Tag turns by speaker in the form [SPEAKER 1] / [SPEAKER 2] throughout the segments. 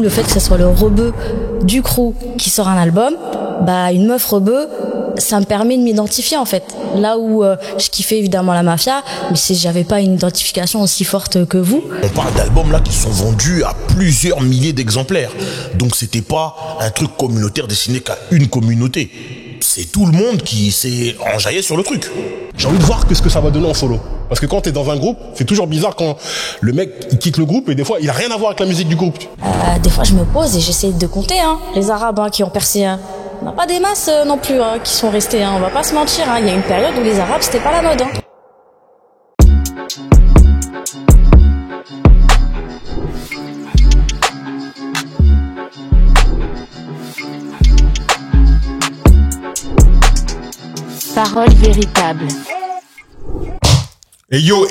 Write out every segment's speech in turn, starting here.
[SPEAKER 1] Le fait que ce soit le rebeu du crew qui sort un album, bah une meuf rebeu, ça me permet de m'identifier en fait. Là où je kiffais évidemment la mafia, mais si j'avais pas une identification aussi forte que vous.
[SPEAKER 2] On parle d'albums là qui sont vendus à plusieurs milliers d'exemplaires. Donc c'était pas un truc communautaire destiné qu'à une communauté. C'est tout le monde qui s'est enjaillé sur le truc.
[SPEAKER 3] J'ai envie de voir ce que ça va donner en solo. Parce que quand t'es dans un groupe, c'est toujours bizarre quand le mec il quitte le groupe et des fois il a rien à voir avec la musique du groupe.
[SPEAKER 1] Des fois je me pose et j'essaie de compter les Arabes qui ont percé. On n'a pas des masses non plus qui sont restés. On va pas se mentir. Il y a une période où les Arabes c'était pas la mode.
[SPEAKER 4] Parole véritable.
[SPEAKER 3] Et yo.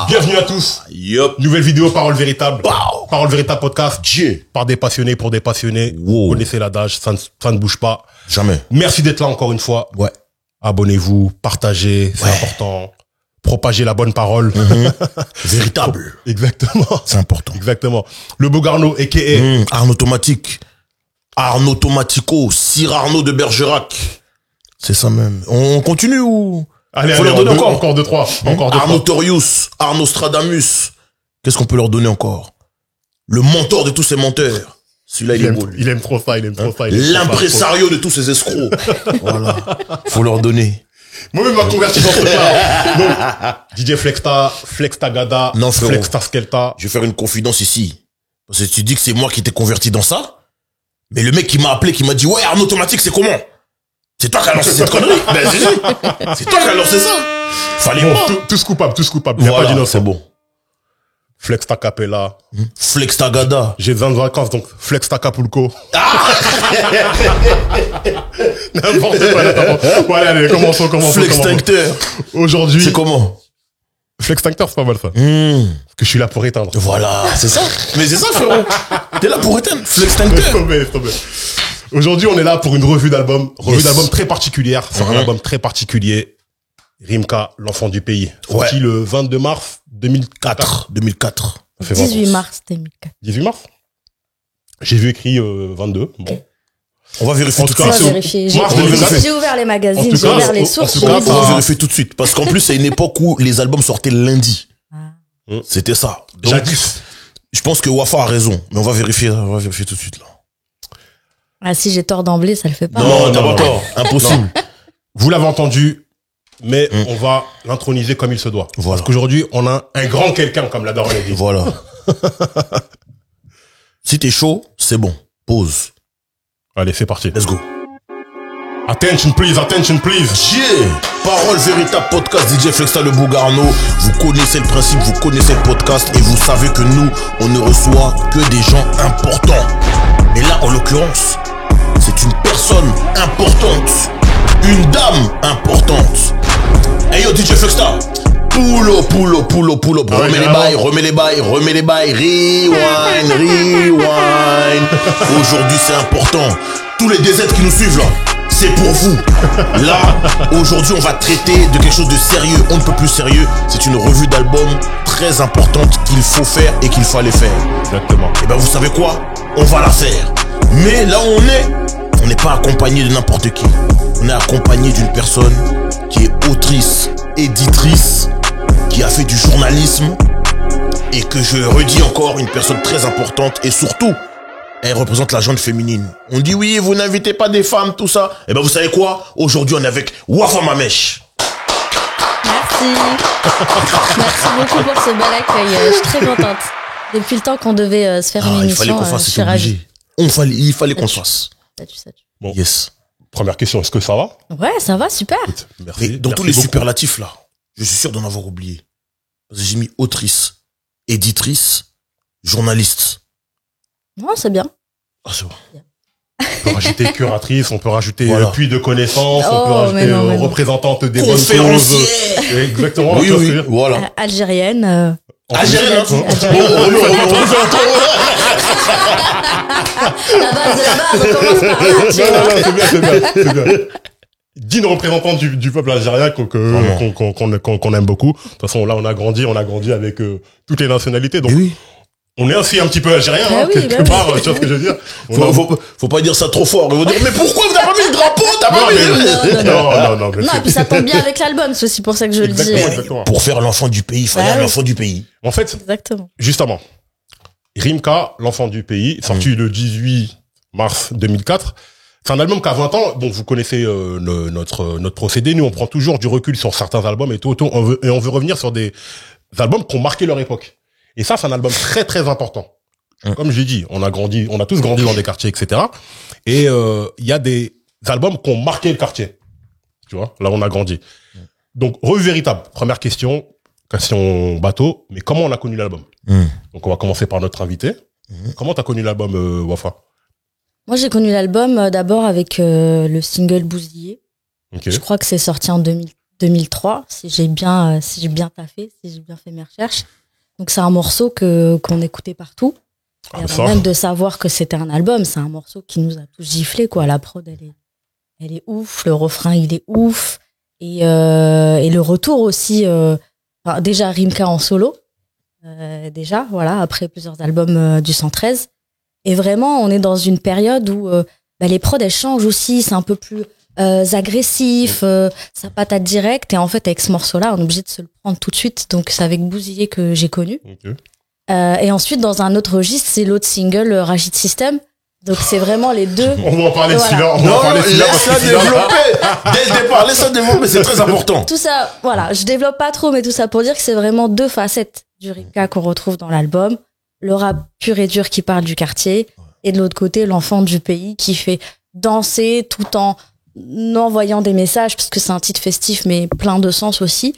[SPEAKER 3] Bienvenue à tous.
[SPEAKER 2] Yup.
[SPEAKER 3] Nouvelle vidéo Parole véritable.
[SPEAKER 2] Wow.
[SPEAKER 3] Parole véritable podcast.
[SPEAKER 2] Dieu.
[SPEAKER 3] Par des passionnés pour des passionnés.
[SPEAKER 2] Wow.
[SPEAKER 3] Vous connaissez l'adage, ça ne bouge pas.
[SPEAKER 2] Jamais.
[SPEAKER 3] Merci d'être là encore une fois.
[SPEAKER 2] Ouais.
[SPEAKER 3] Abonnez-vous, partagez, c'est important. Propagez la bonne parole.
[SPEAKER 2] Véritable.
[SPEAKER 3] Exactement.
[SPEAKER 2] C'est important.
[SPEAKER 3] Exactement. Le beau Garneau, a.k.a.
[SPEAKER 2] Arnaud Automatique. Arnaud Automatico. Sir Arnaud de Bergerac. C'est ça même. On continue ou...
[SPEAKER 3] Allez,
[SPEAKER 2] Faut leur donner
[SPEAKER 3] encore deux, trois.
[SPEAKER 2] Arnaud Torius, Arnaud Stradamus. Qu'est-ce qu'on peut leur donner encore? Le mentor de tous ces menteurs. Celui-là, il est beau.
[SPEAKER 3] Il aime trop ça.
[SPEAKER 2] L'impresario de tous ces escrocs. Voilà. Faut leur donner.
[SPEAKER 3] Moi-même, m'a converti dans ce plat. Donc, DJ Flexta Gada,
[SPEAKER 2] Non, frérot.
[SPEAKER 3] Flexta Skelta.
[SPEAKER 2] Je vais faire une confidence ici. Parce que tu dis que c'est moi qui t'ai converti dans ça. Mais le mec qui m'a appelé, qui m'a dit, ouais, Arnaud Automatique, c'est comment? C'est toi qui as lancé cette connerie. Ben, c'est toi qui as lancé ça. Fallait
[SPEAKER 3] Bon,
[SPEAKER 2] moi.
[SPEAKER 3] tous coupables. Il y a
[SPEAKER 2] Voilà,
[SPEAKER 3] pas d'innocent.
[SPEAKER 2] c'est bon.
[SPEAKER 3] Flexta Capella.
[SPEAKER 2] Flexta Gada.
[SPEAKER 3] J'ai besoin de vacances, donc Flexta Capulco. N'importe quoi. Voilà, allez, commençons.
[SPEAKER 2] Flextincteur.
[SPEAKER 3] Aujourd'hui.
[SPEAKER 2] C'est comment?
[SPEAKER 3] Flextincteur, c'est pas mal ça. Parce que je suis là pour éteindre.
[SPEAKER 2] Voilà, c'est ça. Mais c'est ça, frérot. T'es là pour éteindre. Flextincteur.
[SPEAKER 3] Stop. Aujourd'hui, on est là pour une revue d'album.
[SPEAKER 2] Yes.
[SPEAKER 3] D'album très particulière. C'est un album très particulier. Rimka, l'enfant du pays. Sorti le 22 mars 2004.
[SPEAKER 2] 2004.
[SPEAKER 3] Ça fait
[SPEAKER 1] 18
[SPEAKER 3] 20 ans.
[SPEAKER 1] mars 2004.
[SPEAKER 3] 18 mars? J'ai vu écrit 22. Bon.
[SPEAKER 2] On va vérifier
[SPEAKER 3] En
[SPEAKER 2] tout
[SPEAKER 3] tout
[SPEAKER 2] de
[SPEAKER 3] cas,
[SPEAKER 2] suite.
[SPEAKER 1] On va vérifier.
[SPEAKER 3] Mars 2004.
[SPEAKER 1] J'ai ouvert les magazines,
[SPEAKER 3] En tout
[SPEAKER 1] j'ai
[SPEAKER 3] cas,
[SPEAKER 1] ouvert les
[SPEAKER 3] en
[SPEAKER 1] sources.
[SPEAKER 3] tout
[SPEAKER 1] j'ai
[SPEAKER 3] cas,
[SPEAKER 1] vu
[SPEAKER 2] On va
[SPEAKER 1] ça.
[SPEAKER 2] vérifier tout de suite. Parce qu'en plus, c'est une époque où les albums sortaient lundi. C'était ça. Donc,
[SPEAKER 3] Jadis.
[SPEAKER 2] je pense que Wafa a raison. Mais on va vérifier tout de suite, là.
[SPEAKER 1] Ah, si j'ai tort d'emblée, ça le fait pas.
[SPEAKER 2] Non, t'as
[SPEAKER 3] non.
[SPEAKER 2] pas tort. Impossible.
[SPEAKER 3] Vous l'avez entendu, mais on va l'introniser comme il se doit.
[SPEAKER 2] Voilà.
[SPEAKER 3] Parce qu'aujourd'hui, on a un grand quelqu'un, comme la daronne a dit.
[SPEAKER 2] Voilà. Si t'es chaud, c'est bon. Pause.
[SPEAKER 3] Allez, c'est parti.
[SPEAKER 2] Let's go.
[SPEAKER 3] Attention please.
[SPEAKER 2] Yeah. Parole véritable podcast DJ Flexta le Bougarno. Vous connaissez le principe, vous connaissez le podcast et vous savez que nous, on ne reçoit que des gens importants. Mais là, en l'occurrence, c'est une personne importante. Une dame importante. Hey yo DJ Flexta. Pull up.
[SPEAKER 3] Ah ouais,
[SPEAKER 2] Remets les bails. Rewind. Aujourd'hui, c'est important. Tous les DZ qui nous suivent là. C'est pour vous. Là, aujourd'hui, on va traiter de quelque chose de sérieux. On ne peut plus sérieux. C'est une revue d'album très importante qu'il faut faire et qu'il fallait faire.
[SPEAKER 3] Exactement.
[SPEAKER 2] Et ben, vous savez quoi? On va la faire. Mais là où on n'est pas accompagné de n'importe qui. On est accompagné d'une personne qui est autrice, éditrice, qui a fait du journalisme et que je redis encore, une personne très importante et surtout, elle représente la gente féminine. On dit oui, vous n'invitez pas des femmes, tout ça. Eh ben, vous savez quoi? Aujourd'hui, on est avec Wafa Mamèche.
[SPEAKER 1] Merci. Merci beaucoup pour ce bel accueil. Je suis très contente. Depuis le temps qu'on devait se faire une
[SPEAKER 2] Il
[SPEAKER 1] émission,
[SPEAKER 2] fallait qu'on fasse,
[SPEAKER 1] je suis
[SPEAKER 2] c'était
[SPEAKER 1] ravie.
[SPEAKER 2] obligé. Il fallait qu'on se fasse.
[SPEAKER 1] Salut.
[SPEAKER 3] Bon.
[SPEAKER 2] Yes.
[SPEAKER 3] Première question, est-ce que ça va?
[SPEAKER 1] Ouais, ça va, super.
[SPEAKER 3] Merci.
[SPEAKER 2] Mais dans tous les superlatifs là, je suis sûr d'en avoir oublié. Parce que j'ai mis autrice, éditrice, journaliste.
[SPEAKER 1] Non, c'est bien.
[SPEAKER 2] Ah, c'est bon.
[SPEAKER 3] On peut rajouter curatrice, on peut rajouter
[SPEAKER 2] Voilà.
[SPEAKER 3] puits de connaissances, on
[SPEAKER 1] Oh,
[SPEAKER 3] peut rajouter
[SPEAKER 1] mais non.
[SPEAKER 3] représentante des bonnes choses.
[SPEAKER 2] Conférencière.
[SPEAKER 3] Exactement.
[SPEAKER 2] Oui,
[SPEAKER 3] tu vois ce que je veux dire.
[SPEAKER 2] voilà.
[SPEAKER 1] Algérienne.
[SPEAKER 2] Algérienne, hein.
[SPEAKER 1] Algérienne. La base de la base, on commence par là. tu vois.
[SPEAKER 3] C'est bien. Digne représentante du peuple algérien qu'on aime beaucoup. De toute façon, là, on a grandi avec toutes les nationalités. Donc,
[SPEAKER 2] Et oui.
[SPEAKER 3] On est aussi un petit peu algérien,
[SPEAKER 1] Bah oui,
[SPEAKER 3] quelque
[SPEAKER 1] bah
[SPEAKER 3] part, tu vois ce que je veux dire?
[SPEAKER 2] Faut pas dire ça trop fort. Ils vont dire, mais pourquoi vous n'avez pas mis le drapeau? T'as pas mis
[SPEAKER 3] Non, mais
[SPEAKER 1] Non, et puis ça tombe bien avec l'album, c'est aussi pour ça que je le dis.
[SPEAKER 3] Exactement.
[SPEAKER 2] Pour faire l'enfant du pays, il fallait
[SPEAKER 1] Bah
[SPEAKER 2] un
[SPEAKER 1] oui.
[SPEAKER 2] enfant du pays.
[SPEAKER 3] En fait,
[SPEAKER 1] Exactement.
[SPEAKER 3] justement, Rimka, l'enfant du pays, sorti le 18 mars 2004. C'est un album qu'à 20 ans, bon, vous connaissez notre procédé. Nous, on prend toujours du recul sur certains albums et tout, on veut revenir sur des albums qui ont marqué leur époque. Et ça, c'est un album très, très important. Comme j'ai dit, on a tous grandi dans des quartiers, etc. Et il y a des albums qui ont marqué le quartier. Tu vois, là, on a grandi. Donc, Revue Véritable, première question bateau, mais comment on a connu l'album? Donc, on va commencer par notre invité. Comment t'as connu l'album, Wafa?
[SPEAKER 1] Moi, j'ai connu l'album d'abord avec le single Bousillé.
[SPEAKER 3] Ok.
[SPEAKER 1] Je crois que c'est sorti en 2003, si j'ai bien taffé, si j'ai bien fait mes recherches. Donc, c'est un morceau qu'on écoutait partout. Et avant même de savoir que c'était un album, c'est un morceau qui nous a tous giflé, quoi. La prod, elle est ouf, le refrain, il est ouf. Et le retour aussi, enfin, déjà Rimka en solo, déjà, voilà, après plusieurs albums du 113. Et vraiment, on est dans une période où les prods, elles changent aussi, c'est un peu plus agressif, ça patate direct. Et en fait, avec ce morceau-là, on est obligé de se le prendre tout de suite. Donc, c'est avec Bousillé que j'ai connu.
[SPEAKER 3] Ok.
[SPEAKER 1] Et ensuite, dans un autre registre, c'est l'autre single, Rachid System. Donc, c'est vraiment les deux.
[SPEAKER 3] On va en parler de
[SPEAKER 1] Voilà.
[SPEAKER 3] celui-là. On va en parler de celui-là parce que
[SPEAKER 2] Laisse-la développer. Dès le départ, laisse-la développer, c'est très important.
[SPEAKER 1] Tout ça, voilà, je développe pas trop, mais tout ça pour dire que c'est vraiment deux facettes du Rimka qu'on retrouve dans l'album. Le rap pur et dur qui parle du quartier, et de l'autre côté, l'enfant du pays qui fait danser tout en envoyant des messages, parce que c'est un titre festif, mais plein de sens aussi.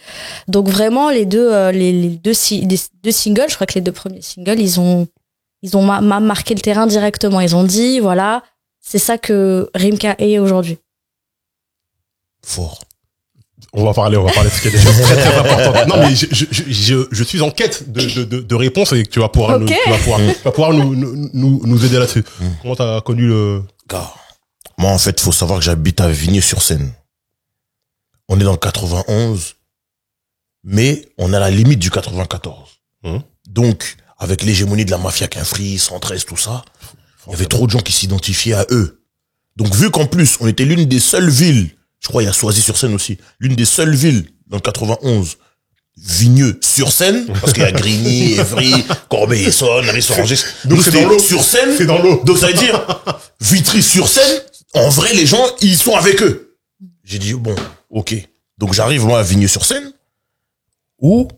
[SPEAKER 1] Donc vraiment, les deux singles, je crois que les deux premiers singles, ils ont marqué le terrain directement. Ils ont dit, voilà, c'est ça que Rimka est aujourd'hui.
[SPEAKER 2] Fort.
[SPEAKER 3] On va parler de ce qui est des choses très, très importantes. Non, mais je suis en quête de réponses et que tu vas pouvoir nous aider là-dessus. Comment t'as connu le...
[SPEAKER 2] Gars, moi, en fait, faut savoir que j'habite à Vigny-sur-Seine. On est dans le 91, mais on est à la limite du 94. Donc, avec l'hégémonie de la mafia Quinfri, 113, tout ça, il y avait trop de gens qui s'identifiaient à eux. Donc, vu qu'en plus, on était l'une des seules villes, je crois il y a Soisy-sur-Seine aussi, l'une des seules villes dans le 91, Vigneux-sur-Seine, parce qu'il y a Grigny, Évry, Corbeil-Essonnes, Rissorangis.
[SPEAKER 3] Donc, c'est dans l'eau.
[SPEAKER 2] Sur Seine.
[SPEAKER 3] C'est dans l'eau.
[SPEAKER 2] Donc, ça veut dire, Vitry-sur-Seine, en vrai, les gens, ils sont avec eux. J'ai dit, bon, ok. Donc, j'arrive, moi, à Vigneux-sur-Seine, où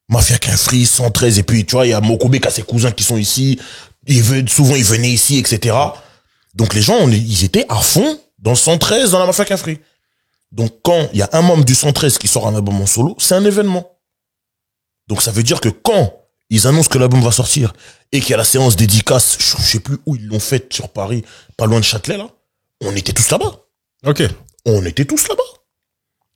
[SPEAKER 2] Mafia Quinfri, 113, et puis, tu vois, il y a Mokobé qui a ses cousins qui sont ici, souvent, ils venaient ici, etc. Donc, les gens, ils étaient à fond dans le 113, dans la Mafia Quinfri. Donc, quand il y a un membre du 113 qui sort un album en solo, c'est un événement. Donc, ça veut dire que quand ils annoncent que l'album va sortir et qu'il y a la séance dédicace, je sais plus où ils l'ont faite, sur Paris, pas loin de Châtelet, là, on était tous là-bas.
[SPEAKER 3] Ok.
[SPEAKER 2] On était tous là-bas.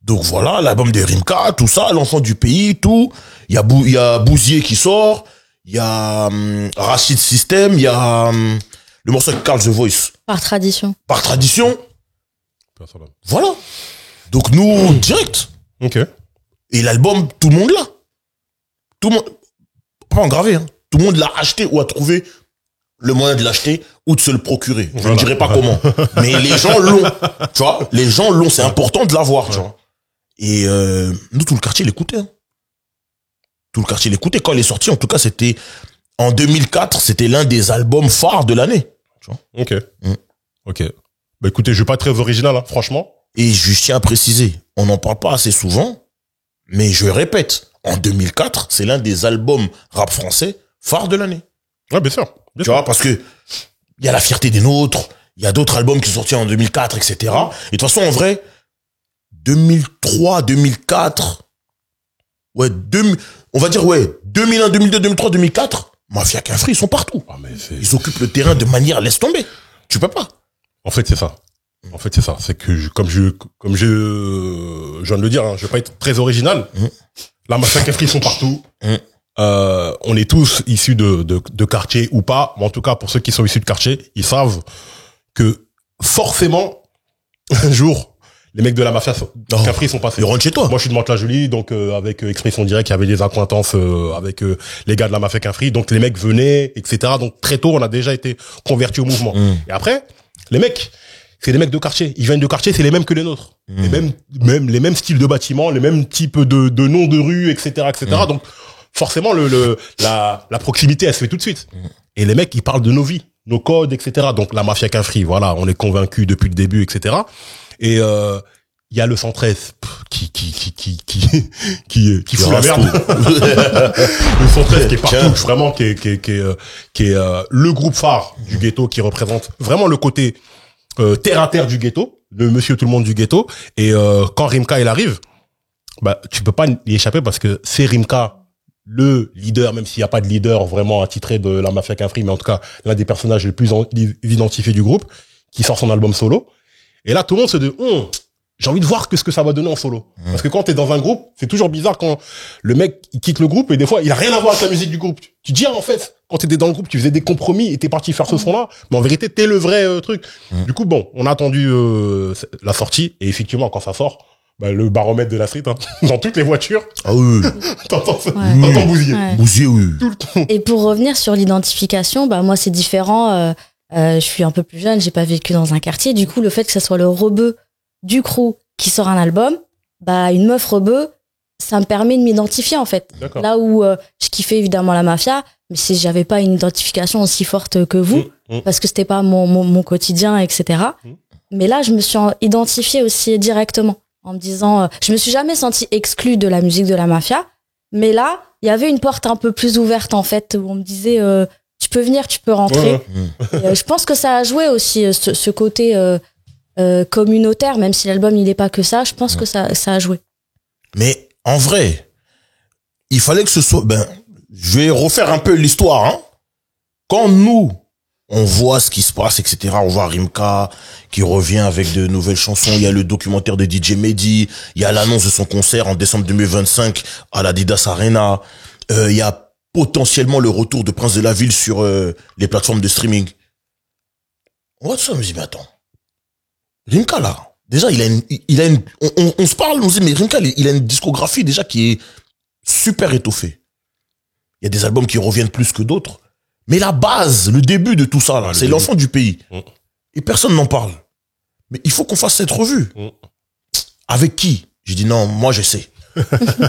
[SPEAKER 2] Donc voilà, l'album de Rimka, tout ça, l'enfant du pays, tout. Il y a Bousillé qui sort, il y a Rachid System, il y a le morceau avec Carl The Voice.
[SPEAKER 1] Par tradition.
[SPEAKER 2] Par tradition. Voilà. Donc nous, direct.
[SPEAKER 3] Ok.
[SPEAKER 2] Et l'album, tout le monde l'a. Tout le monde, pas engravé, hein. Tout le monde l'a acheté ou a trouvé le moyen de l'acheter ou de se le procurer. Je ne dirai pas comment. Mais les gens l'ont. Tu vois, les gens l'ont. C'est important de l'avoir, tu vois. Et nous, tout le quartier l'écoutait. Hein. Tout le quartier l'écoutait. Quand il est sorti, en tout cas, c'était en 2004, c'était l'un des albums phares de l'année. Tu vois.
[SPEAKER 3] Ok. Ok. Bah écoutez, je suis pas très original, hein, franchement.
[SPEAKER 2] Et je tiens à préciser, on n'en parle pas assez souvent, mais je répète, en 2004, c'est l'un des albums rap français phares de l'année.
[SPEAKER 3] Ouais, bien sûr.
[SPEAKER 2] Tu vois, parce que il y a La Fierté des Nôtres, il y a d'autres albums qui sont sortis en 2004, etc. Et de toute façon, en vrai, 2003, 2004, ouais, on va dire, ouais, 2001, 2002, 2003, 2004, Mafia Quinfri, ils sont partout.
[SPEAKER 3] Ah, mais
[SPEAKER 2] Ils occupent le terrain de manière laisse tomber. Tu peux pas.
[SPEAKER 3] En fait, c'est ça. C'est que comme je viens de le dire, hein, je vais pas être très original. La Mafia Quinfri sont partout. On est tous issus de quartier ou pas, mais en tout cas, pour ceux qui sont issus de quartier, ils savent que forcément, un jour, les mecs de la mafia Cafri sont passés.
[SPEAKER 2] Ils rentrent chez toi.
[SPEAKER 3] Moi, je suis de Mantes-la-Jolie, donc avec Expression Directe, il y avait des accointances avec les gars de la mafia Cafri. Donc les mecs venaient, etc. Donc très tôt, on a déjà été convertis au mouvement. Et après, les mecs, c'est des mecs de quartier. Ils viennent de quartier, c'est les mêmes que les nôtres. Les mêmes styles de bâtiments, les mêmes types de noms de rues, etc., etc. Donc forcément, la proximité, elle se fait tout de suite. Et les mecs, ils parlent de nos vies, nos codes, etc. Donc la mafia Cafri, voilà, on est convaincus depuis le début, etc. Et il y a le 113 qui fout la merde. Le 113 qui est partout, vraiment, qui est le groupe phare du ghetto, qui représente vraiment le côté terre à terre du ghetto, le monsieur tout le monde du ghetto. Et quand Rimka il arrive, bah tu peux pas y échapper parce que c'est Rimka le leader, même s'il n'y a pas de leader vraiment attitré de la mafia Cafri, mais en tout cas l'un des personnages les plus identifiés du groupe, qui sort son album solo. Et là tout le monde se dit j'ai envie de voir ce que ça va donner en solo. Parce que quand t'es dans un groupe, c'est toujours bizarre quand le mec il quitte le groupe et des fois il a rien à voir avec la musique du groupe. Tu dis en fait, quand t'étais dans le groupe, tu faisais des compromis et t'es parti faire ce son-là, mais en vérité t'es le vrai truc. Du coup bon, on a attendu la sortie et effectivement quand ça sort, bah, le baromètre de la street, dans toutes les voitures.
[SPEAKER 2] Ah oui.
[SPEAKER 3] T'entends bousiller.
[SPEAKER 1] Ouais.
[SPEAKER 2] Bousiller, oui.
[SPEAKER 3] Tout le temps.
[SPEAKER 1] Et pour revenir sur l'identification, bah moi c'est différent. Je suis un peu plus jeune, j'ai pas vécu dans un quartier. Du coup, le fait que ça soit le rebeu du crew qui sort un album, bah une meuf rebeu, ça me permet de m'identifier en fait.
[SPEAKER 3] D'accord.
[SPEAKER 1] Là où je kiffais évidemment la mafia, mais si j'avais pas une identification aussi forte que vous, parce que c'était pas mon quotidien, etc. Mais là, je me suis identifiée aussi directement en me disant, je me suis jamais sentie exclue de la musique de la mafia, mais là, il y avait une porte un peu plus ouverte en fait, où on me disait, tu peux venir, tu peux rentrer. Et, je pense que ça a joué aussi ce côté communautaire, même si l'album il est pas que ça, je pense que ça a joué.
[SPEAKER 2] Mais en vrai, il fallait que ce soit... je vais refaire un peu l'histoire. Hein. Quand nous, on voit ce qui se passe, etc. On voit Rimka qui revient avec de nouvelles chansons. Il y a le documentaire de DJ Mehdi. Il y a l'annonce de son concert en décembre 2025 à la Didas Arena. Il y a potentiellement le retour de Prince de la Ville sur les plateformes de streaming. On voit tout ça, on me dit, mais attends. Rimka, là, déjà, on se parle, on se dit, mais Rimka, il a une discographie déjà qui est super étoffée. Il y a des albums qui reviennent plus que d'autres. Mais la base, le début de tout ça, là, c'est l'enfant du pays. Et personne n'en parle. Mais il faut qu'on fasse cette revue. Avec qui? J'ai dit non, moi je sais.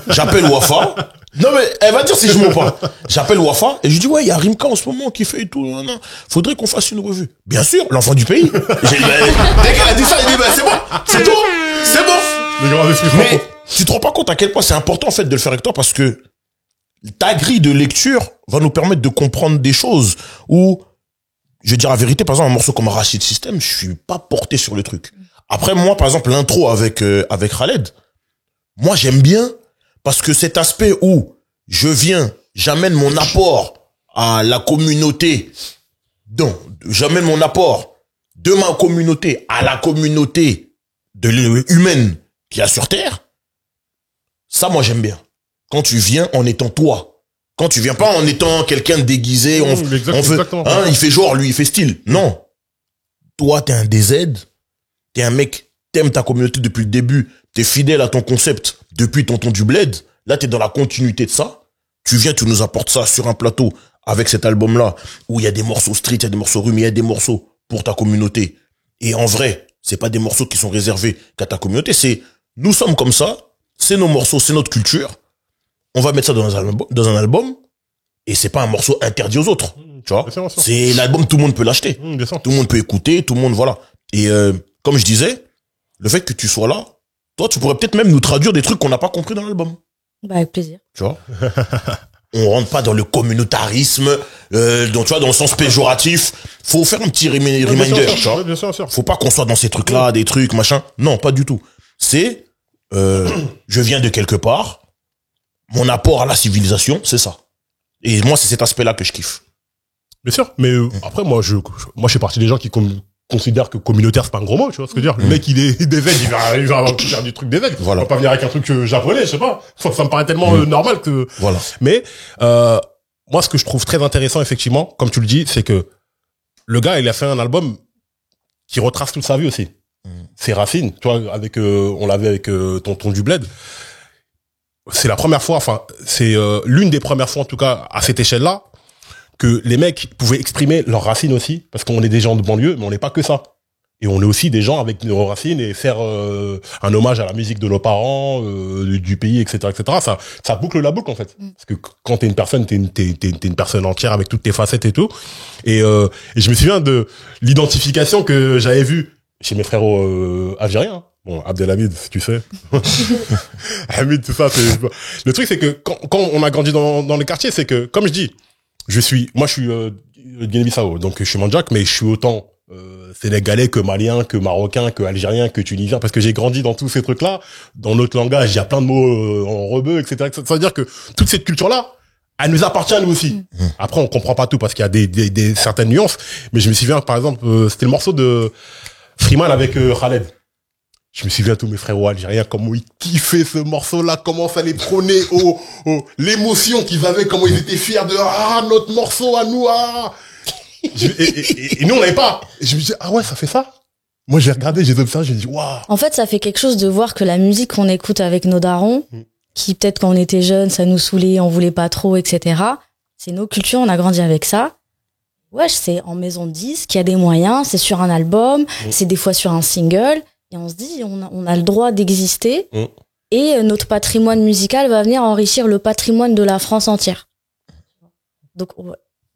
[SPEAKER 2] J'appelle Wafa. Non mais elle va dire si je mens pas. J'appelle Wafa et je dis ouais, il y a Rimka en ce moment qui fait et tout. Non. Faudrait qu'on fasse une revue. Bien sûr, l'enfant du pays. J'ai dit, dès qu'elle a dit ça, il dit c'est bon, c'est tout, c'est bon. Mais tu te rends pas compte à quel point c'est important en fait de le faire avec toi parce que ta grille de lecture va nous permettre de comprendre des choses où, je vais dire la vérité, par exemple, un morceau comme Rachid System, je suis pas porté sur le truc. Après, moi, par exemple, l'intro avec Khaled, moi, j'aime bien parce que cet aspect où je viens, j'amène mon apport à la communauté, donc, j'amène mon apport de ma communauté à la communauté humaine qu'il y a sur Terre, ça, moi, j'aime bien. Quand tu viens en étant toi. Quand tu viens pas en étant quelqu'un de déguisé, on fait, hein, il fait genre, lui, il fait style. Non. Toi, t'es un DZ. T'es un mec, t'aimes ta communauté depuis le début. T'es fidèle à ton concept depuis Tonton du Bled. Là, t'es dans la continuité de ça. Tu viens, tu nous apportes ça sur un plateau avec cet album-là où il y a des morceaux street, il y a des morceaux rue, mais il y a des morceaux pour ta communauté. Et en vrai, c'est pas des morceaux qui sont réservés qu'à ta communauté. C'est, nous sommes comme ça. C'est nos morceaux, c'est notre culture. On va mettre ça dans un album et c'est pas un morceau interdit aux autres, tu vois. C'est l'album, tout le monde peut l'acheter. Tout le monde peut écouter, tout le monde, voilà. Et comme je disais, le fait que tu sois là, toi, tu pourrais peut-être même nous traduire des trucs qu'on n'a pas compris dans l'album.
[SPEAKER 1] Bah, avec plaisir.
[SPEAKER 2] Tu vois. On rentre pas dans le communautarisme, donc tu vois, dans le sens péjoratif. Faut faire un petit reminder, tu vois.
[SPEAKER 3] Bien sûr.
[SPEAKER 2] Faut pas qu'on soit dans ces trucs-là, des trucs, machin. Non, pas du tout. C'est, je viens de quelque part. Mon apport à la civilisation, c'est ça. Et moi, c'est cet aspect-là que je kiffe.
[SPEAKER 3] Bien sûr, mais après, moi, je fais partie des gens qui considèrent que communautaire, c'est pas un gros mot, tu vois ce que je veux dire. Le mec, il est des veines, il va faire du truc des veines.
[SPEAKER 2] Voilà.
[SPEAKER 3] Il va pas venir avec un truc japonais, je sais pas. Ça me paraît tellement normal que...
[SPEAKER 2] Voilà.
[SPEAKER 3] Mais moi, ce que je trouve très intéressant, effectivement, comme tu le dis, c'est que le gars, il a fait un album qui retrace toute sa vie aussi. ses racines. Tu vois, avec, on l'avait avec Tonton du Bled. C'est la première fois, enfin, c'est l'une des premières fois, en tout cas, à cette échelle-là, que les mecs pouvaient exprimer leurs racines aussi, parce qu'on est des gens de banlieue, mais on n'est pas que ça. Et on est aussi des gens avec nos racines et faire un hommage à la musique de nos parents, du pays, etc., etc. Ça boucle la boucle en fait. Parce que quand t'es une personne, t'es une personne entière avec toutes tes facettes et tout. Et je me souviens de l'identification que j'avais vue chez mes frérots algériens. Bon, Abdelhamid, tu sais. Hamid, tout ça. Le truc, c'est que quand on a grandi dans les quartiers, c'est que, comme je dis, moi je suis Guinée-Bissau, donc je suis mandjak, mais je suis autant sénégalais que malien, que marocain, que algérien, que tunisien, parce que j'ai grandi dans tous ces trucs-là. Dans notre langage, il y a plein de mots en rebeu, etc. Ça veut dire que toute cette culture-là, elle nous appartient à nous aussi. Après, on comprend pas tout parce qu'il y a des certaines nuances, mais je me souviens, par exemple, c'était le morceau de Freeman avec Khaled. Je me souviens tous mes frérots algériens, comment ils kiffaient ce morceau-là, comment ça les prenait l'émotion qu'ils avaient, comment ils étaient fiers de notre morceau à nous, et nous on n'avait pas. Et je me disais ouais, ça fait ça. Moi j'ai regardé, j'ai observé, j'ai dit waouh.
[SPEAKER 1] En fait, ça fait quelque chose de voir que la musique qu'on écoute avec nos darons, qui peut-être quand on était jeunes, ça nous saoulait, on voulait pas trop, etc. C'est nos cultures, on a grandi avec ça. Ouais, c'est en maison de disque, il y a des moyens, c'est sur un album, c'est des fois sur un single, et on se dit on a le droit d'exister, et notre patrimoine musical va venir enrichir le patrimoine de la France entière. Donc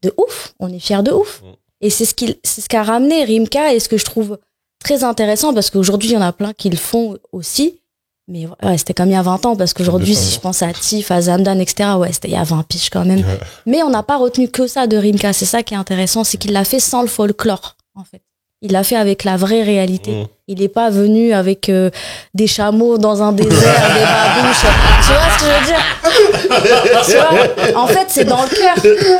[SPEAKER 1] de ouf, on est fiers de ouf. Et c'est ce qu'a ramené Rimka, et ce que je trouve très intéressant, parce qu'aujourd'hui, il y en a plein qui le font aussi. Mais ouais, c'était comme il y a 20 ans, parce qu'aujourd'hui, si je pense à Tif, à Zamdan, etc., ouais, c'était il y a 20 piges quand même. Ouais. Mais on n'a pas retenu que ça de Rimka. C'est ça qui est intéressant, c'est qu'il l'a fait sans le folklore, en fait. Il l'a fait avec la vraie réalité. Il n'est pas venu avec des chameaux dans un désert, des babouches. Tu vois ce que je veux dire? Tu vois, en fait, c'est dans le cœur.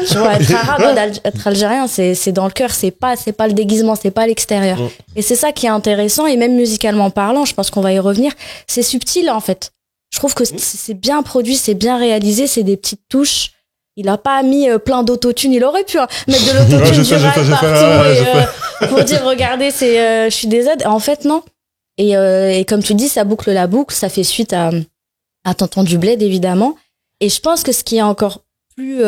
[SPEAKER 1] Tu vois, être arabe, être algérien, c'est dans le cœur. C'est pas le déguisement, c'est pas l'extérieur. Et c'est ça qui est intéressant. Et même musicalement parlant, je pense qu'on va y revenir. C'est subtil, en fait. Je trouve que c'est bien produit, c'est bien réalisé, c'est des petites touches. Il a pas mis plein d'autotune. Il aurait pu mettre de l'autotune du rap partout pour dire regardez, je suis des aides. En fait, non. Et comme tu dis, ça boucle la boucle. Ça fait suite à Tonton du Bled, évidemment. Et je pense que ce qui est encore plus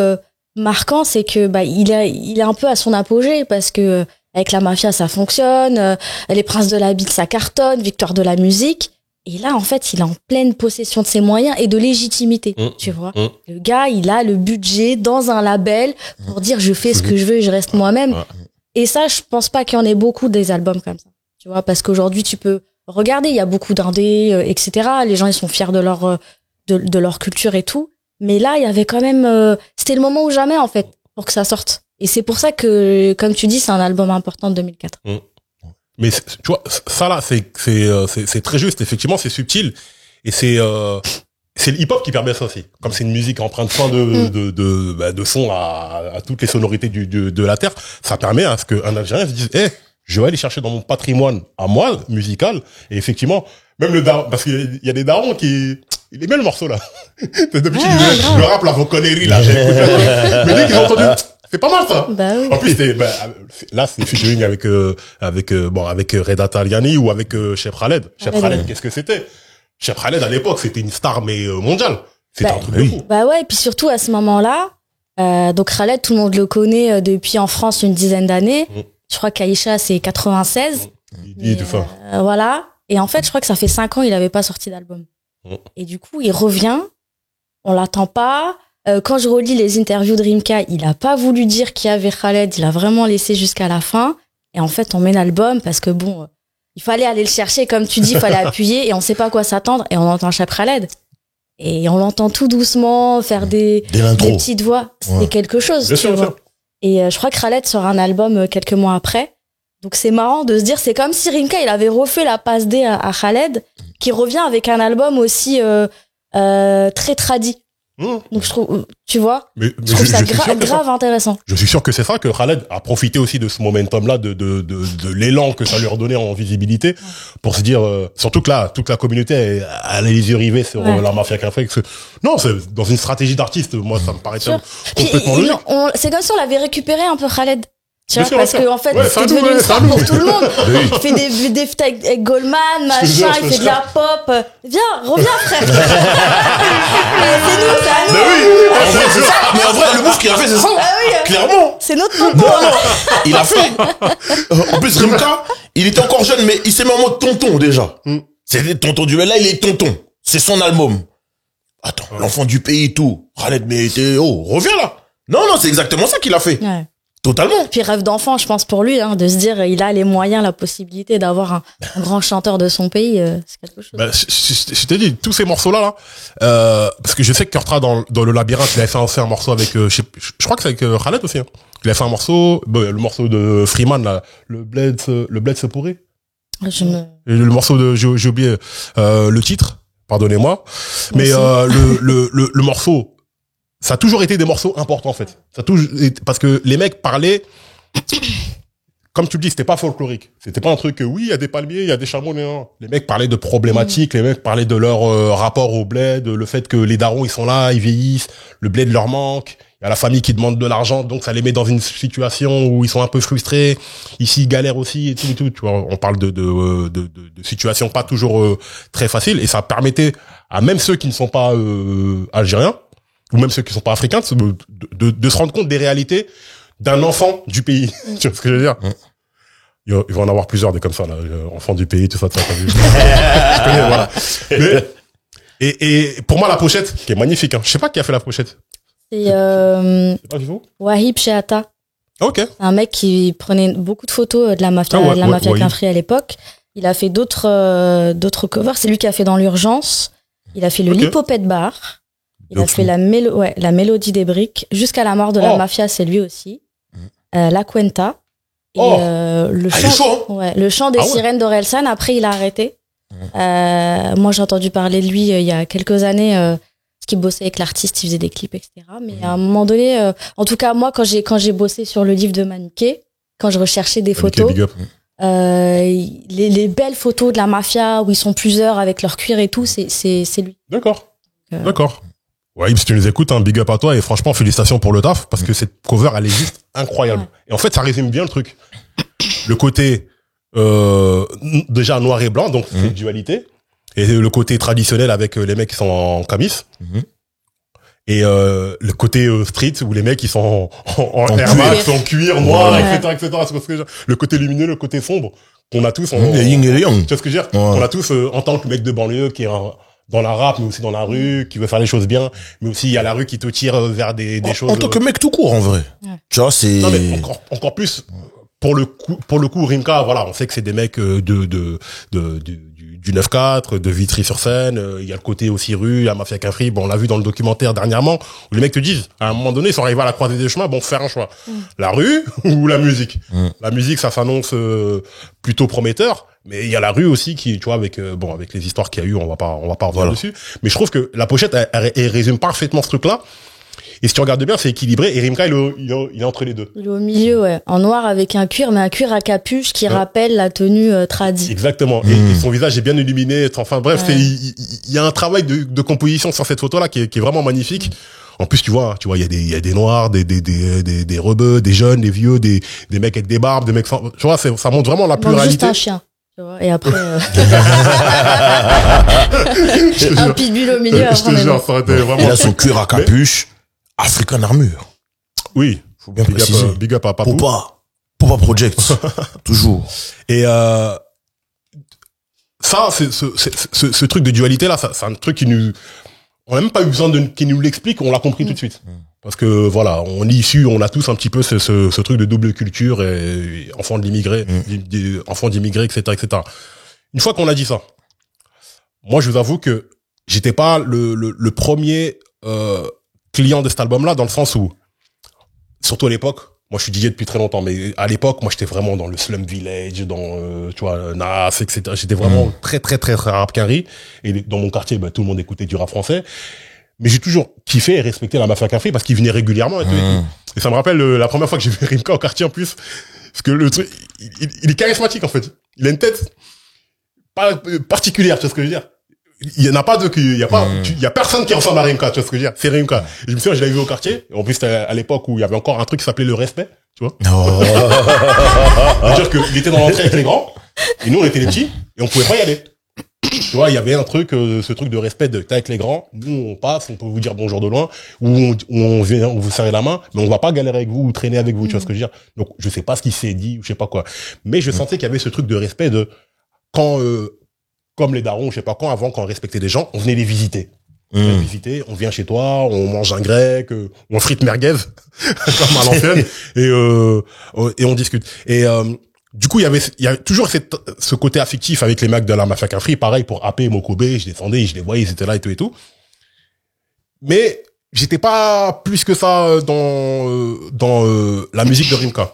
[SPEAKER 1] marquant, c'est que il est un peu à son apogée, parce que avec la mafia, ça fonctionne. Les Princes de la Bille, ça cartonne. Victoire de la musique. Et là, en fait, il est en pleine possession de ses moyens et de légitimité, tu vois. Le gars, il a le budget dans un label pour dire je fais ce que je veux et je reste moi-même. Et ça, je pense pas qu'il y en ait beaucoup des albums comme ça, tu vois, parce qu'aujourd'hui, tu peux regarder, il y a beaucoup d'indés, etc. Les gens, ils sont fiers de leur culture et tout. Mais là, il y avait quand même, c'était le moment ou jamais, en fait, pour que ça sorte. Et c'est pour ça que, comme tu dis, c'est un album important de 2004.
[SPEAKER 3] Mais tu vois, ça là, c'est très juste. Effectivement, c'est subtil, et c'est le hip-hop qui permet ça aussi. Comme c'est une musique empreinte fin de son à toutes les sonorités de la terre, ça permet à ce qu'un Algérien se dise, je vais aller chercher dans mon patrimoine à moi musical. Et effectivement, même le daron, parce qu'il y a des darons il aimait le morceau là. Depuis qu'il disait, le rap là, vos conneries là, j'ai écouté. Mais dès qu'ils ont entendu, c'est pas mal ça.
[SPEAKER 1] Bah oui.
[SPEAKER 3] En plus là c'est featuring avec Reda Taliani ou avec Cheb Khaled. Cheb Khaled, qu'est-ce que c'était? Cheb Khaled à l'époque, c'était une star mais mondiale. C'était un truc de fou.
[SPEAKER 1] Bah ouais, et puis surtout à ce moment-là, donc Khaled, tout le monde le connaît depuis en France une dizaine d'années. Je crois qu'Aïcha c'est 96.
[SPEAKER 3] Tout ça.
[SPEAKER 1] Voilà. Et en fait, je crois que ça fait 5 ans il avait pas sorti d'album. Et du coup, il revient, on l'attend pas. Quand je relis les interviews de Rimka, il a pas voulu dire qu'il y avait Khaled, il a vraiment laissé jusqu'à la fin. Et en fait, on met l'album parce que bon, il fallait aller le chercher, comme tu dis, il fallait appuyer et on sait pas à quoi s'attendre. Et on entend Cheb Khaled. Et on l'entend tout doucement faire des petites voix. C'est quelque chose.
[SPEAKER 3] Bien sûr.
[SPEAKER 1] Et je crois que Khaled sort un album quelques mois après. Donc c'est marrant de se dire, c'est comme si Rimka, il avait refait la passe D à Khaled, qui revient avec un album aussi très tradit. Donc je trouve, tu vois, je trouve ça grave intéressant.
[SPEAKER 3] Je suis sûr que c'est ça, que Khaled a profité aussi de ce momentum-là, de l'élan que ça lui redonnait en visibilité, pour se dire, surtout que là, toute la communauté elle a les yeux rivés sur la mafia Café. Non, c'est dans une stratégie d'artiste, moi ça me paraît complètement logique.
[SPEAKER 1] C'est comme si on l'avait récupéré un peu Khaled. Tu vois, parce que en fait, c'est devenu une star pour tout le monde. Il fait des feats avec Goldman, machin, il fait de la pop. Viens, reviens, frère. C'est nous, c'est à nous.
[SPEAKER 2] Mais oui, en vrai, c'est ça. Mais en vrai, le move qu'il a fait, c'est ça.
[SPEAKER 1] Ah oui.
[SPEAKER 2] Clairement.
[SPEAKER 1] C'est notre tonton.
[SPEAKER 2] Non, il a fait. En plus, Rimka, il était encore jeune, mais il s'est mis en mode tonton, déjà. C'est tonton du là, il est tonton. C'est son album. Attends, l'enfant du pays et tout. Khaled, mais reviens là. Non, c'est exactement ça qu'il a fait.
[SPEAKER 1] Ouais.
[SPEAKER 2] Totalement.
[SPEAKER 1] Puis rêve d'enfant, je pense pour lui, de se dire, il a les moyens, la possibilité d'avoir un grand chanteur de son pays, c'est quelque chose.
[SPEAKER 3] Bah, je t'ai dit, tous ces morceaux-là, parce que je sais que Kurtra, dans le labyrinthe, il avait fait aussi un morceau avec, je crois que c'est avec Khaled aussi, hein. Il a fait un morceau, le morceau de Freeman, là, le bled se pourrit. Le morceau de, j'ai oublié, le titre, pardonnez-moi. Mais, le morceau, ça a toujours été des morceaux importants, en fait. Ça a toujours été, parce que les mecs parlaient, comme tu le dis, c'était pas folklorique. C'était pas un truc que, oui, il y a des palmiers, il y a des chameaux, non. Les mecs parlaient de problématiques, les mecs parlaient de leur rapport au bled, le fait que les darons, ils sont là, ils vieillissent, le bled leur manque, il y a la famille qui demande de l'argent, donc ça les met dans une situation où ils sont un peu frustrés. Ici, ils galèrent aussi et tout. Tu vois, on parle de situations pas toujours très faciles, et ça permettait à même ceux qui ne sont pas algériens, ou même ceux qui sont pas africains, de se rendre compte des réalités d'un enfant du pays. Tu vois ce que je veux dire? Il va en avoir plusieurs des comme ça, là. Enfant du pays, tout ça, t'as vu. Je connais, voilà. Mais, et pour moi, la pochette, qui est magnifique, hein. Je sais pas qui a fait la pochette.
[SPEAKER 1] C'est,
[SPEAKER 3] C'est pas du tout?
[SPEAKER 1] Wahib Sheata.
[SPEAKER 3] Ok.
[SPEAKER 1] Un mec qui prenait beaucoup de photos de la mafia, mafia Quinfri à l'époque. Il a fait d'autres covers. C'est lui qui a fait Dans l'urgence. Il a fait le Lipopette Bar. Il a fait la mélodie des briques. Jusqu'à la mort de la mafia, c'est lui aussi. La Cuenta. Et, le chant des sirènes d'Orelsan. Après, il a arrêté. Moi, j'ai entendu parler de lui il y a quelques années, parce qu'il bossait avec l'artiste, il faisait des clips, etc. Mais à un moment donné, en tout cas, moi, quand j'ai bossé sur le livre de Maniké, quand je recherchais des photos, les belles photos de la mafia où ils sont plusieurs avec leur cuir et tout, c'est lui.
[SPEAKER 3] D'accord. D'accord. Ouais, si tu nous écoutes, big up à toi, et franchement, félicitations pour le taf, parce que cette cover, elle est juste incroyable. Ouais. Et en fait, ça résume bien le truc. Le côté, déjà noir et blanc, donc c'est une dualité. Et le côté traditionnel avec les mecs qui sont en camis. Et le côté street où les mecs ils sont en Air Max, en cuir noir, etc. Le côté lumineux, le côté sombre qu'on a tous.
[SPEAKER 2] Les yin et les yang.
[SPEAKER 3] Tu vois ce que je veux dire? On a tous en tant que mec de banlieue qui est dans la rap, mais aussi dans la rue, qui veut faire les choses bien, mais aussi il y a la rue qui te tire vers des choses.
[SPEAKER 2] En tant que mec tout court, en vrai. Tu vois, c'est.
[SPEAKER 3] Non mais encore plus. Pour le coup, Rimka, voilà, on sait que c'est des mecs du 9-4, de Vitry-sur-Seine. Il y a le côté aussi rue, la mafia Quinfri. Bon, on l'a vu dans le documentaire dernièrement, où les mecs te disent, à un moment donné, ils sont arrivés à la croisée des chemins, bon, faire un choix. La rue ou la musique. La musique, ça s'annonce plutôt prometteur. Mais il y a la rue aussi qui, tu vois, avec les histoires qu'il y a eu, on va pas revenir dessus. Mais je trouve que la pochette, elle résume parfaitement ce truc-là. Et si tu regardes bien, c'est équilibré. Et Rimka, il est entre les deux.
[SPEAKER 1] Il est au milieu, ouais. En noir avec un cuir, mais un cuir à capuche qui rappelle la tenue tradi.
[SPEAKER 3] Exactement. Et son visage est bien illuminé. Enfin, bref, il y a un travail de composition sur cette photo-là qui est vraiment magnifique. En plus, tu vois, il y a des noirs, des rebeux, des jeunes, des vieux, des mecs avec des barbes, des mecs tu vois, ça montre vraiment la pluralité.
[SPEAKER 1] Juste un chien. Et après, un pitbull au milieu.
[SPEAKER 3] Je te jure, ça aurait été vraiment.
[SPEAKER 2] Il a son cuir à capuche, African Armure.
[SPEAKER 3] Oui.
[SPEAKER 2] Faut bien préciser.
[SPEAKER 3] Big up à Papou.
[SPEAKER 2] Popa Project. Toujours.
[SPEAKER 3] Et, ça, ce truc de dualité là, c'est un truc on n'a même pas eu besoin qu'il nous l'explique, on l'a compris tout de suite. Parce que voilà, on est issus, on a tous un petit peu ce truc de double culture et enfants d'immigrés, etc. Une fois qu'on a dit ça, moi je vous avoue que j'étais pas le premier client de cet album-là, dans le sens où, surtout à l'époque, moi je suis DJ depuis très longtemps, mais à l'époque, moi j'étais vraiment dans le Slum Village, dans tu vois Nas, etc. J'étais vraiment très rap Quinri, et dans mon quartier, tout le monde écoutait du rap français. Mais j'ai toujours kiffé et respecté la mafia Quinfri parce qu'il venait régulièrement et tout. Et ça me rappelle la première fois que j'ai vu Rimka au quartier en plus, parce que le truc, il est charismatique en fait. Il a une tête pas particulière, tu vois ce que je veux dire. Il y en a pas il y a personne qui ressemble à Rimka, tu vois ce que je veux dire. C'est Rimka. Et je me souviens, je l'avais vu au quartier. En plus, c'était à l'époque où il y avait encore un truc qui s'appelait le respect. Tu vois?
[SPEAKER 5] Oh.
[SPEAKER 3] C'est-à-dire qu'il était dans l'entrée avec les grands, et nous, on était les petits, et on pouvait pas y aller. Tu vois, il y avait un truc, ce truc de respect t'es avec les grands. Nous, on passe, on peut vous dire bonjour de loin, ou on vient, on vous serre la main, mais on va pas galérer avec vous ou traîner avec vous, tu vois ce que je veux dire. Donc, je sais pas ce qui s'est dit, ou je sais pas quoi. Mais je sentais qu'il y avait ce truc de respect de, quand, comme les darons, je sais pas quand, avant, quand on respectait les gens, on venait les visiter. On vient les visiter, on vient chez toi, on mange un grec, on frite merguez, comme à l'ancienne, et on discute. Et, du coup, il y a toujours ce côté affectif avec les mecs de la Mafia Cafri. Pareil pour AP et Mokobe, je descendais, je les voyais, ils étaient là et tout. Mais j'étais pas plus que ça dans la musique de Rimka.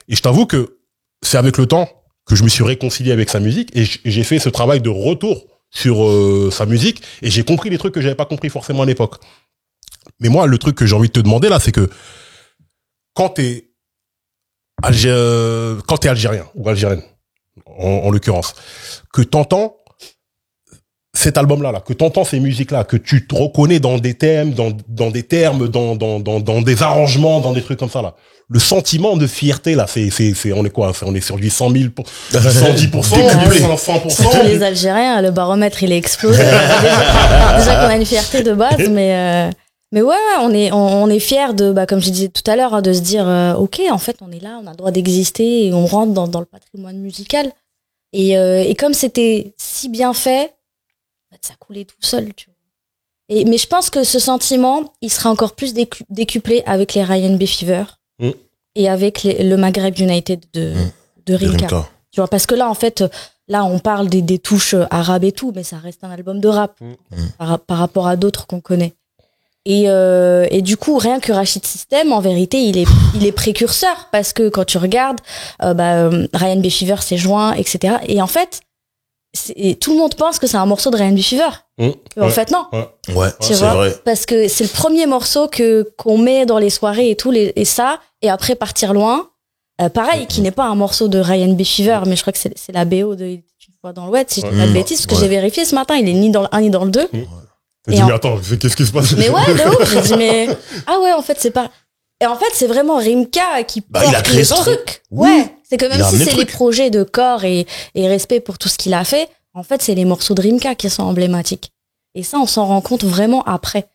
[SPEAKER 3] Et je t'avoue que c'est avec le temps que je me suis réconcilié avec sa musique et j'ai fait ce travail de retour sur sa musique et j'ai compris les trucs que j'avais pas compris forcément à l'époque. Mais moi, le truc que j'ai envie de te demander là, c'est que quand t'es algérien ou algérienne, en l'occurrence, que t'entends cet album-là, que t'entends ces musiques-là, que tu te reconnais dans des thèmes, dans des termes, dans des arrangements, dans des trucs comme ça, là. Le sentiment de fierté, là, on est quoi? On est sur du 100 000, 110%, 100%.
[SPEAKER 1] Tous les Algériens, le baromètre, il est explosé. Déjà qu'on a une fierté de base, mais ouais, on est fiers de, comme je disais tout à l'heure, de se dire, ok, en fait, on est là, on a le droit d'exister et on rentre dans le patrimoine musical. Et comme c'était si bien fait, ça coulait tout seul, tu vois. Mais je pense que ce sentiment, il sera encore plus décuplé avec les Ryan B Fever et avec le Maghreb United de Rimka. Tu vois, parce que là, en fait, là, on parle des touches arabes et tout, mais ça reste un album de rap par rapport à d'autres qu'on connaît. Et du coup, rien que Rachid System, en vérité, il est précurseur parce que quand tu regardes, Ryan B Fever s'est joint, etc. Et en fait, tout le monde pense que c'est un morceau de Ryan B Fever. En fait, non.
[SPEAKER 5] Ouais,
[SPEAKER 1] c'est
[SPEAKER 5] vrai.
[SPEAKER 1] Parce que c'est le premier morceau qu'on met dans les soirées et tout, et ça, et après Partir loin. Pareil, qui n'est pas un morceau de Ryan B Fever, mais je crois que c'est la BO de Une fois dans l'Ouest, si je dis pas de bêtises, parce que j'ai vérifié ce matin, il est ni dans le 1 ni dans le 2.
[SPEAKER 3] J'ai dit, mais attends, qu'est-ce qui se passe?
[SPEAKER 1] Mais ouais, de ouf, j'ai dit, mais, ah ouais, en fait, c'est pas, et en fait, c'est vraiment Rimka qui porte
[SPEAKER 5] il a créé
[SPEAKER 1] le
[SPEAKER 5] ça,
[SPEAKER 1] truc.
[SPEAKER 5] Oui.
[SPEAKER 1] Ouais. C'est que même
[SPEAKER 5] Il a
[SPEAKER 1] si
[SPEAKER 5] amené
[SPEAKER 1] c'est
[SPEAKER 5] le
[SPEAKER 1] les
[SPEAKER 5] truc.
[SPEAKER 1] projets de corps et respect pour tout ce qu'il a fait, en fait, c'est les morceaux de Rimka qui sont emblématiques. Et ça, on s'en rend compte vraiment après.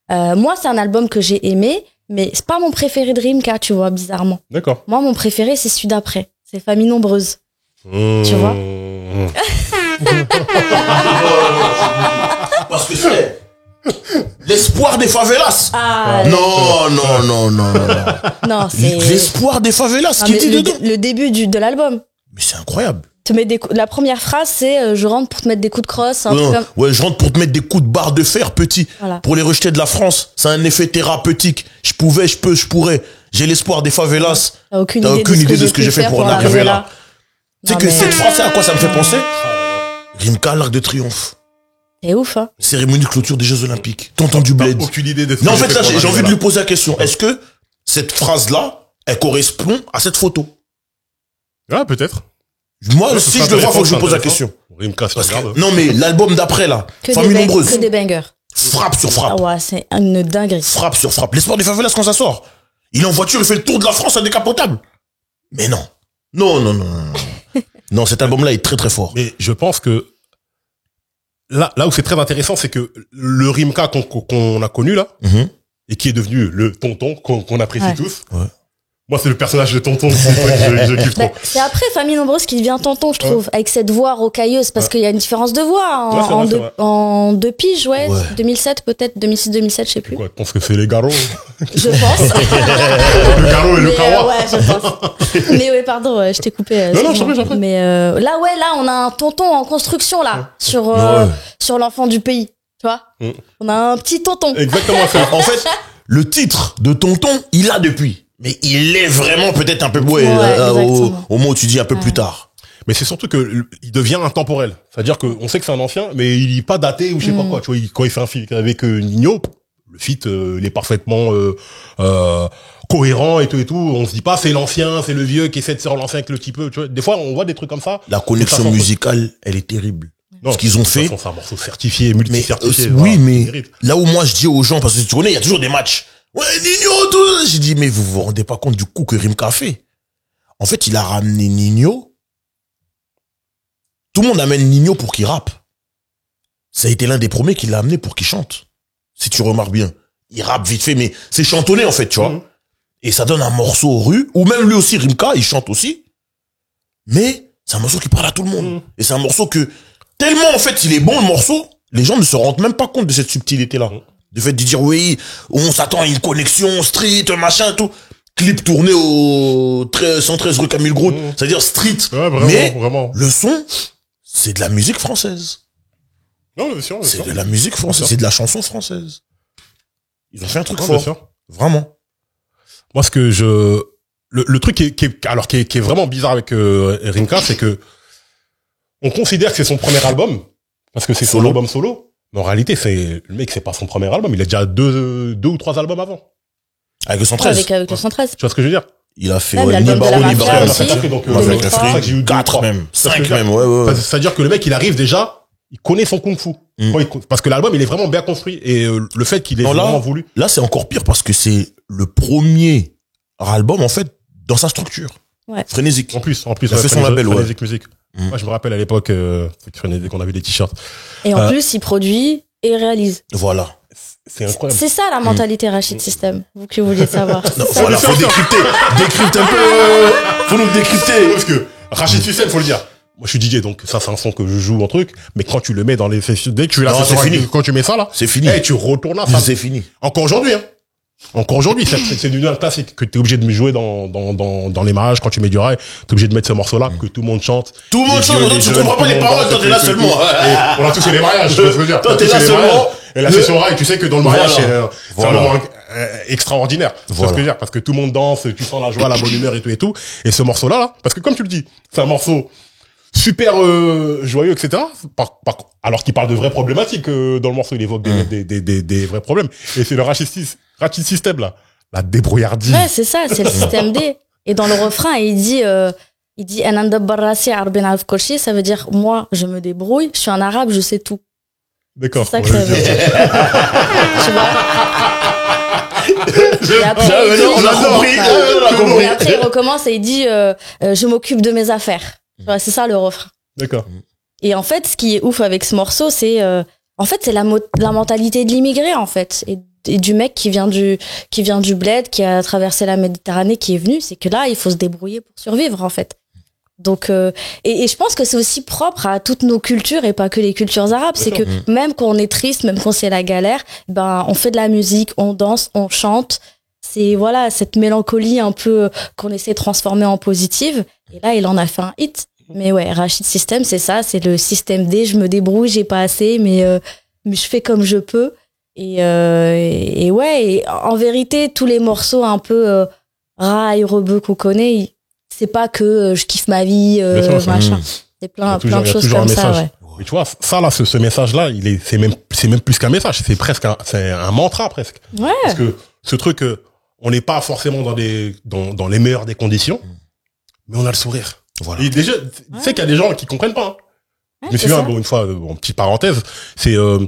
[SPEAKER 1] Moi, c'est un album que j'ai aimé, mais c'est pas mon préféré de Rimka, tu vois, bizarrement.
[SPEAKER 3] D'accord.
[SPEAKER 1] Moi, mon préféré, c'est celui d'après. C'est Famille Nombreuse. Tu vois?
[SPEAKER 5] Parce que c'est l'espoir des favelas.
[SPEAKER 1] Ah,
[SPEAKER 5] Non.
[SPEAKER 1] non, c'est
[SPEAKER 5] L'espoir des favelas
[SPEAKER 1] Non,
[SPEAKER 5] qui
[SPEAKER 1] mais
[SPEAKER 5] dit dedans.
[SPEAKER 1] le début de l'album.
[SPEAKER 5] Mais c'est incroyable.
[SPEAKER 1] La première phrase, c'est je rentre pour te mettre des coups de crosse. Un truc comme...
[SPEAKER 5] Ouais, je rentre pour te mettre des coups de barre de fer, petit.
[SPEAKER 1] Voilà.
[SPEAKER 5] Pour les rejeter de la France. C'est un effet thérapeutique. Je pouvais, je peux, je pourrais. J'ai l'espoir des favelas.
[SPEAKER 1] T'as aucune
[SPEAKER 5] idée de ce que j'ai fait pour en arriver là. Tu sais
[SPEAKER 1] Non,
[SPEAKER 5] que
[SPEAKER 1] mais-
[SPEAKER 5] cette phrase, à quoi ça me fait penser? Rimka, l'Arc de Triomphe.
[SPEAKER 1] C'est ouf, hein.
[SPEAKER 5] Cérémonie de clôture des Jeux Olympiques. Tonton du Bled.
[SPEAKER 3] Aucune idée de ce
[SPEAKER 5] Non, en
[SPEAKER 3] que
[SPEAKER 5] fait, là,
[SPEAKER 3] pour
[SPEAKER 5] j'ai envie
[SPEAKER 3] arriver
[SPEAKER 5] de
[SPEAKER 3] là.
[SPEAKER 5] lui poser la question. Est-ce que cette phrase-là, elle correspond à cette photo?
[SPEAKER 3] Ah, peut-être.
[SPEAKER 5] Moi,
[SPEAKER 3] Ouais,
[SPEAKER 5] si
[SPEAKER 3] ce
[SPEAKER 5] je
[SPEAKER 3] serait
[SPEAKER 5] le vois, faut que je
[SPEAKER 3] intéressant,
[SPEAKER 5] lui pose la
[SPEAKER 3] c'est
[SPEAKER 5] question.
[SPEAKER 3] Rimka, c'est
[SPEAKER 5] Parce
[SPEAKER 3] grave.
[SPEAKER 5] que, non, mais l'album d'après, là, Famille Nombreuse,
[SPEAKER 1] Que des bangers.
[SPEAKER 5] frappe sur
[SPEAKER 1] Ah
[SPEAKER 5] frappe.
[SPEAKER 1] ouais, c'est une dinguerie.
[SPEAKER 5] Frappe sur frappe. L'espoir des favelas quand ça sort. Il est en voiture, il fait le tour de la France à décapotable. Mais non. Non. Non, cet album-là est très très fort.
[SPEAKER 3] Mais je pense que là où c'est très intéressant, c'est que le Rimka qu'on a connu là,
[SPEAKER 5] Mhm.
[SPEAKER 3] et qui est devenu le tonton qu'on apprécie
[SPEAKER 1] Ouais.
[SPEAKER 3] tous.
[SPEAKER 5] Ouais.
[SPEAKER 3] Moi, c'est le personnage de tonton, c'est ça que je kiffe trop.
[SPEAKER 1] C'est après Famille Nombreuse qui devient tonton, je trouve, avec cette voix rocailleuse, parce qu'il y a une différence de voix
[SPEAKER 3] Ouais, c'est vrai, c'est vrai.
[SPEAKER 1] en deux piges, ouais.
[SPEAKER 5] Ouais.
[SPEAKER 1] 2007 peut-être, 2006-2007, je sais plus.
[SPEAKER 3] Quoi, je pense que c'est les garros.
[SPEAKER 1] Je pense.
[SPEAKER 3] Le garrot et le
[SPEAKER 1] Mais,
[SPEAKER 3] carrois.
[SPEAKER 1] ouais, je pense. Mais ouais, pardon, je t'ai coupé.
[SPEAKER 3] Non,
[SPEAKER 1] excuse-moi.
[SPEAKER 3] j'en prie.
[SPEAKER 1] Mais là, on a un tonton en construction là, sur
[SPEAKER 5] Ouais.
[SPEAKER 1] sur l'enfant du pays, tu vois.
[SPEAKER 3] Mm.
[SPEAKER 1] On a un petit tonton.
[SPEAKER 3] Exactement, c'est
[SPEAKER 5] En fait, le titre de tonton, il l'a depuis. Mais il est vraiment peut-être un peu
[SPEAKER 1] Ouais, exactement.
[SPEAKER 5] au mot où tu dis un peu plus tard.
[SPEAKER 3] Mais c'est surtout que il devient intemporel. C'est-à-dire qu'on sait que c'est un ancien, mais il est pas daté ou je sais pas quoi. Tu vois, quand il fait un feat avec Nino, le feat, il est parfaitement cohérent et tout. On se dit pas c'est l'ancien, c'est le vieux qui essaie de se relancer avec le petit peu. Tu vois, des fois on voit des trucs comme ça.
[SPEAKER 5] La connexion
[SPEAKER 3] Et ça sent-
[SPEAKER 5] musicale, elle est terrible.
[SPEAKER 3] Non,
[SPEAKER 5] Ce qu'ils ont
[SPEAKER 3] de toute
[SPEAKER 5] fait.
[SPEAKER 3] façon, c'est un morceau certifié,
[SPEAKER 5] Mais
[SPEAKER 3] multi-certifié.
[SPEAKER 5] oui,
[SPEAKER 3] voilà,
[SPEAKER 5] mais
[SPEAKER 3] il mérite.
[SPEAKER 5] là où moi je dis aux gens, parce que tu connais, il y a toujours des matchs Ouais, Nino, tout. J'ai dit, mais vous vous rendez pas compte du coup que Rimka a fait. En fait, il a ramené Nino. Tout le monde amène Nino pour qu'il rappe. Ça a été l'un des premiers qui l'a amené pour qu'il chante. Si tu remarques bien. Il rappe vite fait, mais c'est chantonné, en fait, tu vois. Et ça donne un morceau aux rues, ou même lui aussi, Rimka, il chante aussi. Mais c'est un morceau qui parle à tout le monde. Et c'est un morceau que, tellement, en fait, il est bon, le morceau, les gens ne se rendent même pas compte de cette subtilité-là. Du fait de dire, oui, on s'attend à une connexion, street, machin, tout. Clip tourné au 113 rue Camille Groult. C'est-à-dire street.
[SPEAKER 3] Ouais, vraiment,
[SPEAKER 5] mais
[SPEAKER 3] vraiment.
[SPEAKER 5] le son, c'est de la musique française.
[SPEAKER 3] Non, bien sûr.
[SPEAKER 5] C'est de la musique française. C'est de la chanson française. Ils ont fait un truc
[SPEAKER 3] Non,
[SPEAKER 5] fort.
[SPEAKER 3] bien sûr.
[SPEAKER 5] Vraiment.
[SPEAKER 3] Moi, ce que le truc qui est vraiment bizarre avec Rimka, c'est que on considère que c'est son premier album parce que c'est son album solo. Mais en réalité, le mec, c'est pas son premier album. Il a déjà deux ou trois albums avant.
[SPEAKER 5] Avec le 113.
[SPEAKER 1] Avec le 113.
[SPEAKER 3] Tu vois ce que je veux dire?
[SPEAKER 5] Il a fait,
[SPEAKER 1] Même
[SPEAKER 5] ouais,
[SPEAKER 1] l'album de la
[SPEAKER 5] Baroni,
[SPEAKER 1] Mafia
[SPEAKER 5] Baroni,
[SPEAKER 1] aussi.
[SPEAKER 5] Baroni.
[SPEAKER 3] Donc,
[SPEAKER 5] Avec la
[SPEAKER 1] 2003.
[SPEAKER 5] Free, 4 même. 5 même, ouais.
[SPEAKER 3] C'est-à-dire que le mec, il arrive déjà, il connaît son kung-fu. Parce que l'album, il est vraiment bien construit. Et le fait qu'il ait vraiment voulu.
[SPEAKER 5] Là, c'est encore pire parce que c'est le premier album, en fait, dans sa structure.
[SPEAKER 1] Ouais.
[SPEAKER 5] Frénésique.
[SPEAKER 3] En plus,
[SPEAKER 5] il a fait son label, ouais.
[SPEAKER 3] Frénésique Musique. Moi, je me rappelle à l'époque, Frénésique, on avait des t-shirts.
[SPEAKER 1] Et en plus, il produit et réalise.
[SPEAKER 5] Voilà.
[SPEAKER 3] C'est incroyable.
[SPEAKER 1] C'est ça la mentalité Rachid System, vous que vouliez savoir.
[SPEAKER 5] Non, voilà, faut décrypter. Décrypte un peu. Faut nous décrypter.
[SPEAKER 3] Parce que Rachid System, faut le dire. Moi, je suis DJ, donc ça, c'est un son que je joue en truc. Mais quand tu le mets dans les sessions, dès que tu
[SPEAKER 5] Non, c'est fini.
[SPEAKER 3] Quand tu mets ça, là.
[SPEAKER 5] C'est fini.
[SPEAKER 3] Tu retournes là, ça.
[SPEAKER 5] C'est fini.
[SPEAKER 3] Encore aujourd'hui, hein. Encore aujourd'hui, c'est devenu un classique que t'es obligé de jouer dans les mariages quand tu mets du rail. T'es obligé de mettre ce morceau-là, que tout le monde chante.
[SPEAKER 5] Tout le monde chante, tu comprends pas les paroles, toi t'es là seulement.
[SPEAKER 3] On a tous fait les mariages, tu vois ce que je veux dire.
[SPEAKER 5] Toi t'es là seulement.
[SPEAKER 3] Et la session rail, tu sais que dans le mariage, c'est un
[SPEAKER 5] Voilà.
[SPEAKER 3] moment extraordinaire. Tu vois ce que je veux dire. Parce que tout le monde danse, tu sens la joie, la bonne humeur et tout. Et ce morceau-là, là, parce que comme tu le dis, c'est un morceau super joyeux, etc. Alors qu'il parle de vraies problématiques dans le morceau, il évoque des vrais problèmes. Et c'est le Rachid System là, la débrouillardise.
[SPEAKER 1] Ouais, c'est ça, c'est le système D. Et dans le refrain, il dit Ananda Barrasi Arbin Alf Koshi, ça veut dire moi, je me débrouille, je suis un arabe, je sais tout.
[SPEAKER 3] D'accord.
[SPEAKER 1] C'est ça que ça veut dire. Tu vois. Et après,
[SPEAKER 5] on a compris.
[SPEAKER 1] Et après, il recommence et il dit je m'occupe de mes affaires. Tu vois, c'est ça le refrain.
[SPEAKER 3] D'accord.
[SPEAKER 1] Et en fait, ce qui est ouf avec ce morceau, c'est c'est la mentalité de l'immigré en fait et du mec qui vient du bled, qui a traversé la Méditerranée, qui est venu, c'est que là, il faut se débrouiller pour survivre en fait. Donc et je pense que c'est aussi propre à toutes nos cultures et pas que les cultures arabes, c'est que même quand on est triste, même quand c'est la galère, ben on fait de la musique, on danse, on chante. C'est voilà, cette mélancolie un peu qu'on essaie de transformer en positive. Et là, il en a fait un hit. Mais ouais, Rachid System, c'est ça, c'est le système D. Je me débrouille, j'ai pas assez, mais je fais comme je peux. Et ouais, et en vérité, tous les morceaux un peu rail, rebeu qu'on connaît, c'est pas que je kiffe ma vie, machin. C'est plein de choses comme ça, ouais.
[SPEAKER 3] Mais tu vois, ça là, ce message-là, c'est même plus qu'un message, c'est presque c'est un mantra presque.
[SPEAKER 1] Ouais.
[SPEAKER 3] Parce que ce truc, on n'est pas forcément dans les meilleures des conditions, mais on a le sourire. Voilà. Et déjà, tu sais qu'il y a des gens qui comprennent pas. Hein. Je me souviens, une fois, petite parenthèse, c'est un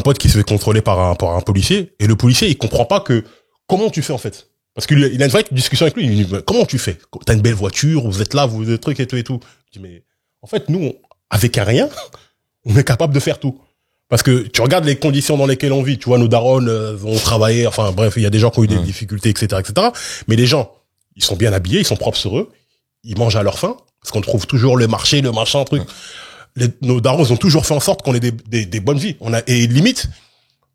[SPEAKER 3] pote qui se fait contrôler par un policier, et le policier, il comprend pas comment tu fais en fait. Parce qu'il a une vraie discussion avec lui, il dit, comment tu fais? T'as une belle voiture, vous êtes là, vous êtes trucs et tout. Je dis, mais en fait, nous, avec un rien, on est capable de faire tout. Parce que tu regardes les conditions dans lesquelles on vit, tu vois, nos darons ont travaillé, enfin bref, il y a des gens qui ont eu des difficultés, etc., etc. Mais les gens, ils sont bien habillés, ils sont propres sur eux, ils mangent à leur faim, parce qu'on trouve toujours le marché, le machin, truc. Nos darons ont toujours fait en sorte qu'on ait des bonnes vies. Et limite,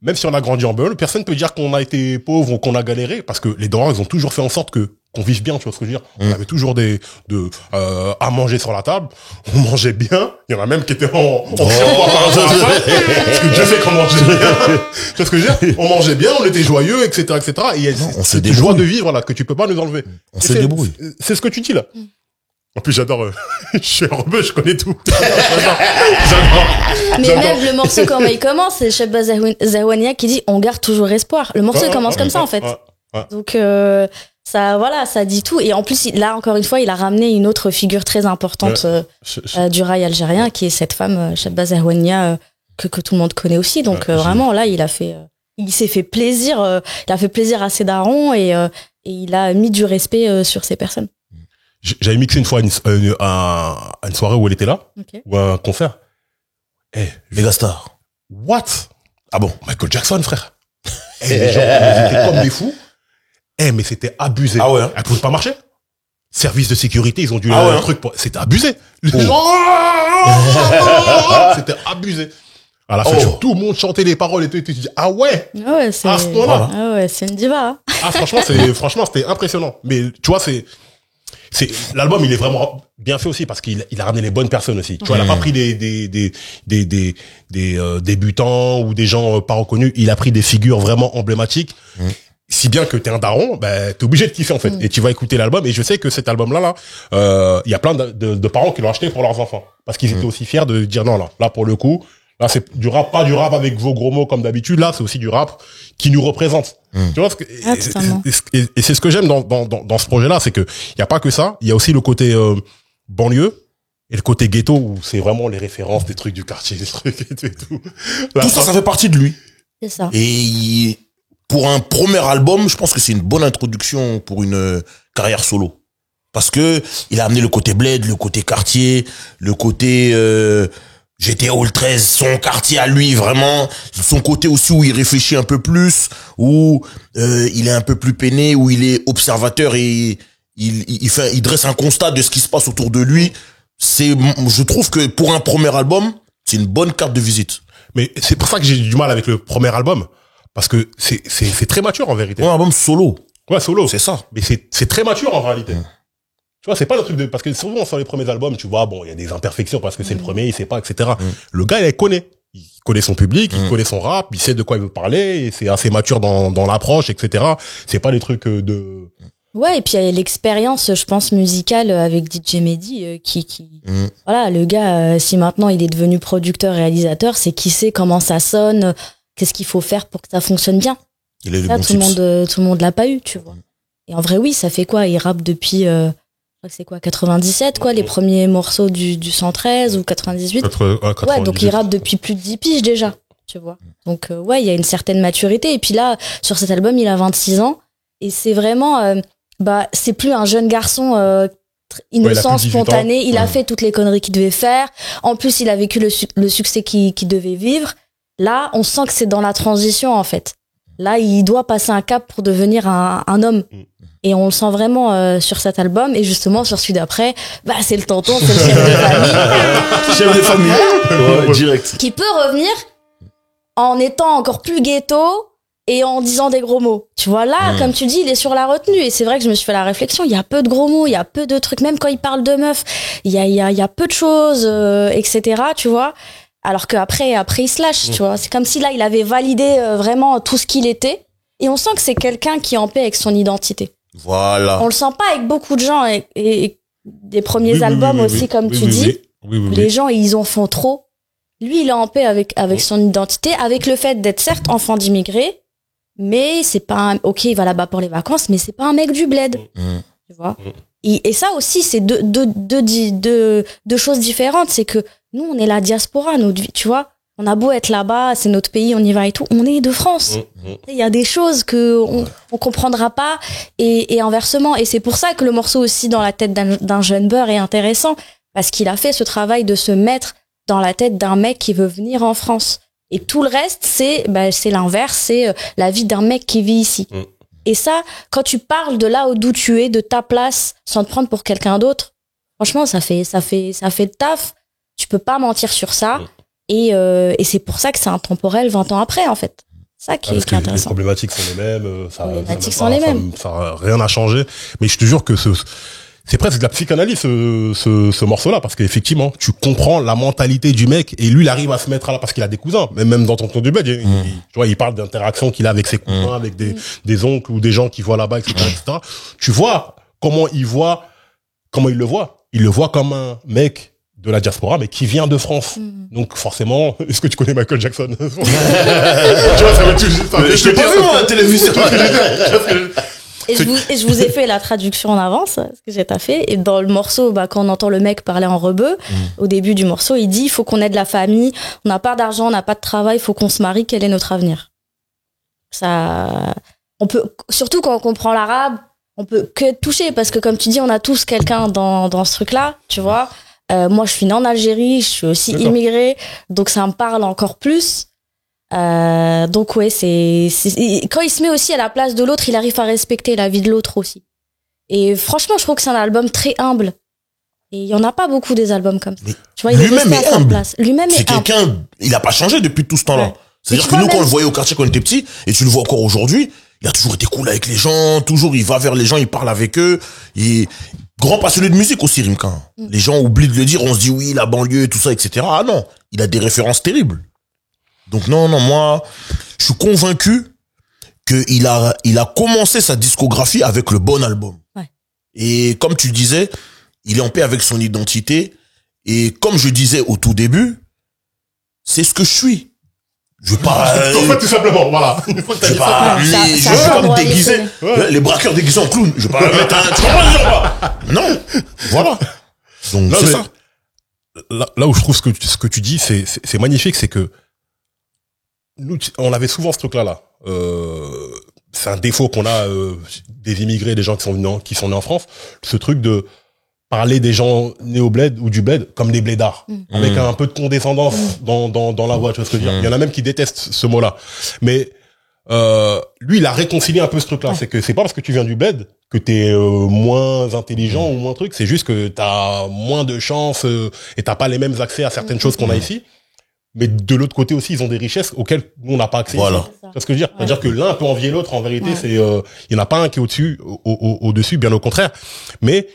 [SPEAKER 3] même si on a grandi en banlieue, personne peut dire qu'on a été pauvre ou qu'on a galéré, parce que les darons, ils ont toujours fait en sorte qu'on vive bien, tu vois ce que je veux dire. On avait toujours à manger sur la table, on mangeait bien, il y en a même qui étaient en surpoids par rapport à ça, parce que Dieu sait qu'on mangeait bien. Tu vois ce que je veux dire? On mangeait bien, on était joyeux, etc., etc. Et c'est une joie de vivre, là, que tu peux pas nous enlever.
[SPEAKER 5] On se débrouille.
[SPEAKER 3] C'est ce que tu dis, là. En plus, j'adore, je suis un rebeu, je connais tout. J'adore.
[SPEAKER 1] Mais même le morceau, comment il commence, c'est Chebba Zahwania qui dit on garde toujours espoir. Le morceau il commence comme ça en fait. Donc ça dit tout. Et en plus, là encore une fois, il a ramené une autre figure très importante du rail algérien, qui est cette femme Chebba Zahwania que tout le monde connaît aussi. Donc vraiment là, il a fait il s'est fait plaisir, il a fait plaisir à ses darons et il a mis du respect sur ces personnes.
[SPEAKER 3] J'avais mixé une fois une soirée où elle était là,
[SPEAKER 1] Okay.
[SPEAKER 3] ou un concert.
[SPEAKER 5] Megastar.
[SPEAKER 3] What?
[SPEAKER 5] Ah bon?
[SPEAKER 3] Michael Jackson, frère. Les gens, ils étaient comme des fous. Mais c'était abusé.
[SPEAKER 5] Ah ouais, hein?
[SPEAKER 3] Elle pouvait pas marcher. Service de sécurité, ils ont dû
[SPEAKER 5] Ah ouais,
[SPEAKER 3] un
[SPEAKER 5] hein?
[SPEAKER 3] truc pour... C'était abusé. Les gens... C'était abusé. À la fin, tout le monde chantait les paroles et tout. Et tu te dis, ah ouais.
[SPEAKER 1] Ouais, c'est,
[SPEAKER 3] À ce moment-là.
[SPEAKER 1] ah ouais, c'est une diva. Hein.
[SPEAKER 3] Ah, franchement, c'était impressionnant. Mais, tu vois, l'album, il est vraiment bien fait aussi parce qu'il a ramené les bonnes personnes aussi. Tu vois, il a pas pris des débutants ou des gens pas reconnus. Il a pris des figures vraiment emblématiques. Si bien que t'es un daron, t'es obligé de kiffer, en fait. Et tu vas écouter l'album. Et je sais que cet album-là, il y a plein de parents qui l'ont acheté pour leurs enfants. Parce qu'ils étaient aussi fiers de dire non, là, pour le coup, là, c'est du rap, pas du rap avec vos gros mots comme d'habitude. Là, c'est aussi du rap qui nous représente. Tu vois, et c'est ce que j'aime dans ce projet-là, c'est que y a pas que ça. Il y a aussi le côté banlieue et le côté ghetto où c'est vraiment les références des trucs du quartier, des trucs et tout.
[SPEAKER 5] Tout ça fait partie de lui.
[SPEAKER 1] C'est ça.
[SPEAKER 5] Et pour un premier album, je pense que c'est une bonne introduction pour une carrière solo. Parce que il a amené le côté bled, le côté quartier, le côté GTA Hall 13, son quartier à lui, vraiment, son côté aussi où il réfléchit un peu plus, où il est un peu plus peiné, où il est observateur et il dresse un constat de ce qui se passe autour de lui. Je trouve que pour un premier album, c'est une bonne carte de visite.
[SPEAKER 3] Mais c'est pour ça que j'ai du mal avec le premier album. Parce que c'est très mature en vérité.
[SPEAKER 5] Un album solo.
[SPEAKER 3] Ouais, solo.
[SPEAKER 5] C'est ça.
[SPEAKER 3] Mais c'est très mature en réalité. Tu vois, c'est pas le truc parce que souvent sur les premiers albums, tu vois, bon, il y a des imperfections parce que c'est le premier, il sait pas, etc. Le gars, il connaît son public, il connaît son rap, il sait de quoi il veut parler, et c'est assez mature dans l'approche, etc. C'est pas des trucs de...
[SPEAKER 1] Ouais, et puis il y a l'expérience, je pense, musicale avec DJ Mehdi, voilà, le gars, si maintenant il est devenu producteur-réalisateur, c'est qu'il sait comment ça sonne, qu'est-ce qu'il faut faire pour que ça fonctionne bien.
[SPEAKER 5] Il est
[SPEAKER 1] Ça, tout le monde l'a pas eu, tu vois. Et en vrai, oui, ça fait quoi? Il rappe depuis, je crois que c'est quoi, 97, quoi, les premiers morceaux du 113 ou 98.
[SPEAKER 3] 98.
[SPEAKER 1] Ouais, donc il rappe depuis plus de 10 piges déjà, tu vois. Donc, ouais, il y a une certaine maturité. Et puis là, sur cet album, il a 26 ans. Et c'est vraiment, c'est plus un jeune garçon, innocent, spontané. Il a fait toutes les conneries qu'il devait faire. En plus, il a vécu le succès qu'il devait vivre. Là, on sent que c'est dans la transition, en fait. Là, il doit passer un cap pour devenir un homme. Et on le sent vraiment sur cet album. Et justement, sur celui d'après, c'est le tonton, c'est le chef de famille.
[SPEAKER 5] Chef de famille. Ouais, direct.
[SPEAKER 1] Qui peut revenir en étant encore plus ghetto et en disant des gros mots. Tu vois, là, comme tu dis, il est sur la retenue. Et c'est vrai que je me suis fait la réflexion. Il y a peu de gros mots, il y a peu de trucs. Même quand il parle de meufs, il y a peu de choses, etc. Tu vois. Alors qu'après il se lâche, tu vois. C'est comme si là, il avait validé vraiment tout ce qu'il était. Et on sent que c'est quelqu'un qui est en paix avec son identité.
[SPEAKER 5] Voilà.
[SPEAKER 1] On le sent pas avec beaucoup de gens et des premiers albums aussi, comme tu dis. Les gens, ils en font trop. Lui, il est en paix avec son identité, avec le fait d'être certes enfant d'immigré, mais c'est pas ok, il va là-bas pour les vacances, mais c'est pas un mec du bled. Tu vois. Et ça aussi, c'est deux choses différentes. C'est que nous, on est la diaspora, tu vois. On a beau être là-bas, c'est notre pays, on y va et tout. On est de France. Il y a des choses que on comprendra pas et inversement. Et c'est pour ça que le morceau aussi dans la tête d'un jeune beurre est intéressant. Parce qu'il a fait ce travail de se mettre dans la tête d'un mec qui veut venir en France. Et tout le reste, c'est l'inverse, c'est la vie d'un mec qui vit ici. Et ça, quand tu parles de là d'où tu es, de ta place, sans te prendre pour quelqu'un d'autre, franchement, ça fait le taf. Tu peux pas mentir sur ça. Et c'est pour ça que c'est intemporel 20 ans après, en fait. Ça qui est intéressant.
[SPEAKER 3] Les problématiques sont les mêmes. Ça, rien n'a changé. Mais je te jure que c'est presque de la psychanalyse, ce morceau-là, parce qu'effectivement, tu comprends la mentalité du mec, et lui, il arrive à se mettre là, parce qu'il a des cousins. Même dans ton du bled, tu vois, il parle d'interactions qu'il a avec ses cousins, avec des oncles ou des gens qui voient là-bas, etc., etc. Tu vois comment il le voit. Il le voit comme un mec de la diaspora, mais qui vient de France. Donc, forcément, est-ce que tu connais Michael Jackson? Tu vois, ça va tout juste.
[SPEAKER 5] Je t'ai pas vu, moi, à la télévision.
[SPEAKER 1] Et je vous ai fait la traduction en avance, ce que j'ai fait. Et dans le morceau, quand on entend le mec parler en rebeu, au début du morceau, il dit, il faut qu'on ait de la famille, on n'a pas d'argent, on n'a pas de travail, il faut qu'on se marie, quel est notre avenir? Ça, on peut, surtout quand on comprend l'arabe, on peut que être touché parce que comme tu dis, on a tous quelqu'un dans ce truc-là, tu vois. Moi, je suis née en Algérie, je suis aussi immigrée, donc ça me parle encore plus. Donc ouais, quand il se met aussi à la place de l'autre, il arrive à respecter la vie de l'autre aussi. Et franchement, je trouve que c'est un album très humble. Et il y en a pas beaucoup des albums comme ça.
[SPEAKER 5] Mais
[SPEAKER 1] tu vois, il est
[SPEAKER 5] lui-même
[SPEAKER 1] resté à
[SPEAKER 5] est
[SPEAKER 1] sa
[SPEAKER 5] humble.
[SPEAKER 1] place. Lui-même
[SPEAKER 5] C'est
[SPEAKER 1] est humble.
[SPEAKER 5] quelqu'un, il a pas changé depuis tout ce temps-là.
[SPEAKER 1] Ouais.
[SPEAKER 5] C'est-à-dire
[SPEAKER 1] Mais
[SPEAKER 5] que
[SPEAKER 1] tu
[SPEAKER 5] nous,
[SPEAKER 1] vois,
[SPEAKER 5] quand on
[SPEAKER 1] même-
[SPEAKER 5] le voyait au quartier quand on était petit, et tu le vois encore aujourd'hui, il a toujours été cool avec les gens, toujours il va vers les gens, il parle avec eux. Il est grand passionné de musique aussi, Rimka. Les gens oublient de le dire, on se dit oui, la banlieue, tout ça, etc. Ah non, il a des références terribles. Donc non, moi, je suis convaincu qu'il a commencé sa discographie avec le bon album.
[SPEAKER 1] Ouais.
[SPEAKER 5] Et comme tu disais, il est en paix avec son identité. Et comme je disais au tout début, c'est ce que je suis. Je veux pas,
[SPEAKER 3] En fait, tout simplement, voilà. Une fois que t'as
[SPEAKER 5] je
[SPEAKER 3] dit
[SPEAKER 5] vais
[SPEAKER 3] ça,
[SPEAKER 5] pas,
[SPEAKER 1] ça-
[SPEAKER 5] amener-
[SPEAKER 1] ça
[SPEAKER 5] je vais
[SPEAKER 1] a
[SPEAKER 5] pas
[SPEAKER 1] le droit
[SPEAKER 5] me
[SPEAKER 1] d'y
[SPEAKER 5] déguiser.
[SPEAKER 3] Ouais.
[SPEAKER 5] Les braqueurs déguisés en clown. Je vais pas mettre un, tu comprends, je veux pas. Non. Voilà. Donc,
[SPEAKER 3] Non,
[SPEAKER 5] c'est
[SPEAKER 3] mais
[SPEAKER 5] ça.
[SPEAKER 3] là où je trouve ce que tu dis, c'est magnifique, c'est que nous, on avait souvent ce truc-là. C'est un défaut qu'on a des immigrés, des gens qui sont nés en France. Ce truc de parler des gens nés au bled ou du bled comme des blédards, avec un peu de condescendance dans la voix. Tu vois ce que je veux dire ? Il y en a même qui détestent ce mot-là. Mais lui, il a réconcilié un peu ce truc-là. C'est que c'est pas parce que tu viens du bled que t'es moins intelligent ou moins truc. C'est juste que t'as moins de chance et t'as pas les mêmes accès à certaines choses qu'on a ici. Mais de l'autre côté aussi, ils ont des richesses auxquelles nous, on n'a pas accès.
[SPEAKER 5] Voilà.
[SPEAKER 3] ici. Tu vois ce que je veux dire ? C'est-à-dire que l'un peut envier l'autre. En vérité, c'est il y en a pas un qui est au-dessus, bien au contraire. Mais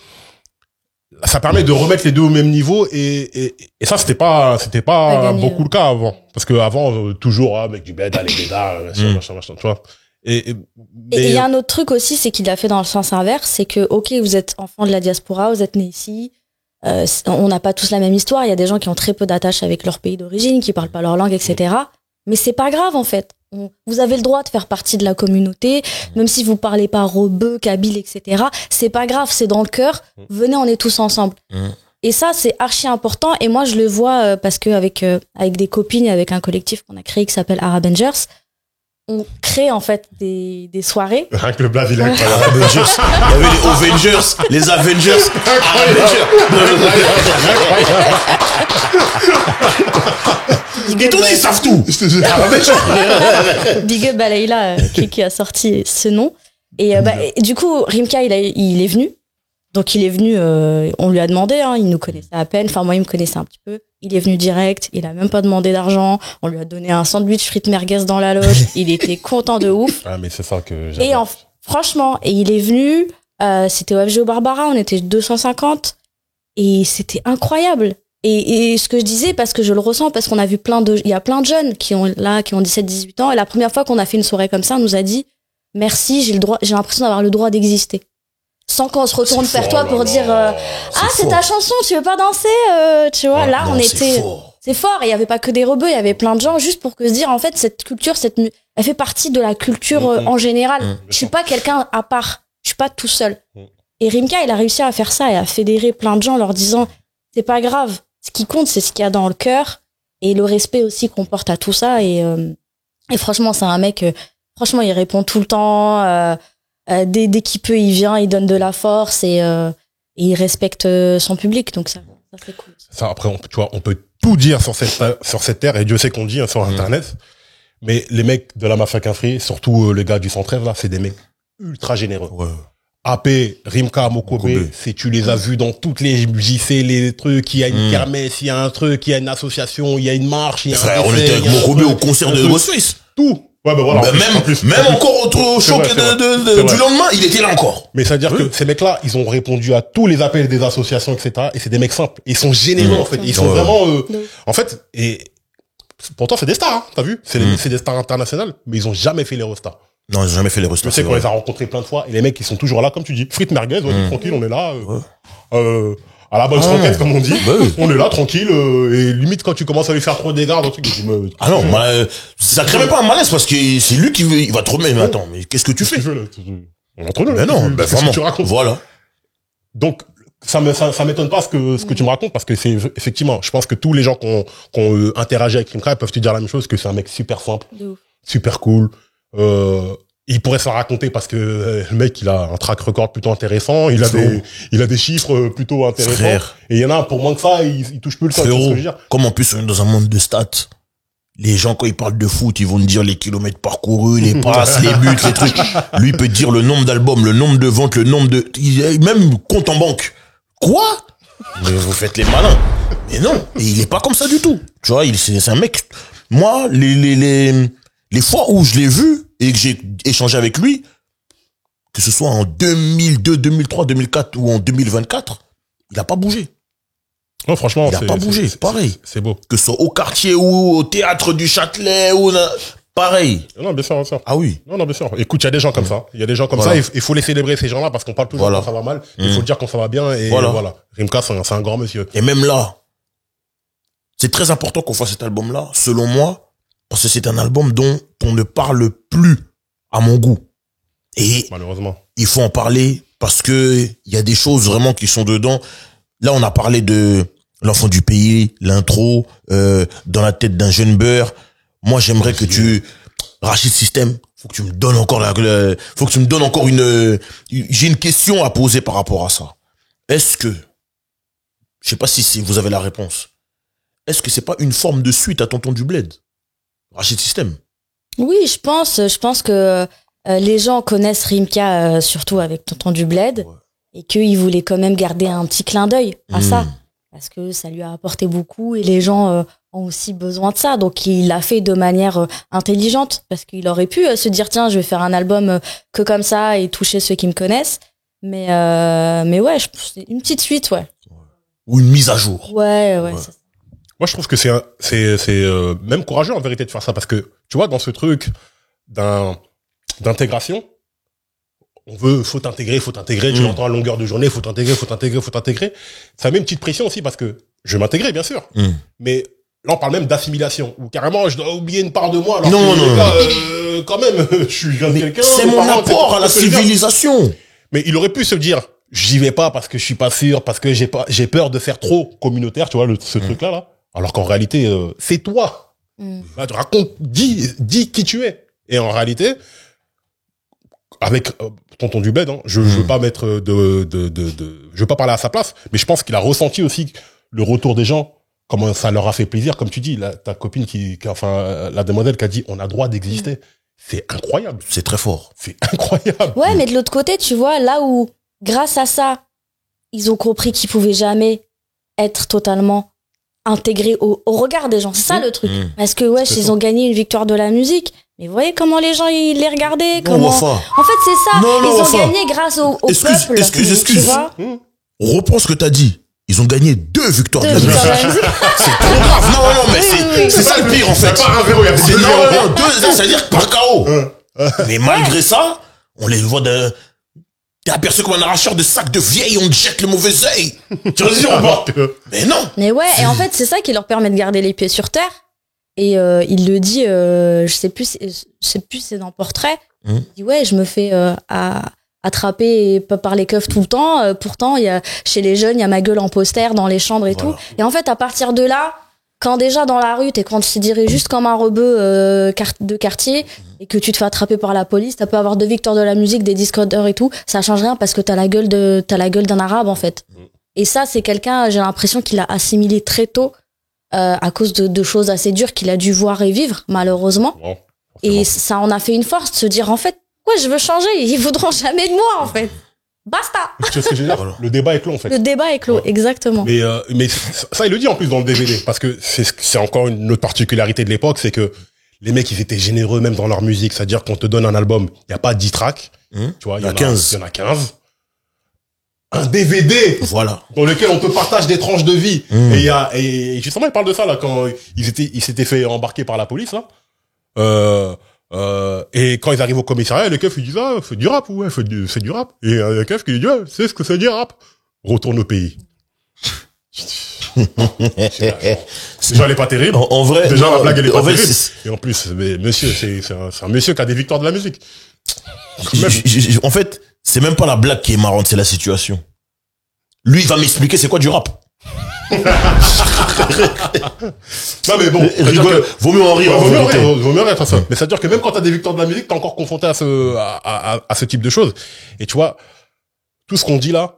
[SPEAKER 3] ça permet de remettre les deux au même niveau et ça c'était pas
[SPEAKER 1] Pas gagné,
[SPEAKER 3] beaucoup le cas avant, parce que avant toujours mec du bled, allez blédard, machin, tu vois.
[SPEAKER 1] Et il y a un autre truc aussi, c'est qu'il a fait dans le sens inverse, c'est que ok, vous êtes enfant de la diaspora, vous êtes né ici, on n'a pas tous la même histoire, il y a des gens qui ont très peu d'attache avec leur pays d'origine, qui parlent pas leur langue, etc. Mais c'est pas grave en fait. Vous avez le droit de faire partie de la communauté, même si vous parlez pas rebeu, kabyle, etc. C'est pas grave, c'est dans le cœur. Venez, on est tous ensemble. Et ça, c'est archi important. Et moi, je le vois parce que avec des copines, avec un collectif qu'on a créé qui s'appelle Arabengers, on crée en fait des soirées.
[SPEAKER 3] Rien que le bled, il est incroyable.
[SPEAKER 5] Avengers. Il y avait les Avengers, les Avengers. Et tous ils savent tout.
[SPEAKER 3] Je te jure.
[SPEAKER 1] Big up à Leïla qui a sorti ce nom. Et et du coup, Rimka, il est venu. Donc il est venu, on lui a demandé, il nous connaissait à peine. Enfin moi, il me connaissait un petit peu. Il est venu direct. Il a même pas demandé d'argent. On lui a donné un sandwich frites merguez dans la loge. Il était content de ouf.
[SPEAKER 3] Ah mais c'est ça que
[SPEAKER 1] Et franchement, et il est venu. C'était au FGO Barbara. On était 250 et c'était incroyable. Et ce que je disais, parce que je le ressens, parce qu'on a vu il y a plein de jeunes qui ont 17-18 ans. Et la première fois qu'on a fait une soirée comme ça, on nous a dit, merci, j'ai l'impression d'avoir le droit d'exister. Sans qu'on se retourne
[SPEAKER 5] C'est
[SPEAKER 1] vers
[SPEAKER 5] fort,
[SPEAKER 1] toi pour dire, c'est
[SPEAKER 5] fort.
[SPEAKER 1] ta chanson, tu veux pas danser, tu vois. Là,
[SPEAKER 5] Non,
[SPEAKER 1] on
[SPEAKER 5] c'est
[SPEAKER 1] était,
[SPEAKER 5] fort.
[SPEAKER 1] c'est fort. Et il y avait pas que des rebeux, il y avait plein de gens juste pour que se dire, en fait, cette culture, elle fait partie de la culture en général. Je suis pas quelqu'un à part. Je suis pas tout seul. Et Rimka, il a réussi à faire ça et à fédérer plein de gens en leur disant, c'est pas grave. Ce qui compte, c'est ce qu'il y a dans le cœur et le respect aussi qu'on porte à tout ça. Et franchement, c'est un mec, franchement, il répond tout le temps. Dès qu'il peut, il vient, il donne de la force et il respecte son public. Donc ça c'est cool.
[SPEAKER 3] ça après on peut tout dire sur cette terre et Dieu sait qu'on dit sur internet. Mais les mecs de la Mafia Kinfri, surtout les gars du Centre-Ève là, c'est des mecs ultra généreux.
[SPEAKER 5] Ouais.
[SPEAKER 3] AP, Rimka, Mokobe, tu les as vus dans toutes les JC, les trucs, il y a une kermesse, il y a un truc, il y a une association, il y a une marche, il y a
[SPEAKER 5] Frère,
[SPEAKER 3] un
[SPEAKER 5] on
[SPEAKER 3] essai,
[SPEAKER 5] était
[SPEAKER 3] il
[SPEAKER 5] avec
[SPEAKER 3] y a un
[SPEAKER 5] Mokobe
[SPEAKER 3] truc,
[SPEAKER 5] au concert
[SPEAKER 3] un
[SPEAKER 5] de
[SPEAKER 3] truc.
[SPEAKER 5] Ghostface.
[SPEAKER 3] Tout. Ouais, bah voilà.
[SPEAKER 5] Bah, même encore au
[SPEAKER 3] C'est
[SPEAKER 5] show
[SPEAKER 3] vrai, c'est vrai. C'est
[SPEAKER 5] du
[SPEAKER 3] vrai.
[SPEAKER 5] lendemain, il était là encore.
[SPEAKER 3] Mais ça veut dire que ces mecs-là, ils ont répondu à tous les appels des associations, etc. Et c'est des mecs simples. Ils sont généreux, en fait. Ils sont vraiment, en fait, et pourtant, c'est des stars, hein, t'as vu? C'est des stars internationales, mais ils ont jamais fait les rostas.
[SPEAKER 5] Non, j'ai jamais fait les
[SPEAKER 3] Je
[SPEAKER 5] restos.
[SPEAKER 3] sais qu'on les a rencontrés plein de fois, et les mecs, ils sont toujours là, comme tu dis. Frites merguez, vas-y, tranquille, on est là, à la bonne franquette, comme on dit.
[SPEAKER 5] Bah oui.
[SPEAKER 3] On est là, tranquille, et limite, quand tu commences à lui faire trop d'égards, un truc, il dit, mais,
[SPEAKER 5] Ah non, ça crée même pas un malaise parce que c'est lui qui veut, il va te remettre. Mais attends, mais qu'est-ce que tu
[SPEAKER 3] qu'est-ce
[SPEAKER 5] fais?
[SPEAKER 3] que tu veux, là? On est entre nous, là.
[SPEAKER 5] Mais non, bah
[SPEAKER 3] Qu'est-ce que
[SPEAKER 5] vraiment.
[SPEAKER 3] tu racontes?
[SPEAKER 5] Voilà.
[SPEAKER 3] Donc, ça m'étonne pas ce que tu me racontes, parce que c'est, effectivement, je pense que tous les gens qui ont interagi avec Rimka peuvent te dire la même chose, que c'est un mec super simple,
[SPEAKER 1] De ouf.
[SPEAKER 3] super cool, Il pourrait se la raconter parce que le mec, il a un track record plutôt intéressant, il a des chiffres plutôt intéressants.
[SPEAKER 5] Frère.
[SPEAKER 3] Et il y en a, pour moins que ça, il touche plus le sol. Tu vois ce que je veux dire?
[SPEAKER 5] Comme en plus on est dans un monde de stats, les gens quand ils parlent de foot, ils vont te dire les kilomètres parcourus, les passes, les buts, les trucs. Lui il peut te dire le nombre d'albums, le nombre de ventes, le nombre de... Même compte en banque. Quoi? Mais vous faites les malins. Mais non, et il est pas comme ça du tout. Tu vois, c'est un mec... Moi, les fois où je l'ai vu et que j'ai échangé avec lui, que ce soit en 2002, 2003, 2004 ou en 2024, il a pas bougé.
[SPEAKER 3] Non, franchement,
[SPEAKER 5] Il a pas bougé, pareil.
[SPEAKER 3] C'est beau.
[SPEAKER 5] Que ce soit au quartier ou au théâtre du Châtelet ou pareil.
[SPEAKER 3] Non, bien sûr, bien sûr.
[SPEAKER 5] Ah oui.
[SPEAKER 3] Non, bien sûr. Écoute, il y a des gens comme ça. Il y a des gens comme
[SPEAKER 5] Voilà.
[SPEAKER 3] ça. Il faut les célébrer, ces gens-là, parce qu'on parle toujours quand ça va mal. Il faut le dire quand ça va bien. Et voilà. Rimka, c'est un grand monsieur.
[SPEAKER 5] Et même là, c'est très important qu'on fasse cet album-là, selon moi, parce que c'est un album dont on ne parle plus à mon goût. Et
[SPEAKER 3] malheureusement,
[SPEAKER 5] il faut en parler parce que il y a des choses vraiment qui sont dedans. Là, on a parlé de L'Enfant du Pays, l'intro, Dans la tête d'un jeune beurre. Moi, j'aimerais que tu... Rachid System, faut que tu me donnes encore faut que tu me donnes encore j'ai une question à poser par rapport à ça. Est-ce que, je sais pas si vous avez la réponse, est-ce que c'est pas une forme de suite à Tonton du Bled? Rachid System.
[SPEAKER 1] Oui, je pense que les gens connaissent Rimka surtout avec Tonton du Bled et qu'il voulait quand même garder un petit clin d'œil à ça parce que ça lui a apporté beaucoup et les gens ont aussi besoin de ça. Donc il l'a fait de manière intelligente parce qu'il aurait pu se dire tiens, je vais faire un album que comme ça et toucher ceux qui me connaissent. Mais ouais, c'est une petite suite, ouais.
[SPEAKER 5] Ou une mise à jour.
[SPEAKER 1] Ouais.
[SPEAKER 3] moi, je trouve que c'est même courageux en vérité de faire ça parce que tu vois, dans ce truc d'intégration, faut t'intégrer, tu l'entends à longueur de journée, faut t'intégrer. Ça met une petite pression aussi parce que je vais m'intégrer, bien sûr. Mais là, on parle même d'assimilation, où carrément, je dois oublier une part de moi, alors que, quand même, je viens de quelqu'un.
[SPEAKER 5] C'est mon apport à la civilisation.
[SPEAKER 3] Mais il aurait pu se dire, j'y vais pas parce que je suis pas sûr, parce que j'ai peur de faire trop communautaire, tu vois, ce truc-là, là. Alors qu'en réalité, c'est toi. Là, tu racontes, dis qui tu es. Et en réalité, avec Tonton du Bled, hein, je veux pas mettre je veux pas parler à sa place, mais je pense qu'il a ressenti aussi le retour des gens, comment ça leur a fait plaisir, comme tu dis, ta copine la demoiselle qui a dit, on a droit d'exister. C'est incroyable.
[SPEAKER 5] C'est très fort.
[SPEAKER 3] C'est incroyable.
[SPEAKER 1] Ouais, mais de l'autre côté, tu vois, là où, grâce à ça, ils ont compris qu'ils pouvaient jamais être totalement intégrés au regard des gens. C'est ça le truc. Parce que, ouais, ils ont gagné une victoire de la musique. Mais vous voyez comment les gens, ils les regardaient, comment... En fait, c'est ça. Ils ont gagné grâce au peuple.
[SPEAKER 5] Excuse.
[SPEAKER 1] Tu vois
[SPEAKER 5] Reprends ce que t'as dit. Ils ont gagné 2 victoires de la musique. C'est trop grave. Non, mais c'est ça le pire, en fait.
[SPEAKER 3] C'est pas un verrou, il y a
[SPEAKER 5] C'est non, 2, ça veut dire par KO. Mais malgré ça, on les voit t'es aperçu comme un arracheur de sacs de vieilles, on te jette le mauvais œil. Tu vois ce que mais non.
[SPEAKER 1] Mais ouais, et en fait, c'est ça qui leur permet de garder les pieds sur terre. Et il le dit, je sais plus, c'est dans Portrait. Il dit ouais, je me fais attraper par les keufs tout le temps. Pourtant, chez les jeunes, il y a ma gueule en poster dans les chambres et tout. Et en fait, à partir de là, quand déjà dans la rue, t'es considéré juste comme un rebeu de quartier et que tu te fais attraper par la police, t'as pu avoir 2 victoires de la musique, des disques d'or et tout, ça change rien parce que t'as la gueule d'un arabe en fait. Et ça, c'est quelqu'un, j'ai l'impression qu'il a assimilé très tôt à cause de choses assez dures qu'il a dû voir et vivre malheureusement. Et ça en a fait une force de se dire en fait, ouais, je veux changer, ils voudront jamais de moi en fait. Basta.
[SPEAKER 3] Tu sais ce que je veux dire? Le débat est clos en fait.
[SPEAKER 1] Le débat est clos, exactement.
[SPEAKER 3] Mais ça, il le dit en plus dans le DVD, parce que c'est encore une autre particularité de l'époque, c'est que les mecs, ils étaient généreux même dans leur musique, c'est-à-dire qu'on te donne un album, il y a pas 10 tracks, tu vois, il y en a 15. Il y en a 15. Un DVD.
[SPEAKER 5] Voilà.
[SPEAKER 3] Dans lequel on te partage des tranches de vie. Et justement, il parle de ça, là, quand ils s'étaient fait embarquer par la police, là. Et quand ils arrivent au commissariat, le keuf, il dit, ah, fais du rap, ouais, fais du rap. Et le keuf, qui dit, ouais, c'est ce que c'est du rap. Retourne au pays. Déjà, elle est pas terrible.
[SPEAKER 5] En vrai.
[SPEAKER 3] Déjà, la blague, elle est pas terrible. Et en plus, mais monsieur, c'est un monsieur qui a des victoires de la musique.
[SPEAKER 5] En fait, c'est même pas la blague qui est marrante, c'est la situation. Lui, il va m'expliquer c'est quoi du rap.
[SPEAKER 3] Non mais bon,
[SPEAKER 5] Rigole, vaut mieux en rire.
[SPEAKER 3] vaut mieux
[SPEAKER 5] en vérité.
[SPEAKER 3] rire, vaut mieux rire, de toute façon. Mais ça veut dire que même quand t'as des victoires de la musique, t'es encore confronté à ce type de choses. Et tu vois, tout ce qu'on dit là,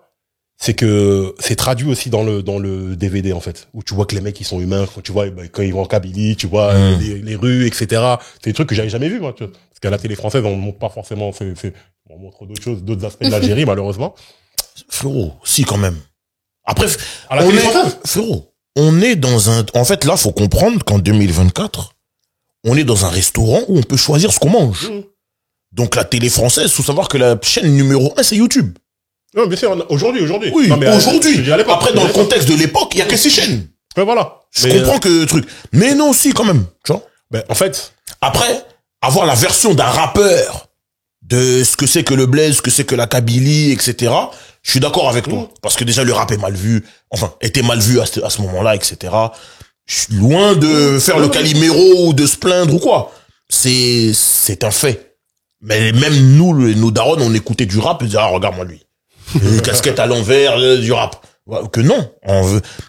[SPEAKER 3] c'est que c'est traduit aussi dans le DVD en fait, où tu vois que les mecs ils sont humains, quand tu vois quand ils vont en Kabylie, tu vois les rues, etc. C'est des trucs que j'avais jamais vu moi, tu vois. Parce qu'à la télé française on montre pas forcément, on montre d'autres choses, d'autres aspects de l'Algérie malheureusement.
[SPEAKER 5] Frérot, si quand même. Après,
[SPEAKER 3] À la télé française.
[SPEAKER 5] frérot, on est dans un, en fait là faut comprendre qu'en 2024, on est dans un restaurant où on peut choisir ce qu'on mange. Donc la télé française, faut savoir que la chaîne numéro 1 c'est YouTube.
[SPEAKER 3] Non, bien sûr, aujourd'hui.
[SPEAKER 5] Oui,
[SPEAKER 3] Non, mais,
[SPEAKER 5] aujourd'hui.
[SPEAKER 3] je dis à l'époque,
[SPEAKER 5] Après, dans le contexte de l'époque, il y a que ces chaînes.
[SPEAKER 3] Ouais, voilà.
[SPEAKER 5] Je comprends que truc. Mais non, si, quand même. Tu vois.
[SPEAKER 3] Ben, en fait,
[SPEAKER 5] Après, avoir la version d'un rappeur de ce que c'est que le blaze, ce que c'est que la Kabylie, etc. Je suis d'accord avec toi. Parce que déjà, le rap est mal vu. Enfin, était mal vu à ce moment-là, etc. Je suis loin de faire le Calimero ou de se plaindre ou quoi. C'est un fait. Mais même nous, nos darons, on écoutait du rap et disaient, ah, regarde-moi lui. Casquette à l'envers, du rap. Que non,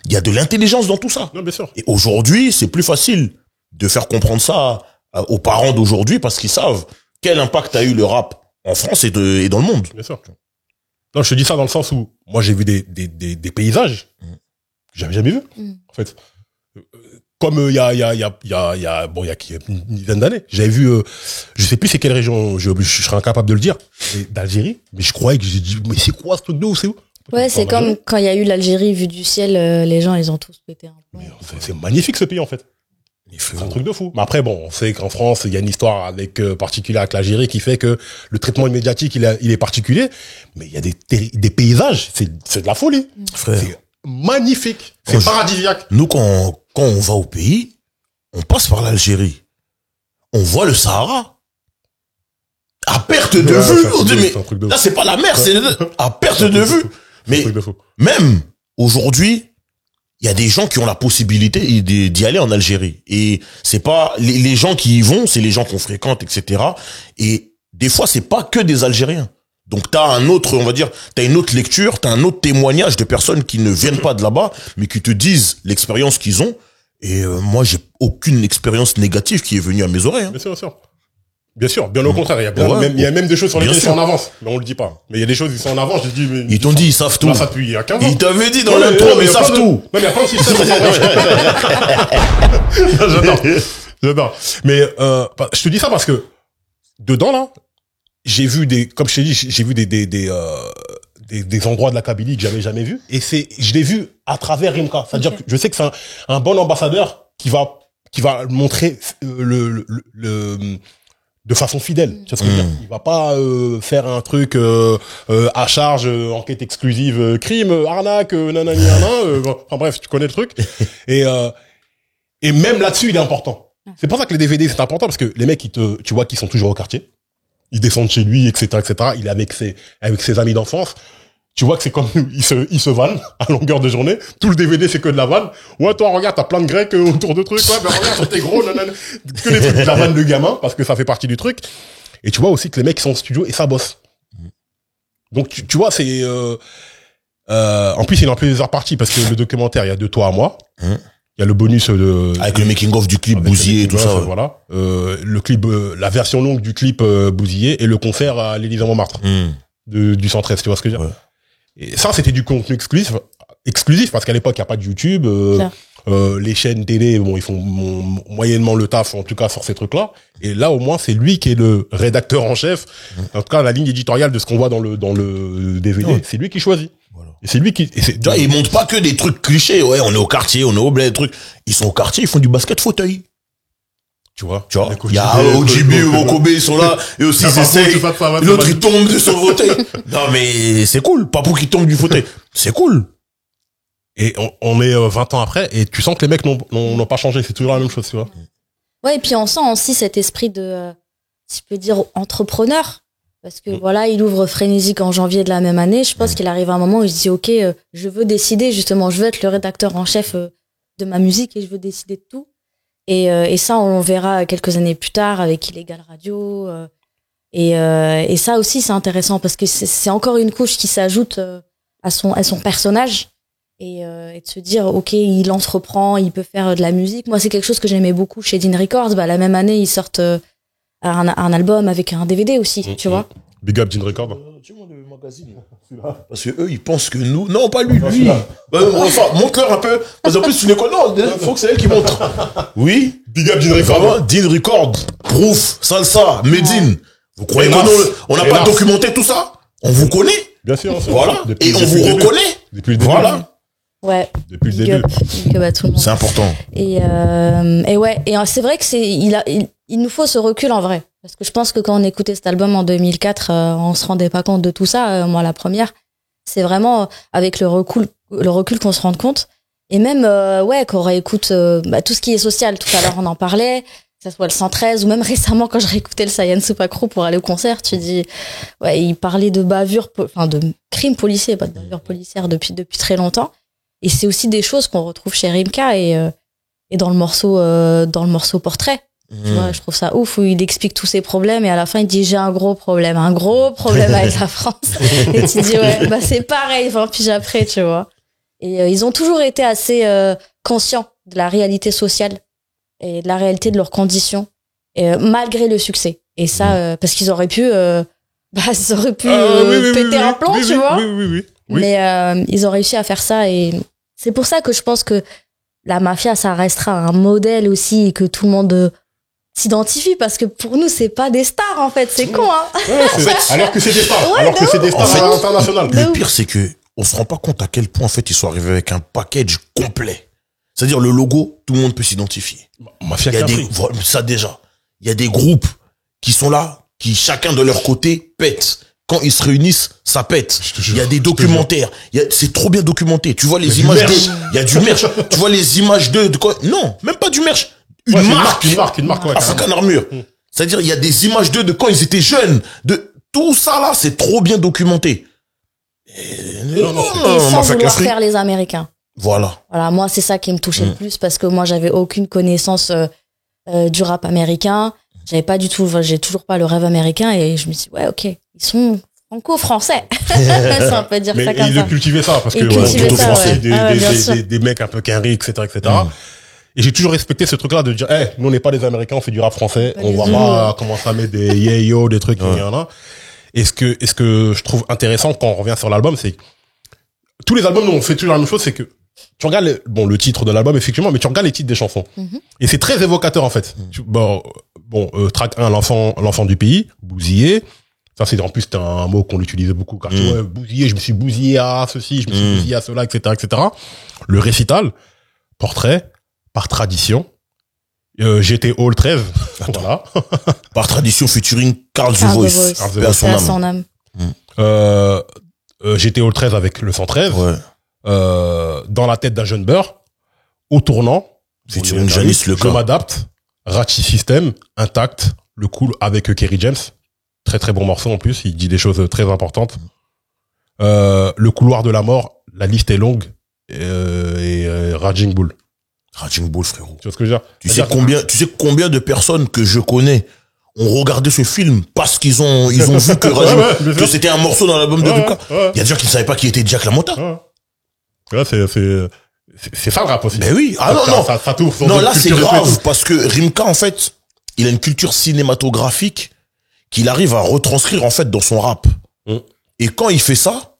[SPEAKER 5] il y a de l'intelligence dans tout ça.
[SPEAKER 3] non, bien sûr.
[SPEAKER 5] Et aujourd'hui, c'est plus facile de faire comprendre ça aux parents d'aujourd'hui parce qu'ils savent quel impact a eu le rap en France et dans le monde.
[SPEAKER 3] Bien sûr. Non, je te dis ça dans le sens où, moi, j'ai vu des paysages que j'avais jamais vus, en fait. Comme il y a une dizaine d'années, j'avais vu, je sais plus c'est quelle région, je serais incapable de le dire, d'Algérie, mais je croyais que j'ai dit, mais c'est quoi ce truc de ouf, c'est où?
[SPEAKER 1] Ouais, c'est comme quand il y a eu l'Algérie vue du ciel, les gens, ils ont tous pété un plomb.
[SPEAKER 3] C'est magnifique ce pays, en fait. C'est un truc de fou. Mais après, bon, on sait qu'en France, il y a une histoire particulière avec l'Algérie qui fait que le traitement médiatique, il est particulier. Mais il y a des paysages, c'est de la folie.
[SPEAKER 5] Frère.
[SPEAKER 3] C'est magnifique. C'est paradisiaque.
[SPEAKER 5] Nous, quand on va au pays, on passe par l'Algérie. On voit le Sahara. À perte de vue. On dit, mais là, c'est pas la mer, c'est à perte de vue. Mais même aujourd'hui, il y a des gens qui ont la possibilité d'y aller en Algérie. Et c'est pas les gens qui y vont, c'est les gens qu'on fréquente, etc. Et des fois, c'est pas que des Algériens. Donc t'as un autre, on va dire, t'as une autre lecture, t'as un autre témoignage de personnes qui ne viennent pas de là-bas, mais qui te disent l'expérience qu'ils ont. Et moi, j'ai aucune expérience négative qui est venue à mes oreilles. Hein.
[SPEAKER 3] Bien sûr, bien sûr. Bien sûr, bien au contraire. Il y a même des choses sur
[SPEAKER 5] Bien
[SPEAKER 3] lesquelles ils
[SPEAKER 5] sûr.
[SPEAKER 3] sont en avance, mais on le dit pas. Mais il y a des choses qui sont en avance, je dis, mais.
[SPEAKER 5] Ils t'ont dit, ils savent tout.
[SPEAKER 3] Là, ça depuis il y a 15 ans.
[SPEAKER 5] Ils t'avaient dit dans
[SPEAKER 3] Ouais,
[SPEAKER 5] l'intro,
[SPEAKER 3] mais
[SPEAKER 5] mais
[SPEAKER 3] il
[SPEAKER 5] ils
[SPEAKER 3] y a plein
[SPEAKER 5] savent
[SPEAKER 3] de-
[SPEAKER 5] tout.
[SPEAKER 3] Non, mais il y a plein de systèmes. J'adore. Mais, je te dis ça parce que, dedans, là, j'ai vu comme je t'ai dit, j'ai vu des endroits de la Kabylie que j'avais jamais vus. Et je l'ai vu à travers Rimka. C'est-à-dire que je sais que c'est un bon ambassadeur qui va montrer de façon fidèle. Tu vois ce que je veux dire? Il va pas faire un truc à charge, enquête exclusive, crime, arnaque, nanani enfin bref, tu connais le truc. Et même là-dessus, il est important. C'est pour ça que les DVD c'est important parce que les mecs tu vois qu'ils sont toujours au quartier. Ils descendent chez lui, etc., etc. Il est avec ses amis d'enfance. Tu vois que c'est comme il se vanne à longueur de journée. Tout le DVD c'est que de la vanne. Ouais, toi regarde, t'as plein de grecs autour de trucs. Ouais, ben regarde, t'es gros, nanana. Que des trucs de la vanne de gamin parce que ça fait partie du truc. Et tu vois aussi que les mecs sont au studio et ça bosse. Donc tu vois, c'est en plus il est en plusieurs parties parce que le documentaire il y a de toi à moi. Il y a le bonus
[SPEAKER 5] Avec le making of du clip Bousillé et tout ça. Ouais.
[SPEAKER 3] Voilà. Le clip, la version longue du clip Bousillé et le concert à l'Élysée Montmartre du 113. Tu vois ce que je veux dire?
[SPEAKER 5] Ouais.
[SPEAKER 3] Et ça, c'était du contenu exclusif parce qu'à l'époque, il n'y a pas de YouTube. Les chaînes télé, bon, ils font moyennement le taf, en tout cas, sur ces trucs-là. Et là, au moins, c'est lui qui est le rédacteur en chef. En tout cas, la ligne éditoriale de ce qu'on voit dans le DVD, c'est lui qui choisit. Voilà. Et c'est lui qui...
[SPEAKER 5] Tu vois, ils montrent pas que des trucs clichés. Ouais, on est au quartier, on est au bled, trucs. Ils sont au quartier, ils font du basket fauteuil.
[SPEAKER 3] Tu vois,
[SPEAKER 5] il y a OGB ou Mokobe, ils sont là, et aussi ils essayent, l'autre il tombe de son fauteuil. Non mais c'est cool, Papou qui tombe du fauteuil, c'est cool.
[SPEAKER 3] Et on est 20 ans après, et tu sens que les mecs n'ont pas changé, c'est toujours la même chose, tu vois.
[SPEAKER 1] Ouais, et puis on sent aussi cet esprit de, si je peux dire, entrepreneur. Parce que voilà, il ouvre Frénésique en janvier de la même année. Je pense qu'il arrive à un moment où il se dit, ok, je veux décider, justement, je veux être le rédacteur en chef de ma musique et je veux décider de tout. Et ça, on verra quelques années plus tard avec Illégal Radio. Et ça aussi, c'est intéressant parce que c'est encore une couche qui s'ajoute à son personnage. et de se dire ok, il entreprend, il peut faire de la musique. Moi, c'est quelque chose que j'aimais beaucoup chez Dean Records. La même année, ils sortent un album avec un DVD aussi, tu vois.
[SPEAKER 3] Big up Dean Record.
[SPEAKER 5] Dis-moi le magazine. Parce que eux, ils pensent que nous. Non, pas lui. Enfin, montre-leur un peu. Parce qu'en plus, tu ne connais. Non, il faut que c'est elle qui montre. Oui.
[SPEAKER 3] Big up Dean Record.
[SPEAKER 5] Vraiment, Dean Record. Proof, Salsa, Medine. Vous croyez que on n'a pas documenté tout ça? On vous connaît.
[SPEAKER 3] Bien sûr.
[SPEAKER 5] Voilà. Et on vous reconnaît.
[SPEAKER 3] Depuis le début.
[SPEAKER 5] Voilà.
[SPEAKER 1] Ouais.
[SPEAKER 3] Depuis le début.
[SPEAKER 1] Big up à tout le monde.
[SPEAKER 5] C'est important.
[SPEAKER 1] Et ouais. Et c'est vrai que il nous faut ce recul en vrai. Parce que je pense que quand on écoutait cet album en 2004, on se rendait pas compte de tout ça. Moi, la première, c'est vraiment avec le recul qu'on se rend compte. Et même, qu'on réécoute tout ce qui est social. Tout à l'heure, on en parlait, que ça soit le 113, ou même récemment, quand je réécoutais le Saiyan Super Crew pour aller au concert, tu dis, ouais, il parlait de bavure, de crimes policiers, pas de bavure policière depuis très longtemps. Et c'est aussi des choses qu'on retrouve chez Rimka et dans le morceau Portrait. Tu vois, je trouve ça ouf où il explique tous ses problèmes et à la fin il dit j'ai un gros problème avec la France. Et tu dis ouais, c'est pareil 20 piges après, tu vois. Et ils ont toujours été assez conscients de la réalité sociale et de la réalité de leurs conditions malgré le succès. Et ça parce qu'ils auraient pu péter un plomb, tu vois.
[SPEAKER 3] Oui.
[SPEAKER 1] Mais ils ont réussi à faire ça et c'est pour ça que je pense que la mafia ça restera un modèle aussi et que tout le monde s'identifie parce que pour nous c'est pas des stars en fait, c'est con hein.
[SPEAKER 3] Alors que c'est des stars, internationales.
[SPEAKER 5] Le pire c'est que on se rend pas compte à quel point en fait ils sont arrivés avec un package complet. C'est-à-dire le logo, tout le monde peut s'identifier.
[SPEAKER 3] Mafia
[SPEAKER 5] ça déjà. Il y a des groupes qui sont là, qui chacun de leur côté pète. Quand ils se réunissent, ça pète. Il y a des documentaires. C'est trop bien documenté. Tu vois les images d'eux. Il y a du merch. Tu vois les images d'eux. De quoi? Non, même pas du merch. Une marque,
[SPEAKER 3] ouais.
[SPEAKER 5] African Armure. C'est-à-dire, il y a des images d'eux de quand ils étaient jeunes. De tout ça là, c'est trop bien documenté.
[SPEAKER 1] Et sans vouloir faire les Américains.
[SPEAKER 5] Voilà,
[SPEAKER 1] moi, c'est ça qui me touchait le plus parce que moi, j'avais aucune connaissance du rap américain. J'ai toujours pas le rêve américain et je me suis dit, ouais, ok, ils sont franco-français. Ça, on peut dire ça comme ça.
[SPEAKER 3] Mais ils cultivaient ça parce que
[SPEAKER 1] ouais.
[SPEAKER 3] des mecs un peu quinri, etc. Et j'ai toujours respecté ce truc-là de dire, nous on n'est pas des Américains, on fait du rap français, on va pas commencer à mettre des yeah-yo, des trucs, il y en a. Et ce que je trouve intéressant quand on revient sur l'album, c'est que tous les albums, nous, on fait toujours la même chose, c'est que tu regardes le titre de l'album, effectivement, mais tu regardes les titres des chansons. Et c'est très évocateur, en fait. Track 1, l'enfant du pays, bousillé. Ça, c'est, en plus, c'était un mot qu'on utilisait beaucoup, car tu vois, bousillé, je me suis bousillé à ceci, je me suis bousillé à cela, etc., etc. Le récital, Portrait, par tradition, j'étais Hall 13, voilà.
[SPEAKER 5] Par tradition featuring Carl The Voice.
[SPEAKER 1] Paix à son âme.
[SPEAKER 3] J'étais Hall 13 avec le 113.
[SPEAKER 5] Ouais.
[SPEAKER 3] Dans la tête d'un jeune beurre, au tournant,
[SPEAKER 5] featuring Janice Le
[SPEAKER 3] Je m'adapte, Ratchi System, intact, le cool avec Kerry James. Très très bon morceau en plus, il dit des choses très importantes. Le couloir de la mort, la liste est longue, et Raging Bull.
[SPEAKER 5] Raging Bull, frérot.
[SPEAKER 3] Tu vois ce que je veux dire?
[SPEAKER 5] Tu sais combien de personnes que je connais ont regardé ce film parce qu'ils ont vu que que c'était un morceau dans l'album de Rimka. Il y a des gens qui ne savaient pas qui était Jack LaMotta.
[SPEAKER 3] Là, c'est ça le rap aussi.
[SPEAKER 5] Ben oui. Ah non.
[SPEAKER 3] Ça tourne.
[SPEAKER 5] Non, là, c'est grave parce que Rimka, en fait, il a une culture cinématographique qu'il arrive à retranscrire, en fait, dans son rap. Et quand il fait ça,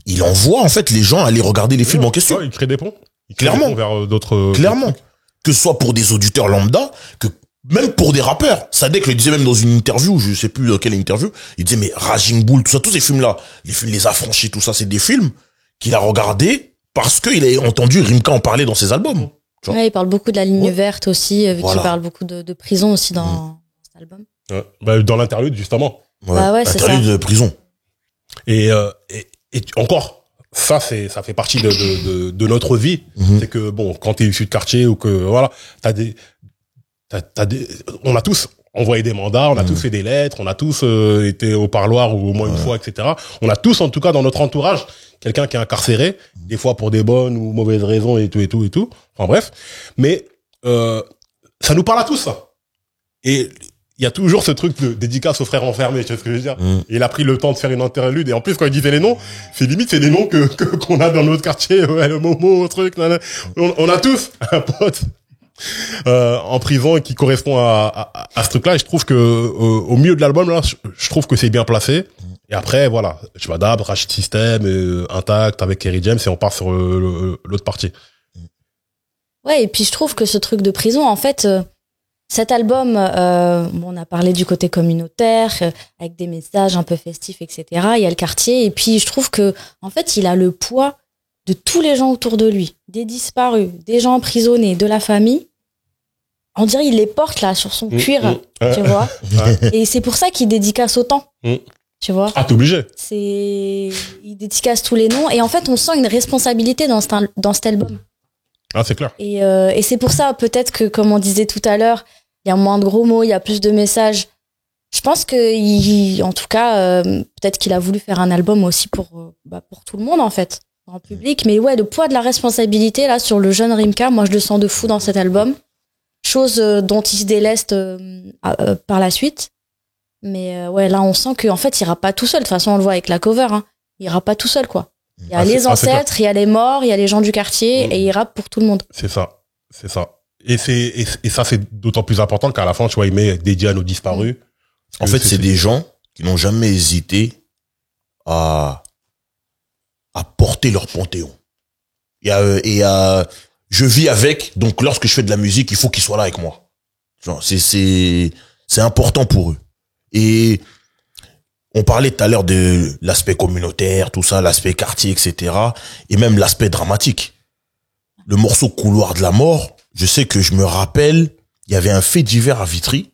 [SPEAKER 5] il envoie, en fait, les gens aller regarder les films en question.
[SPEAKER 3] Il crée des ponts.
[SPEAKER 5] Clairement.
[SPEAKER 3] Vers d'autres.
[SPEAKER 5] Clairement. Que ce soit pour des auditeurs lambda, que même pour des rappeurs. Sadek le disait même dans une interview, je sais plus dans quelle interview, il disait, mais Raging Bull, tout ça, tous ces films-là, les Affranchis, tout ça, c'est des films qu'il a regardés parce qu'il a entendu Rimka en parler dans ses albums.
[SPEAKER 1] Ouais, il parle beaucoup de la ligne verte aussi, vu qu'il parle beaucoup de prison aussi dans cet album.
[SPEAKER 3] Dans l'interlude, justement.
[SPEAKER 1] Ouais, c'est ça.
[SPEAKER 5] L'interlude de prison.
[SPEAKER 3] Et encore, ça fait partie de notre vie. C'est que, bon, quand t'es issu de quartier ou que, voilà, on a tous envoyé des mandats, on a tous fait des lettres, on a tous été au parloir ou au moins une fois, etc. On a tous, en tout cas, dans notre entourage, quelqu'un qui est incarcéré, des fois pour des bonnes ou mauvaises raisons et tout. Enfin bref. Mais, ça nous parle à tous, ça. Et il y a toujours ce truc de dédicace aux frères enfermés, tu vois ce que je veux dire. Et il a pris le temps de faire une interlude, et en plus, quand il disait les noms, c'est des noms qu'on a dans notre quartier, ouais, le Momo, truc, on a tous un pote, en prison qui correspond à ce truc-là, et je trouve que, au milieu de l'album, là, je trouve que c'est bien placé. Et après, voilà, je m'adapte, Rachid System, Intact avec Kerry James, et on part sur l'autre partie.
[SPEAKER 1] Ouais, et puis je trouve que ce truc de prison, en fait, cet album, on a parlé du côté communautaire, avec des messages un peu festifs, etc. Il y a le quartier, et puis je trouve que, en fait, il a le poids de tous les gens autour de lui, des disparus, des gens emprisonnés, de la famille. On dirait il les porte là sur son cuir, tu vois. Et c'est pour ça qu'il dédicace autant, tu vois.
[SPEAKER 3] Ah, t'es obligé.
[SPEAKER 1] Il dédicace tous les noms, et en fait, on sent une responsabilité dans cet album.
[SPEAKER 3] Ah, c'est clair.
[SPEAKER 1] Et c'est pour ça, peut-être que, comme on disait tout à l'heure, il y a moins de gros mots, il y a plus de messages. Je pense que, en tout cas, peut-être qu'il a voulu faire un album aussi pour tout le monde, en fait, en public. Mais ouais, le poids de la responsabilité, là, sur le jeune Rimka, moi, je le sens de fou dans cet album. Chose dont il se déleste par la suite. Mais ouais, là, on sent qu'en fait, il rappe pas tout seul. De toute façon, on le voit avec la cover, hein. Il rappe pas tout seul, quoi. Il y a les ancêtres, il y a les morts, il y a les gens du quartier, et il rappe pour tout le monde.
[SPEAKER 3] C'est ça. Et ça, c'est d'autant plus important qu'à la fin, tu vois, il met dédié à nos disparus.
[SPEAKER 5] En fait, c'est des gens qui n'ont jamais hésité à porter leur panthéon. Je vis avec, donc lorsque je fais de la musique, il faut qu'ils soient là avec moi. Genre, c'est important pour eux. Et on parlait tout à l'heure de l'aspect communautaire, tout ça, l'aspect quartier, etc. Et même l'aspect dramatique. Le morceau Couloir de la mort, je sais que je me rappelle, il y avait un fait divers à Vitry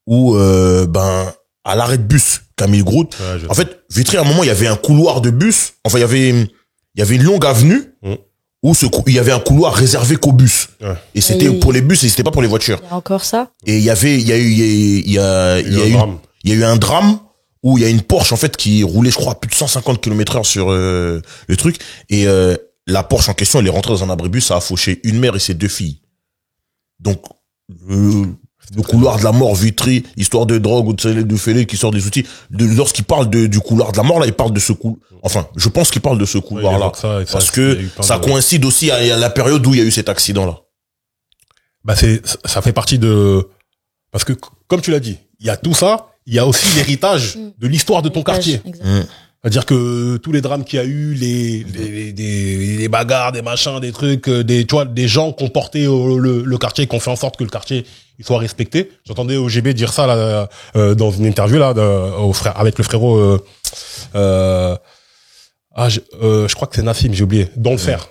[SPEAKER 5] où, à l'arrêt de bus, Camille Groult, en fait, Vitry, à un moment, il y avait un couloir de bus. Enfin, il y avait une longue avenue où il y avait un couloir réservé qu'aux bus. Et c'était pour les bus et c'était pas pour les voitures.
[SPEAKER 1] Il y a encore ça.
[SPEAKER 5] Et il y a eu un drame où il y a une Porsche, en fait, qui roulait, je crois, à plus de 150 km/h sur le truc. Et la Porsche en question, elle est rentrée dans un abribus, ça a fauché une mère et ses 2 filles. Donc, le couloir de la mort, Vitry, histoire de drogue ou de fêlé qui sort des outils. Lorsqu'il parle du couloir de la mort, là, il parle de ce couloir. Enfin, je pense qu'il parle de ce couloir-là. Parce que ça coïncide aussi à la période où il y a eu cet accident-là.
[SPEAKER 3] Bah, ça fait partie parce que, comme tu l'as dit, il y a tout ça, il y a aussi l'héritage de l'histoire de ton quartier. C'est-à-dire que tous les drames qu'il y a eu, les bagarres, des machins, des trucs, tu vois, des gens qui ont porté le quartier, qui ont fait en sorte que le quartier il soit respecté. J'entendais OGB dire ça là dans une interview là avec le frérot je crois que c'est Nassim, j'ai oublié, dans le fer.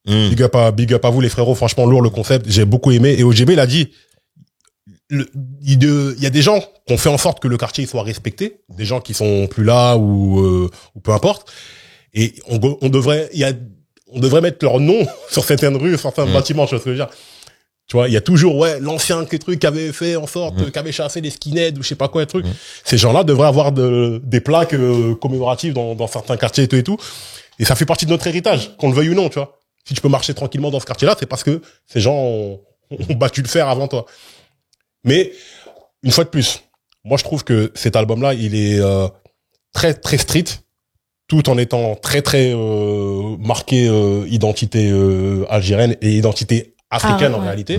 [SPEAKER 3] Big up à vous les frérots, franchement lourd le concept, j'ai beaucoup aimé. Et OGB il a dit il y a des gens qui ont fait en sorte que le quartier soit respecté, des gens qui sont plus là ou peu importe, et on devrait mettre leur nom sur certaines rues, sur certains bâtiments, tu vois ce que je veux dire. Tu vois, il y a toujours l'ancien truc qui avait fait en sorte qui avait chassé les skinheads ou je sais pas quoi, truc. Ces gens-là devraient avoir des plaques commémoratives dans certains quartiers et tout. Et ça fait partie de notre héritage, qu'on le veuille ou non, tu vois. Si tu peux marcher tranquillement dans ce quartier-là, c'est parce que ces gens ont battu le fer avant toi. Mais une fois de plus, moi je trouve que cet album-là, il est très très street, tout en étant très très marqué identité algérienne et identité africaine en réalité.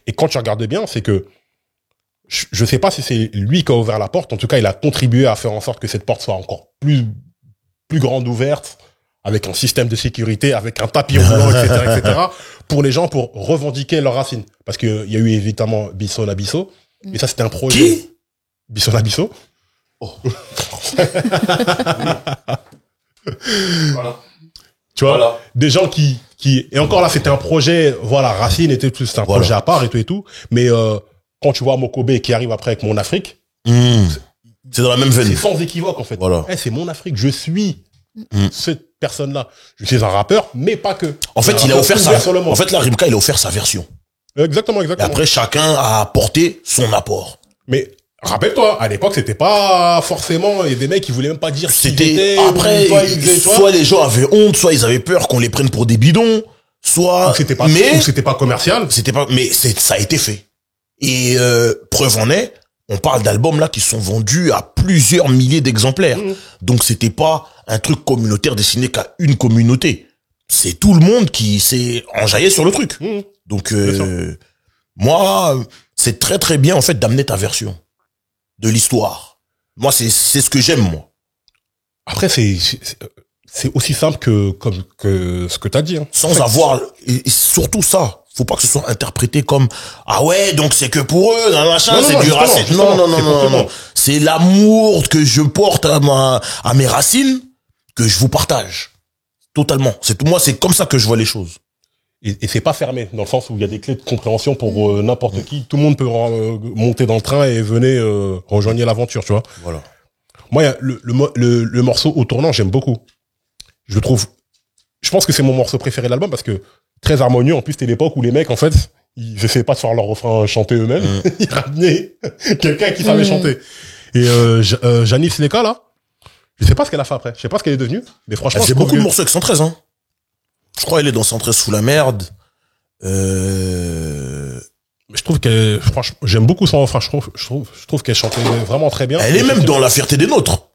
[SPEAKER 3] Et quand tu regardes bien, c'est que je sais pas si c'est lui qui a ouvert la porte. En tout cas, il a contribué à faire en sorte que cette porte soit encore plus grande ouverte, avec un système de sécurité, avec un tapis roulant, etc., pour les gens, pour revendiquer leurs racines. Parce que il y a eu évidemment Bisso Nabisso, et ça c'était un projet.
[SPEAKER 5] Qui?
[SPEAKER 3] Bisso Nabisso. Oh.
[SPEAKER 5] Voilà.
[SPEAKER 3] Tu vois, des gens qui et encore là c'était un projet, voilà, Racine était tout, c'est un projet à part et tout. Mais quand tu vois Mokobe qui arrive après avec Mon Afrique,
[SPEAKER 5] c'est dans la même veine.
[SPEAKER 3] C'est sans équivoque en fait.
[SPEAKER 5] Voilà.
[SPEAKER 3] C'est Mon Afrique, je suis cette personne-là. Je suis un rappeur, mais pas que.
[SPEAKER 5] En fait, il a offert en fait, là, Rimka, il a offert sa version.
[SPEAKER 3] Exactement.
[SPEAKER 5] Et après, chacun a apporté son apport.
[SPEAKER 3] Mais rappelle-toi, à l'époque, c'était pas forcément, il y a des mecs qui voulaient même pas dire
[SPEAKER 5] c'était après, soit les gens avaient honte, soit ils avaient peur qu'on les prenne pour des bidons, soit,
[SPEAKER 3] ou c'était pas commercial.
[SPEAKER 5] Mais ça a été fait. Et, preuve en est, on parle d'albums là qui sont vendus à plusieurs milliers d'exemplaires. Donc c'était pas un truc communautaire destiné qu'à une communauté. C'est tout le monde qui s'est enjaillé sur le truc. Donc moi, c'est très très bien en fait d'amener ta version de l'histoire. Moi, c'est ce que j'aime, moi.
[SPEAKER 3] Après, c'est aussi simple que ce que t'as dit. Hein.
[SPEAKER 5] Sans avoir, et surtout ça, faut pas que ce soit interprété comme ah ouais, donc c'est que pour eux, machin, c'est du racisme. Non. C'est l'amour que je porte à mes racines que je vous partage totalement. C'est comme ça que je vois les choses.
[SPEAKER 3] Et c'est pas fermé, dans le sens où il y a des clés de compréhension pour n'importe qui. Tout le monde peut monter dans le train et venez rejoindre l'aventure, tu vois.
[SPEAKER 5] Voilà.
[SPEAKER 3] Moi, le morceau Au tournant, j'aime beaucoup. Je pense que c'est mon morceau préféré de l'album parce que très harmonieux. En plus, c'était l'époque où les mecs, en fait, ils essayaient pas de faire leur refrain chanter eux-mêmes. Ils ramenaient quelqu'un qui savait chanter. Et Janice Leka, là, je sais pas ce qu'elle a fait après. Je sais pas ce qu'elle est devenue. Mais franchement,
[SPEAKER 5] elle fait beaucoup de morceaux avec 113, hein. Je crois qu'elle est dans 113 sous la merde.
[SPEAKER 3] Je trouve que, franchement, j'aime beaucoup son refrain. Je trouve qu'elle chantait vraiment très bien.
[SPEAKER 5] Elle est même dans La fierté des nôtres.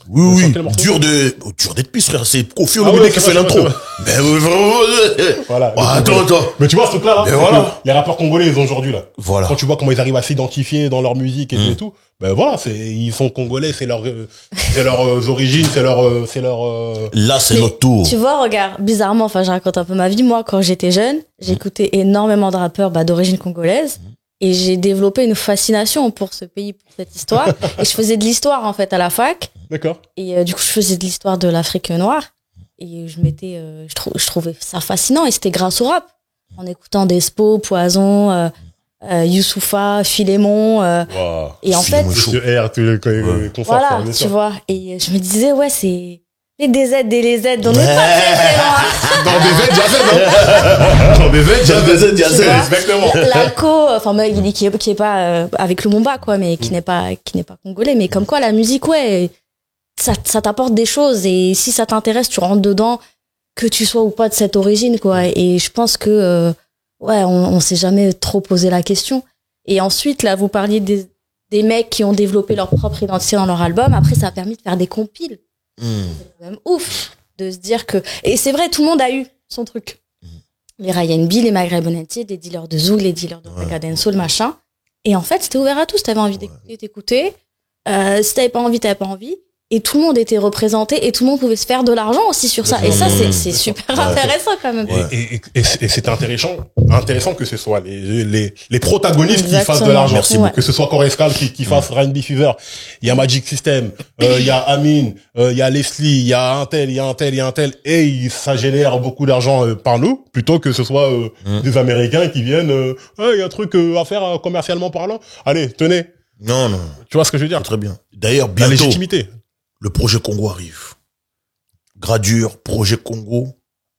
[SPEAKER 5] Oui. Dur d'être pisse, frère. C'est Kofi Olomide qui fait l'intro. Mais
[SPEAKER 3] voilà.
[SPEAKER 5] Attends.
[SPEAKER 3] Mais tu vois, ce truc-là,
[SPEAKER 5] Mais voilà.
[SPEAKER 3] Les rappeurs congolais, ils ont aujourd'hui, là.
[SPEAKER 5] Voilà.
[SPEAKER 3] Quand tu vois comment ils arrivent à s'identifier dans leur musique et tout, ben voilà, ils sont congolais, c'est leurs origines, c'est leur.
[SPEAKER 5] Là, c'est notre tour.
[SPEAKER 1] Tu vois, regarde, bizarrement, enfin, je raconte un peu ma vie. Moi, quand j'étais jeune, j'écoutais énormément de rappeurs, d'origine congolaise. Et j'ai développé une fascination pour ce pays, pour cette histoire. Et je faisais de l'histoire, en fait, à la fac.
[SPEAKER 3] D'accord.
[SPEAKER 1] Et du coup, je faisais de l'histoire de l'Afrique noire. Et je trouvais ça fascinant. Et c'était grâce au rap. En écoutant Despo, Poison, Youssoupha, Philémon.
[SPEAKER 3] Wow.
[SPEAKER 1] Et en fait,
[SPEAKER 3] Monsieur R, tous les concerts.
[SPEAKER 1] voilà, tu vois. Et je me disais, ouais, c'est les DZ et les Z. On n'est pas très loin.
[SPEAKER 3] Dans des Z, hein. Dans des Z, exactement.
[SPEAKER 1] L'alco, enfin, qui est pas avec Lumumba, quoi, mais qui n'est pas congolais. Mais comme quoi, la musique, ouais, ça t'apporte des choses. Et si ça t'intéresse, tu rentres dedans, que tu sois ou pas de cette origine, quoi. Et je pense que, ouais, on s'est jamais trop posé la question. Et ensuite, là, vous parliez des mecs qui ont développé leur propre identité dans leur album. Après, ça a permis de faire des compiles. C'est quand même ouf de se dire que... Et c'est vrai, tout le monde a eu son truc. Les Ryan B, les Maghreb Bonnetti, les dealers de Zouk, les dealers de Recadenso, le machin. Et en fait, c'était ouvert à tous. T'avais envie d'écouter, t'écoutais. Si t'avais pas envie, t'avais pas envie. Et tout le monde était représenté et tout le monde pouvait se faire de l'argent aussi sur ça. Et ça, c'est super intéressant quand même.
[SPEAKER 3] Et c'est intéressant que ce soit les protagonistes qui fassent de l'argent.
[SPEAKER 1] Ouais.
[SPEAKER 3] Que ce soit Corescal qui fasse R&B Fever. Il y a Magic System, il y a Amine, il y a Leslie, il y a un tel. Et ça génère beaucoup d'argent par nous, plutôt que ce soit des Américains qui viennent, il y a un truc à faire commercialement parlant. Allez, tenez.
[SPEAKER 5] Non.
[SPEAKER 3] Tu vois ce que je veux dire?
[SPEAKER 5] Très bien. D'ailleurs,
[SPEAKER 3] La
[SPEAKER 5] bientôt,
[SPEAKER 3] légitimité.
[SPEAKER 5] le projet Congo arrive. Gradure, projet Congo,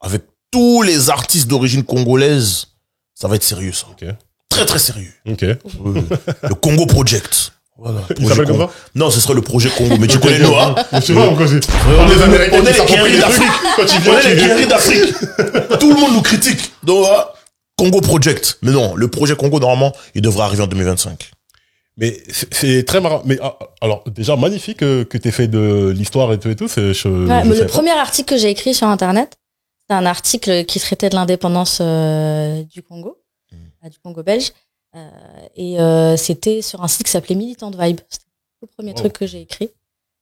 [SPEAKER 5] avec tous les artistes d'origine congolaise, ça va être sérieux, ça.
[SPEAKER 3] Ok.
[SPEAKER 5] Très, très sérieux.
[SPEAKER 3] Ok.
[SPEAKER 5] Le Congo Project. Voilà.
[SPEAKER 3] Il s'appelle comme ça?
[SPEAKER 5] Non, ce serait le projet Congo. Mais tu connais nous, hein?
[SPEAKER 3] On est Américains,
[SPEAKER 5] on est les Kiri d'Afrique. On est les Kiri d'Afrique. Tout le monde nous critique. Donc, Congo Project. Mais non, le projet Congo, normalement, il devrait arriver en 2025.
[SPEAKER 3] Mais c'est très marrant. Mais alors déjà magnifique que t'aies fait de l'histoire et tout.
[SPEAKER 1] Mais le premier article que j'ai écrit sur Internet, c'est un article qui traitait de l'indépendance du Congo, du Congo belge, et c'était sur un site qui s'appelait Militant Vibe. C'était le premier truc que j'ai écrit.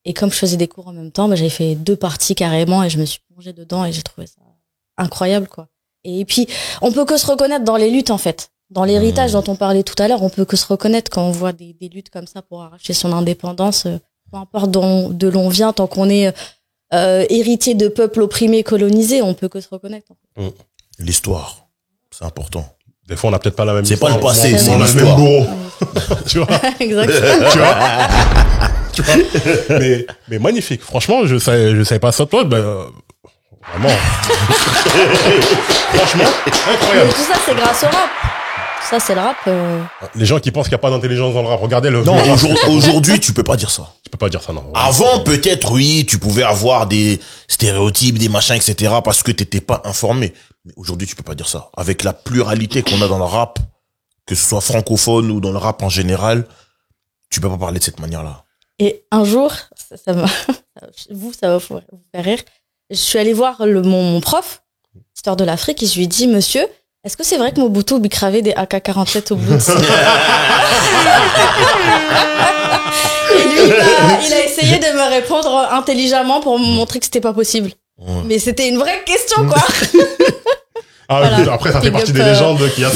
[SPEAKER 1] Et comme je faisais des cours en même temps, j'avais fait 2 parties carrément et je me suis plongée dedans et j'ai trouvé ça incroyable, quoi. Et puis on peut que se reconnaître dans les luttes, en fait. Dans l'héritage dont on parlait tout à l'heure, on peut que se reconnaître quand on voit des luttes comme ça pour arracher son indépendance, peu importe de l'on vient, tant qu'on est héritier de peuples opprimés, colonisés, on peut que se reconnaître.
[SPEAKER 5] L'histoire, c'est important.
[SPEAKER 3] Des fois, on n'a peut-être pas la même
[SPEAKER 5] C'est
[SPEAKER 3] histoire.
[SPEAKER 5] pas le passé, c'est
[SPEAKER 3] on a le même
[SPEAKER 5] l'histoire.
[SPEAKER 3] bourreau. Tu vois?
[SPEAKER 1] Exactement.
[SPEAKER 3] Tu vois? Mais magnifique. Franchement, je savais pas ça de toi. Vraiment. Franchement, incroyable.
[SPEAKER 1] Mais tout ça, c'est grâce au rap. Ça, c'est le rap.
[SPEAKER 3] Les gens qui pensent qu'il n'y a pas d'intelligence dans le rap, regardez le.
[SPEAKER 5] Non, aujourd'hui, tu peux pas dire ça.
[SPEAKER 3] Tu peux pas dire ça, non.
[SPEAKER 5] Avant, peut-être, oui, tu pouvais avoir des stéréotypes, des machins, etc., parce que t'étais pas informé. Mais aujourd'hui, tu peux pas dire ça. Avec la pluralité qu'on a dans le rap, que ce soit francophone ou dans le rap en général, tu peux pas parler de cette manière-là.
[SPEAKER 1] Et un jour, ça va vous faire rire. Je suis allée voir mon prof, histoire de l'Afrique, et je lui ai dit, monsieur, est-ce que c'est vrai que Mobutu bicravait des AK-47 au bout de Et lui, il a essayé de me répondre intelligemment pour me montrer que c'était pas possible. Ouais. Mais c'était une vraie question, quoi.
[SPEAKER 3] Voilà. Après, ça fait partie des légendes qui a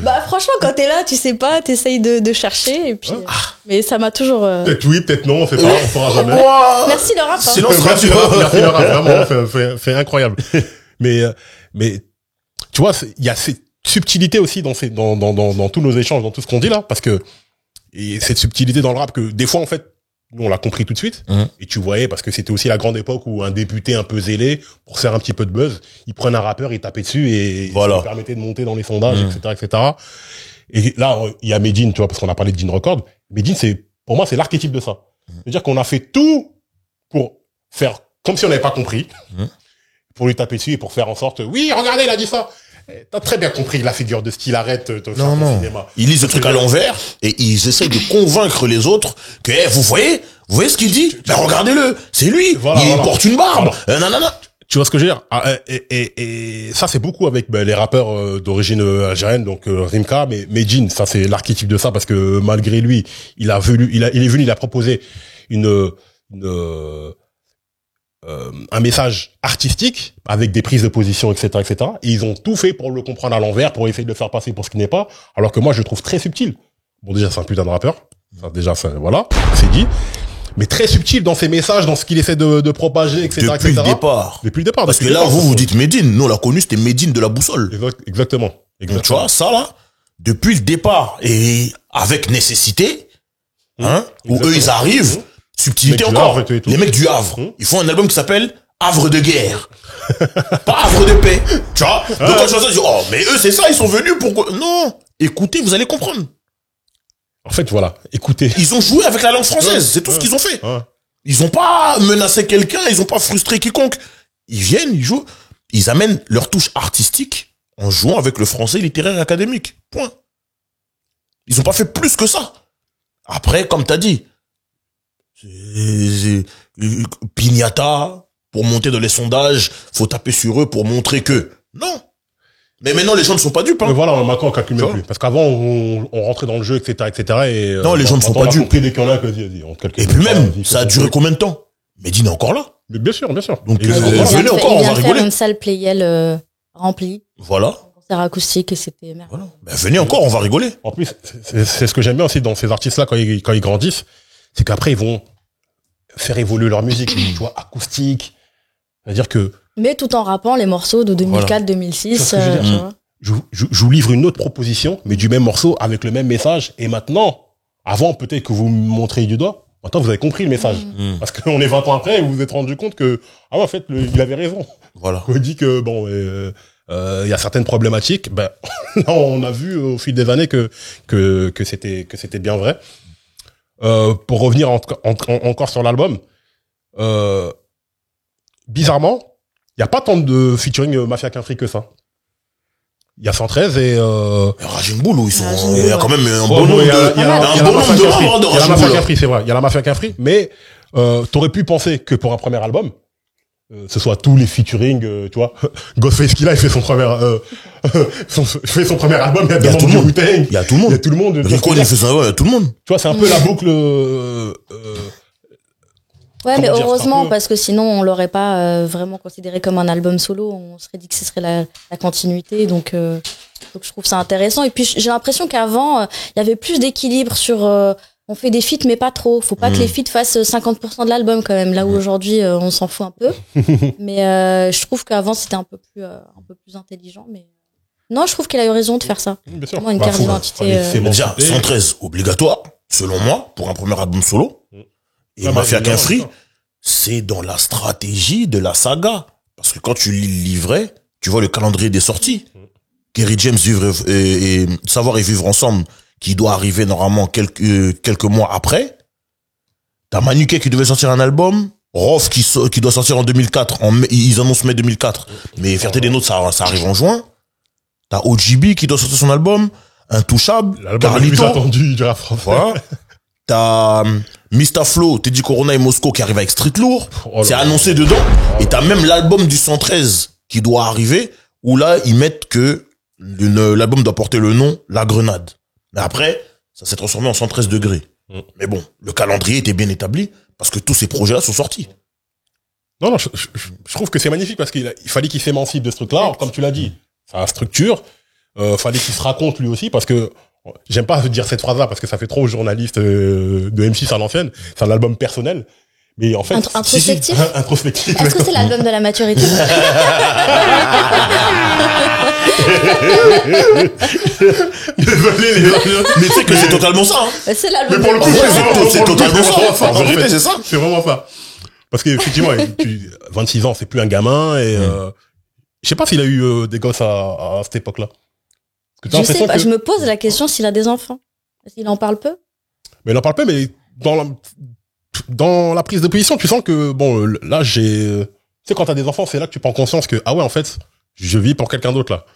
[SPEAKER 1] Bah, franchement, quand t'es là, tu sais pas, t'essayes de chercher, et puis, mais ça m'a toujours,
[SPEAKER 3] Peut-être oui, peut-être non, on sait pas, on saura jamais.
[SPEAKER 1] Merci le rap.
[SPEAKER 5] Sinon,
[SPEAKER 3] Merci le rap, vraiment, c'est incroyable. Mais, tu vois, il y a cette subtilité aussi dans tous nos échanges, dans tout ce qu'on dit là, parce que, et cette subtilité dans le rap que, des fois, en fait, nous, on l'a compris tout de suite. Et tu voyais, parce que c'était aussi la grande époque où un député un peu zélé, pour faire un petit peu de buzz, il prenait un rappeur, il tapait dessus et ça lui permettait de monter dans les sondages, etc. Et là, il y a Medine, tu vois, parce qu'on a parlé de Gene Record. Medine, pour moi, c'est l'archétype de ça. C'est-à-dire qu'on a fait tout pour faire comme si on n'avait pas compris, pour lui taper dessus et pour faire en sorte, oui, regardez, il a dit ça. T'as très bien compris la figure de style, arrête de faire du cinéma.
[SPEAKER 5] Ils lisent le truc à l'envers et ils essayent de convaincre les autres que vous voyez ce qu'il dit, regardez-le, c'est lui, il porte une barbe.
[SPEAKER 3] Tu vois ce que je veux dire? Et ça, c'est beaucoup avec les rappeurs d'origine algérienne, donc Rimka, mais Medine, ça c'est l'archétype de ça parce que malgré lui, il est venu, il a proposé un message artistique avec des prises de position, etc., etc. Et ils ont tout fait pour le comprendre à l'envers, pour essayer de le faire passer pour ce qui n'est pas. Alors que moi, je le trouve très subtil. Bon, déjà, c'est un putain de rappeur. Ça, déjà, voilà, c'est dit. Mais très subtil dans ses messages, dans ce qu'il essaie de propager, etc.,
[SPEAKER 5] Depuis le départ.
[SPEAKER 3] Depuis le départ.
[SPEAKER 5] Parce que là, vous dites Medine. Nous, on l'a connu, c'était Medine de la boussole.
[SPEAKER 3] Exactement.
[SPEAKER 5] Donc, tu vois, ça, là, depuis le départ, et avec nécessité, où eux, ils arrivent, subtilité encore. Les mecs du Havre, ils font un album qui s'appelle Havre de guerre. Pas Havre de paix. Tu vois? Donc quand tu vois ça, tu dis, oh, mais eux, c'est ça, ils sont venus pour... Non. Écoutez, vous allez comprendre.
[SPEAKER 3] En fait, voilà. Écoutez.
[SPEAKER 5] Ils ont joué avec la langue française. C'est tout ce qu'ils ont fait. Ils ont pas menacé quelqu'un, ils ont pas frustré quiconque. Ils viennent, ils jouent. Ils amènent leur touche artistique en jouant avec le français littéraire et académique. Point. Ils ont pas fait plus que ça. Après, comme t'as dit, pignata, pour monter dans les sondages, faut taper sur eux pour montrer que... Non. Mais maintenant, les gens ne sont pas dupes.
[SPEAKER 3] Mais voilà, maintenant, on calcule même plus. Parce qu'avant, on rentrait dans le jeu, etc., etc. Et,
[SPEAKER 5] non, les gens ne sont pas dupes.
[SPEAKER 3] Dès qu'il y en a, on calcule.
[SPEAKER 5] Et puis même, ça a duré combien de temps? Medine est encore là.
[SPEAKER 3] Mais bien sûr, bien sûr.
[SPEAKER 5] Donc, venez encore, on va rigoler.
[SPEAKER 1] Faire une salle Playel remplie.
[SPEAKER 5] Voilà.
[SPEAKER 1] Concert acoustique et c'était merveilleux.
[SPEAKER 5] Voilà. Ben, venez encore, on va rigoler.
[SPEAKER 3] En plus, c'est ce que j'aime bien aussi dans ces artistes-là quand ils grandissent, c'est qu'après, ils vont faire évoluer leur musique, tu vois, acoustique. C'est-à-dire que...
[SPEAKER 1] Mais tout en rappant les morceaux de 2004, 2006.
[SPEAKER 3] Je vous livre une autre proposition, mais du même morceau, avec le même message. Et maintenant, avant, peut-être que vous me montrez du doigt. Maintenant, vous avez compris le message. Parce qu'on est 20 ans après et vous vous êtes rendu compte que, en fait, il avait raison.
[SPEAKER 5] Voilà.
[SPEAKER 3] On dit que, bon, il y a certaines problématiques. Ben, là, on a vu au fil des années que c'était bien vrai. Pour revenir encore sur l'album, bizarrement, il y a pas tant de featuring Mafia Qu'un Fric que ça. Il y a 113 et
[SPEAKER 5] Ragin Bull, où ils sont, il y a quand même un bon nombre de
[SPEAKER 3] Ragin Bull. C'est vrai, il y a la Mafia Qu'un Fric, mais t'aurais pu penser que pour un premier album, ce soit tous les featuring, tu vois, Ghostface Killah, il fait son premier album, il y a tout le monde.
[SPEAKER 5] Il y a tout le monde.
[SPEAKER 3] Il y a tout le monde.
[SPEAKER 5] Rico, il fait ça, il y a tout le monde.
[SPEAKER 3] Tu vois, c'est un peu la boucle,
[SPEAKER 1] ouais, mais heureusement, parce que sinon, on l'aurait pas vraiment considéré comme un album solo. On serait dit que ce serait la continuité. Donc je trouve ça intéressant. Et puis, j'ai l'impression qu'avant, il y avait plus d'équilibre sur... on fait des feats, mais pas trop. Faut pas que les feats fassent 50% de l'album, quand même. Là où aujourd'hui, on s'en fout un peu. Mais je trouve qu'avant, c'était un peu plus intelligent. Mais non, je trouve qu'il a eu raison de faire ça.
[SPEAKER 3] Bien sûr.
[SPEAKER 1] Vraiment une carte d'identité.
[SPEAKER 5] Déjà, 113, obligatoire, selon moi, pour un premier album solo. Et Mafia Qu'un Fric, c'est dans la stratégie de la saga. Parce que quand tu lis le livret, tu vois le calendrier des sorties. Kerry James, et Savoir et Vivre Ensemble, qui doit arriver normalement quelques mois après. T'as Manuquet qui devait sortir un album. Rof qui doit sortir en 2004. Ils annoncent mai 2004. Mais Fierté des Nôtres, ça arrive en juin. T'as OGB qui doit sortir son album. Intouchable.
[SPEAKER 3] L'album le plus attendu de la France.
[SPEAKER 5] Voilà. T'as Mr. Flow, Teddy Corona et Mosco qui arrivent avec Street Lourd.
[SPEAKER 3] Oh
[SPEAKER 5] C'est
[SPEAKER 3] là.
[SPEAKER 5] annoncé dedans. Et t'as même l'album du 113 qui doit arriver, où là, ils mettent que l'album doit porter le nom La Grenade. Mais après, ça s'est transformé en 113 degrés. Mais bon, le calendrier était bien établi parce que tous ces projets-là sont sortis.
[SPEAKER 3] Non, je trouve que c'est magnifique parce qu'il fallait qu'il s'émancipe de ce truc-là. Comme tu l'as dit, ça a structure. Fallait qu'il se raconte lui aussi parce que j'aime pas dire cette phrase-là parce que ça fait trop journaliste de M6 à l'ancienne. C'est un album personnel. Mais en fait,
[SPEAKER 1] Introspectif.
[SPEAKER 3] Introspectif.
[SPEAKER 1] Est-ce que c'est l'album de la maturité?
[SPEAKER 3] Désolé, les gens.
[SPEAKER 5] Mais tu sais que c'est totalement ça. Hein.
[SPEAKER 1] C'est l'album.
[SPEAKER 3] Mais pour le coup,
[SPEAKER 5] c'est totalement ça. En vérité,
[SPEAKER 3] fait.
[SPEAKER 5] c'est ça.
[SPEAKER 3] C'est vraiment ça. Parce qu'effectivement, 26 ans, c'est plus un gamin et je sais pas s'il a eu des gosses à cette époque-là. Parce que t'as
[SPEAKER 1] Je sais
[SPEAKER 3] l'impression
[SPEAKER 1] pas,
[SPEAKER 3] que-
[SPEAKER 1] je me pose la question s'il a des enfants. Est-ce qu'il en parle peu?
[SPEAKER 3] Mais il en parle pas, mais dans la prise de position, tu sens que, bon, là, tu sais, quand t'as des enfants, c'est là que tu prends conscience que, ah ouais, en fait, je vis pour quelqu'un d'autre, là.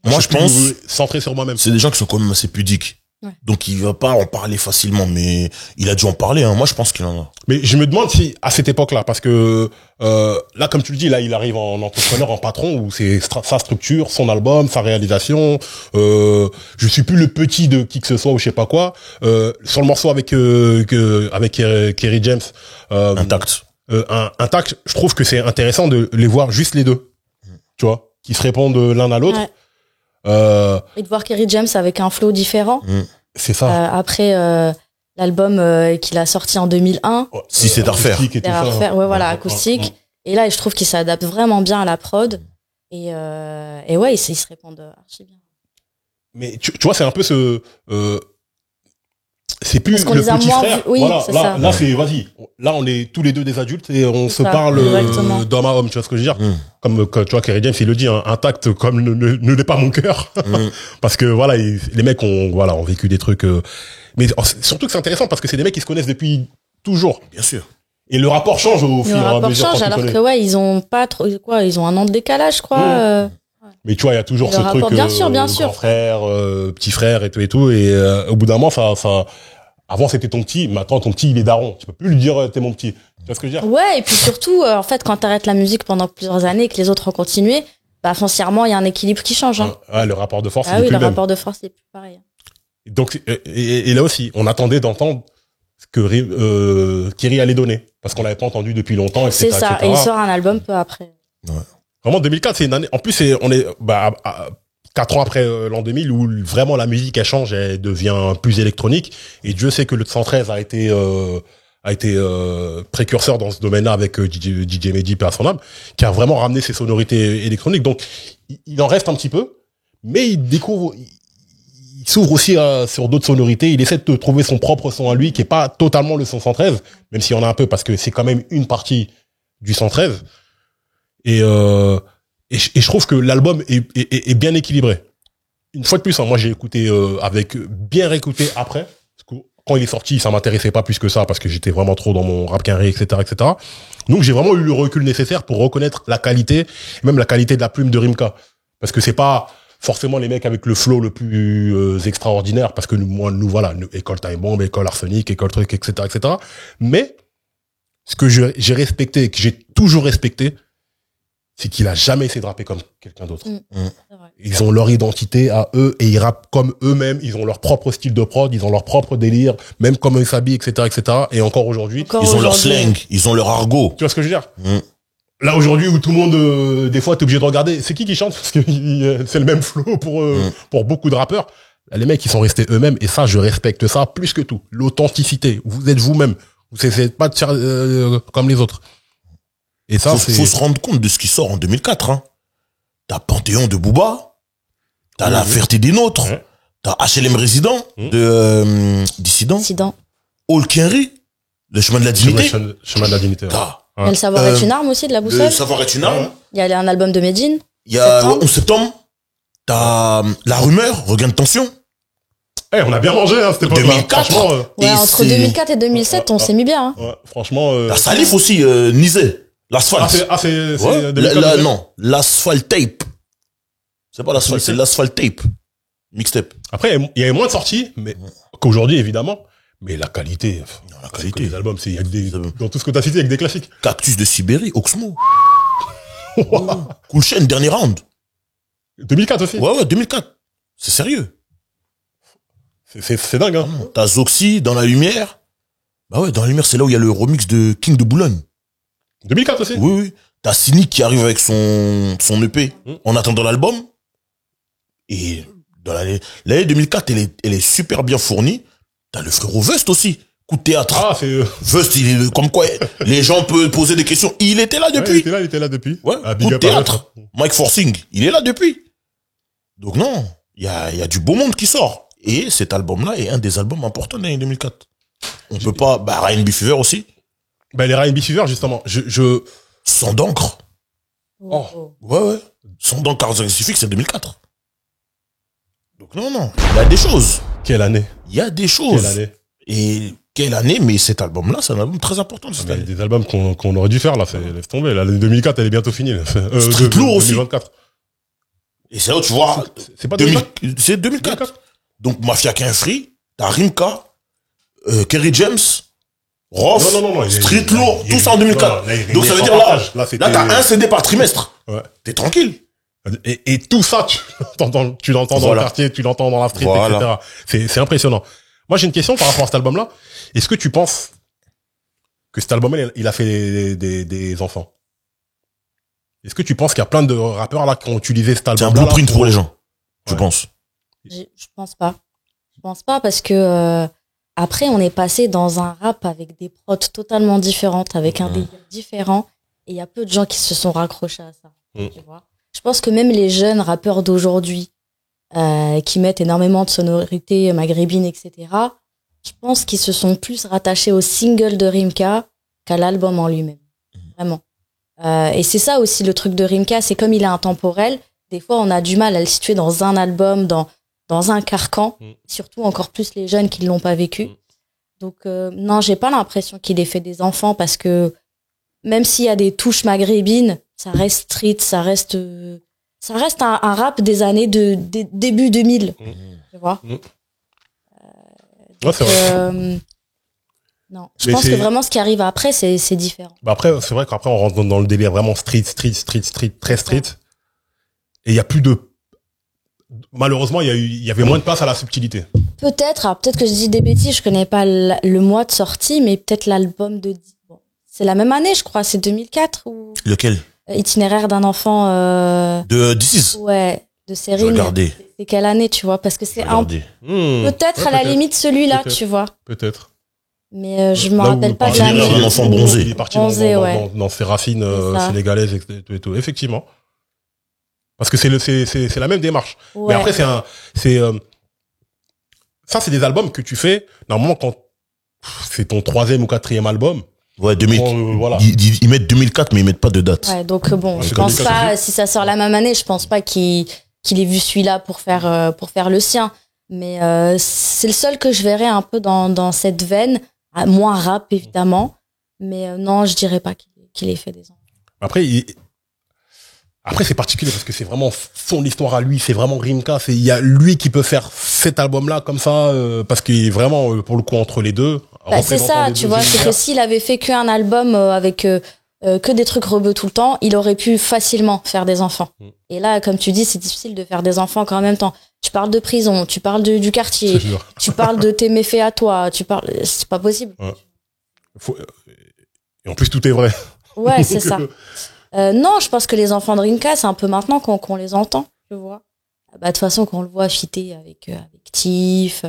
[SPEAKER 5] Moi, je pense,
[SPEAKER 3] centré sur moi-même.
[SPEAKER 5] c'est des gens qui sont quand même assez pudiques.
[SPEAKER 1] Ouais.
[SPEAKER 5] Donc, il va pas en parler facilement, mais il a dû en parler, hein. Moi, je pense qu'il en a.
[SPEAKER 3] Mais je me demande si, à cette époque-là, parce que, là, comme tu le dis, là, il arrive en entrepreneur, en patron, où c'est sa structure, son album, sa réalisation, je suis plus le petit de qui que ce soit ou je sais pas quoi, sur le morceau avec Kerry James,
[SPEAKER 5] Intact.
[SPEAKER 3] Intact, je trouve que c'est intéressant de les voir juste les deux. Tu vois, qui se répondent l'un à l'autre.
[SPEAKER 1] Ouais. Et de voir Kerry James avec un flow différent.
[SPEAKER 3] C'est ça.
[SPEAKER 1] Après l'album qu'il a sorti en 2001,
[SPEAKER 5] Si c'est à refaire.
[SPEAKER 3] Acoustique et tout
[SPEAKER 1] c'est à
[SPEAKER 3] ça.
[SPEAKER 1] refaire, ouais, voilà, acoustique. Et là, je trouve qu'il s'adapte vraiment bien à la prod. Et ouais, ils se répondent archi bien.
[SPEAKER 3] Mais tu vois, c'est un peu c'est plus
[SPEAKER 1] Parce qu'on
[SPEAKER 3] le
[SPEAKER 1] les a
[SPEAKER 3] petit
[SPEAKER 1] moins
[SPEAKER 3] frère.
[SPEAKER 1] vus. Oui,
[SPEAKER 3] voilà,
[SPEAKER 1] c'est
[SPEAKER 3] là,
[SPEAKER 1] ça.
[SPEAKER 3] là, c'est, vas-y. Là, on est tous les deux des adultes et on se
[SPEAKER 1] ça,
[SPEAKER 3] parle
[SPEAKER 1] exactement.
[SPEAKER 3] d'homme à homme, tu vois ce que je veux dire? Comme, tu vois, Kerry James, il le dit, hein, intact comme ne l'est pas mon cœur. Parce que, voilà, les mecs ont vécu des trucs, mais surtout que c'est intéressant parce que c'est des mecs qui se connaissent depuis toujours.
[SPEAKER 5] Bien sûr.
[SPEAKER 3] Et le rapport change au fur
[SPEAKER 1] Le
[SPEAKER 3] et à
[SPEAKER 1] rapport
[SPEAKER 3] mesure.
[SPEAKER 1] change
[SPEAKER 3] quand tu
[SPEAKER 1] alors
[SPEAKER 3] connais.
[SPEAKER 1] que ouais, ils ont pas trop quoi, ils ont un an de décalage, je crois.
[SPEAKER 3] Mais tu vois, il y a toujours
[SPEAKER 1] Le
[SPEAKER 3] ce
[SPEAKER 1] rapport,
[SPEAKER 3] truc,
[SPEAKER 1] bien sûr.
[SPEAKER 3] grand frère, petit frère et tout. Et au bout d'un moment, avant c'était ton petit, maintenant ton petit il est daron. Tu peux plus lui dire t'es mon petit. Tu vois ce que je veux dire?
[SPEAKER 1] Ouais, et puis surtout, en fait, quand t'arrêtes la musique pendant plusieurs années et que les autres ont continué, bah foncièrement, il y a un équilibre qui change. Hein.
[SPEAKER 3] Ah, le rapport de force,
[SPEAKER 1] Ah
[SPEAKER 3] il est
[SPEAKER 1] oui,
[SPEAKER 3] plus
[SPEAKER 1] le
[SPEAKER 3] le même.
[SPEAKER 1] rapport de force c'est plus pareil.
[SPEAKER 3] Donc et là aussi, on attendait d'entendre ce que Kerry allait donner parce qu'on l'avait pas entendu depuis longtemps, etc.
[SPEAKER 1] C'est ça,
[SPEAKER 3] etc.
[SPEAKER 1] et il sort un album peu après.
[SPEAKER 3] Vraiment 2004, c'est une année. En plus, on est 4 ans après l'an 2000 où vraiment la musique elle change, elle devient plus électronique. Et Dieu sait que le 113 a été précurseur dans ce domaine-là avec DJ Mehdi, paix à son âme, qui a vraiment ramené ses sonorités électroniques. Donc il en reste un petit peu, mais il découvre. Il s'ouvre aussi sur d'autres sonorités. Il essaie de trouver son propre son à lui, qui est pas totalement le son 113, même s'il y en a un peu parce que c'est quand même une partie du 113. Et je trouve que l'album est bien équilibré. Une fois de plus, hein, moi j'ai écouté bien réécouté après. Parce que quand il est sorti, ça m'intéressait pas plus que ça parce que j'étais vraiment trop dans mon rap carré, etc., etc. Donc j'ai vraiment eu le recul nécessaire pour reconnaître la qualité, et même la qualité de la plume de Rimka. Parce que c'est pas forcément les mecs avec le flow le plus extraordinaire, parce que nous voilà, école Time Bomb, école Arsenic, école truc, etc., etc. Mais ce que j'ai respecté, que j'ai toujours respecté, c'est qu'il a jamais essayé de rapper comme quelqu'un d'autre.
[SPEAKER 1] C'est vrai.
[SPEAKER 3] Ils ont leur identité à eux et ils rappent comme eux-mêmes. Ils ont leur propre style de prod, ils ont leur propre délire, même comment ils s'habillent, etc., etc. Et encore aujourd'hui,
[SPEAKER 5] Ils ont leur slang, ils ont leur argot.
[SPEAKER 3] tu vois ce que je veux dire? Là, aujourd'hui, où tout le monde, des fois, t'es obligé de regarder, c'est qui chante? Parce que c'est le même flow pour beaucoup de rappeurs. Là, les mecs, ils sont restés eux-mêmes. Et ça, je respecte ça plus que tout. L'authenticité. Vous êtes vous-même. Vous essayez pas de faire comme les autres. Et ça,
[SPEAKER 5] Faut se rendre compte de ce qui sort en 2004, hein. T'as Panthéon de Booba. T'as La Ferté des Nôtres.
[SPEAKER 3] Ouais.
[SPEAKER 5] T'as HLM Résident de Dissident.
[SPEAKER 1] Incident.
[SPEAKER 5] All Kenry. Le chemin de la dignité.
[SPEAKER 3] Chemin de la dignité. Ouais.
[SPEAKER 5] T'as
[SPEAKER 1] Il y a le savoir est une arme aussi de la
[SPEAKER 5] Le
[SPEAKER 1] boussole.
[SPEAKER 5] savoir est une arme.
[SPEAKER 1] Il y a un album de Medine.
[SPEAKER 5] Il y a
[SPEAKER 1] Septembre.
[SPEAKER 5] 11 septembre. T'as La Rumeur, Regain de tension.
[SPEAKER 3] Eh, on a bien mangé, hein, cette époque-là.
[SPEAKER 5] 2004.
[SPEAKER 3] Franchement,
[SPEAKER 1] Ouais,
[SPEAKER 5] Et
[SPEAKER 1] entre
[SPEAKER 5] c'est-
[SPEAKER 1] 2004 et 2007, on s'est mis bien. Hein.
[SPEAKER 3] ouais, franchement,
[SPEAKER 5] T'as Salif aussi, Nizé. L'asphalte.
[SPEAKER 3] c'est
[SPEAKER 5] Ouais.
[SPEAKER 3] 2004,
[SPEAKER 5] Non, l'asphalt tape. C'est pas l'asphalte, c'est l'asphalt tape. Mixtape.
[SPEAKER 3] Après, il y avait moins de sorties, mais qu'aujourd'hui, évidemment. Mais la qualité.
[SPEAKER 5] La qualité.
[SPEAKER 3] Les albums, il y a que des, dans tout ce que t'as cité, il y a que des classiques.
[SPEAKER 5] Cactus de Sibérie, Oxmo. Cool Chain, dernier round.
[SPEAKER 3] 2004 aussi.
[SPEAKER 5] Ouais, 2004. C'est sérieux.
[SPEAKER 3] C'est dingue, hein.
[SPEAKER 5] T'as Zoxy, Dans la lumière. Bah ouais, Dans la lumière, c'est là où il y a le remix de King de Boulogne.
[SPEAKER 3] 2004 aussi.
[SPEAKER 5] Oui. T'as Cynic qui arrive avec son EP en attendant l'album. Et dans l'année 2004, elle est super bien fournie. T'as le frérot Vust aussi. Coup de théâtre.
[SPEAKER 3] Ah, c'est...
[SPEAKER 5] Vust, il est comme quoi les gens peuvent poser des questions. Il était là depuis.
[SPEAKER 3] Ouais, il était là depuis.
[SPEAKER 5] Ouais,
[SPEAKER 3] Ah,
[SPEAKER 5] coup
[SPEAKER 3] big
[SPEAKER 5] de
[SPEAKER 3] up à
[SPEAKER 5] théâtre. Mike Forcing, il est là depuis. Donc non, il y a du beau monde qui sort. Et cet album-là est un des albums importants de l'année 2004. On peut pas... Bah, Ryan B. Fever aussi.
[SPEAKER 3] Bah, les R&B Fever, justement.
[SPEAKER 5] Sans d'encre.
[SPEAKER 1] Oh.
[SPEAKER 5] Ouais. Sans d'encre caractéristique, c'est 2004. Donc non. Il y a des choses.
[SPEAKER 3] Quelle année?
[SPEAKER 5] Il y a des choses.
[SPEAKER 3] Quelle année?
[SPEAKER 5] Et quelle année? Mais cet album-là, c'est un album très important de cette
[SPEAKER 3] Il y a
[SPEAKER 5] année.
[SPEAKER 3] des albums qu'on aurait dû faire, là. Laisse tomber. L'année 2004, elle est bientôt finie.
[SPEAKER 5] Street Lourd aussi.
[SPEAKER 3] 2024.
[SPEAKER 5] Et c'est là où tu vois...
[SPEAKER 3] C'est pas 2004?
[SPEAKER 5] C'est 2004. Donc Mafia Qu'un Free, t'as Rimka, Kerry James, Rof,
[SPEAKER 3] Non,
[SPEAKER 5] Street Lourd, tout ça en 2004. Donc ça veut dire là t'as un CD par trimestre.
[SPEAKER 3] Ouais.
[SPEAKER 5] T'es tranquille.
[SPEAKER 3] Et tout ça, tu l'entends dans le quartier, tu l'entends dans la street, etc. C'est impressionnant. Moi, j'ai une question par rapport à cet album-là. Est-ce que tu penses que cet album-là, il a fait des enfants? Est-ce que tu penses qu'il y a plein de rappeurs là qui ont utilisé cet album-là?
[SPEAKER 5] C'est un blueprint pour les gens, je pense.
[SPEAKER 1] Je pense pas. Je pense pas parce que après on est passé dans un rap avec des prods totalement différentes, avec un délire différent, et il y a peu de gens qui se sont raccrochés à ça. Tu vois. Je pense que même les jeunes rappeurs d'aujourd'hui qui mettent énormément de sonorités maghrébines, etc. Je pense qu'ils se sont plus rattachés au single de Rimka qu'à l'album en lui-même. Vraiment. Et c'est ça aussi le truc de Rimka, c'est comme il est intemporel, des fois on a du mal à le situer dans un album, dans un carcan, surtout encore plus les jeunes qui ne l'ont pas vécu. Donc non, j'ai pas l'impression qu'il ait fait des enfants parce que même s'il y a des touches maghrébines, ça reste street, ça reste un rap des années début 2000, tu vois.
[SPEAKER 3] Ouais, c'est vrai.
[SPEAKER 1] Non, je pense que vraiment ce qui arrive après, c'est différent.
[SPEAKER 3] Bah après, c'est vrai qu'après on rentre dans le délire vraiment street, très street. Et il y a plus de... Malheureusement, il y avait moins de place à la subtilité.
[SPEAKER 1] Peut-être que je dis des bêtises, je connais pas le mois de sortie, mais peut-être l'album de... Bon, c'est la même année, je crois, c'est 2004 ou...
[SPEAKER 5] Lequel?
[SPEAKER 1] Itinéraire d'un enfant...
[SPEAKER 5] De This Is?
[SPEAKER 1] Ouais, de série.
[SPEAKER 5] Regardez.
[SPEAKER 1] C'est quelle année, tu vois? Parce que c'est peut-être à la limite celui-là, tu vois.
[SPEAKER 3] Peut-être.
[SPEAKER 1] Mais je me rappelle pas de l'année.
[SPEAKER 5] Un enfant bronzé.
[SPEAKER 3] Il est parti
[SPEAKER 1] Bronzé,
[SPEAKER 3] dans ses racines sénégalaises et tout. Effectivement. Parce que c'est la même démarche.
[SPEAKER 1] Ouais.
[SPEAKER 3] Mais après, ça, c'est des albums que tu fais, normalement, quand c'est ton 3e ou 4e album.
[SPEAKER 5] Ouais, 2000.
[SPEAKER 3] Voilà.
[SPEAKER 5] Ils mettent 2004, mais ils mettent pas de date.
[SPEAKER 1] Ouais, donc bon, je
[SPEAKER 3] c'est
[SPEAKER 1] pense
[SPEAKER 3] 2004,
[SPEAKER 1] pas, si ça sort la même année, je pense pas qu'il ait vu celui-là pour faire le sien. Mais c'est le seul que je verrais un peu dans cette veine, moins rap évidemment, mais non, je dirais pas qu'il ait fait des enfants.
[SPEAKER 3] Après, c'est particulier parce que c'est vraiment son histoire à lui, c'est vraiment Rimka, il y a lui qui peut faire cet album-là comme ça, parce qu'il est vraiment, pour le coup, entre les deux.
[SPEAKER 1] Bah, c'est ça, tu vois, c'est que s'il avait fait qu'un album avec que des trucs rebeux tout le temps, il aurait pu facilement faire des enfants. Et là, comme tu dis, c'est difficile de faire des enfants qu'en même temps. Tu parles de prison, tu parles du quartier, tu parles de tes méfaits à toi, c'est pas possible.
[SPEAKER 3] Ouais. Et en plus, tout est vrai.
[SPEAKER 1] Ouais, c'est ça. Non, je pense que les enfants de Rimka, c'est un peu maintenant qu'on les entend, tu vois. Bah, de toute façon, quand on le voit fitter avec Tiff,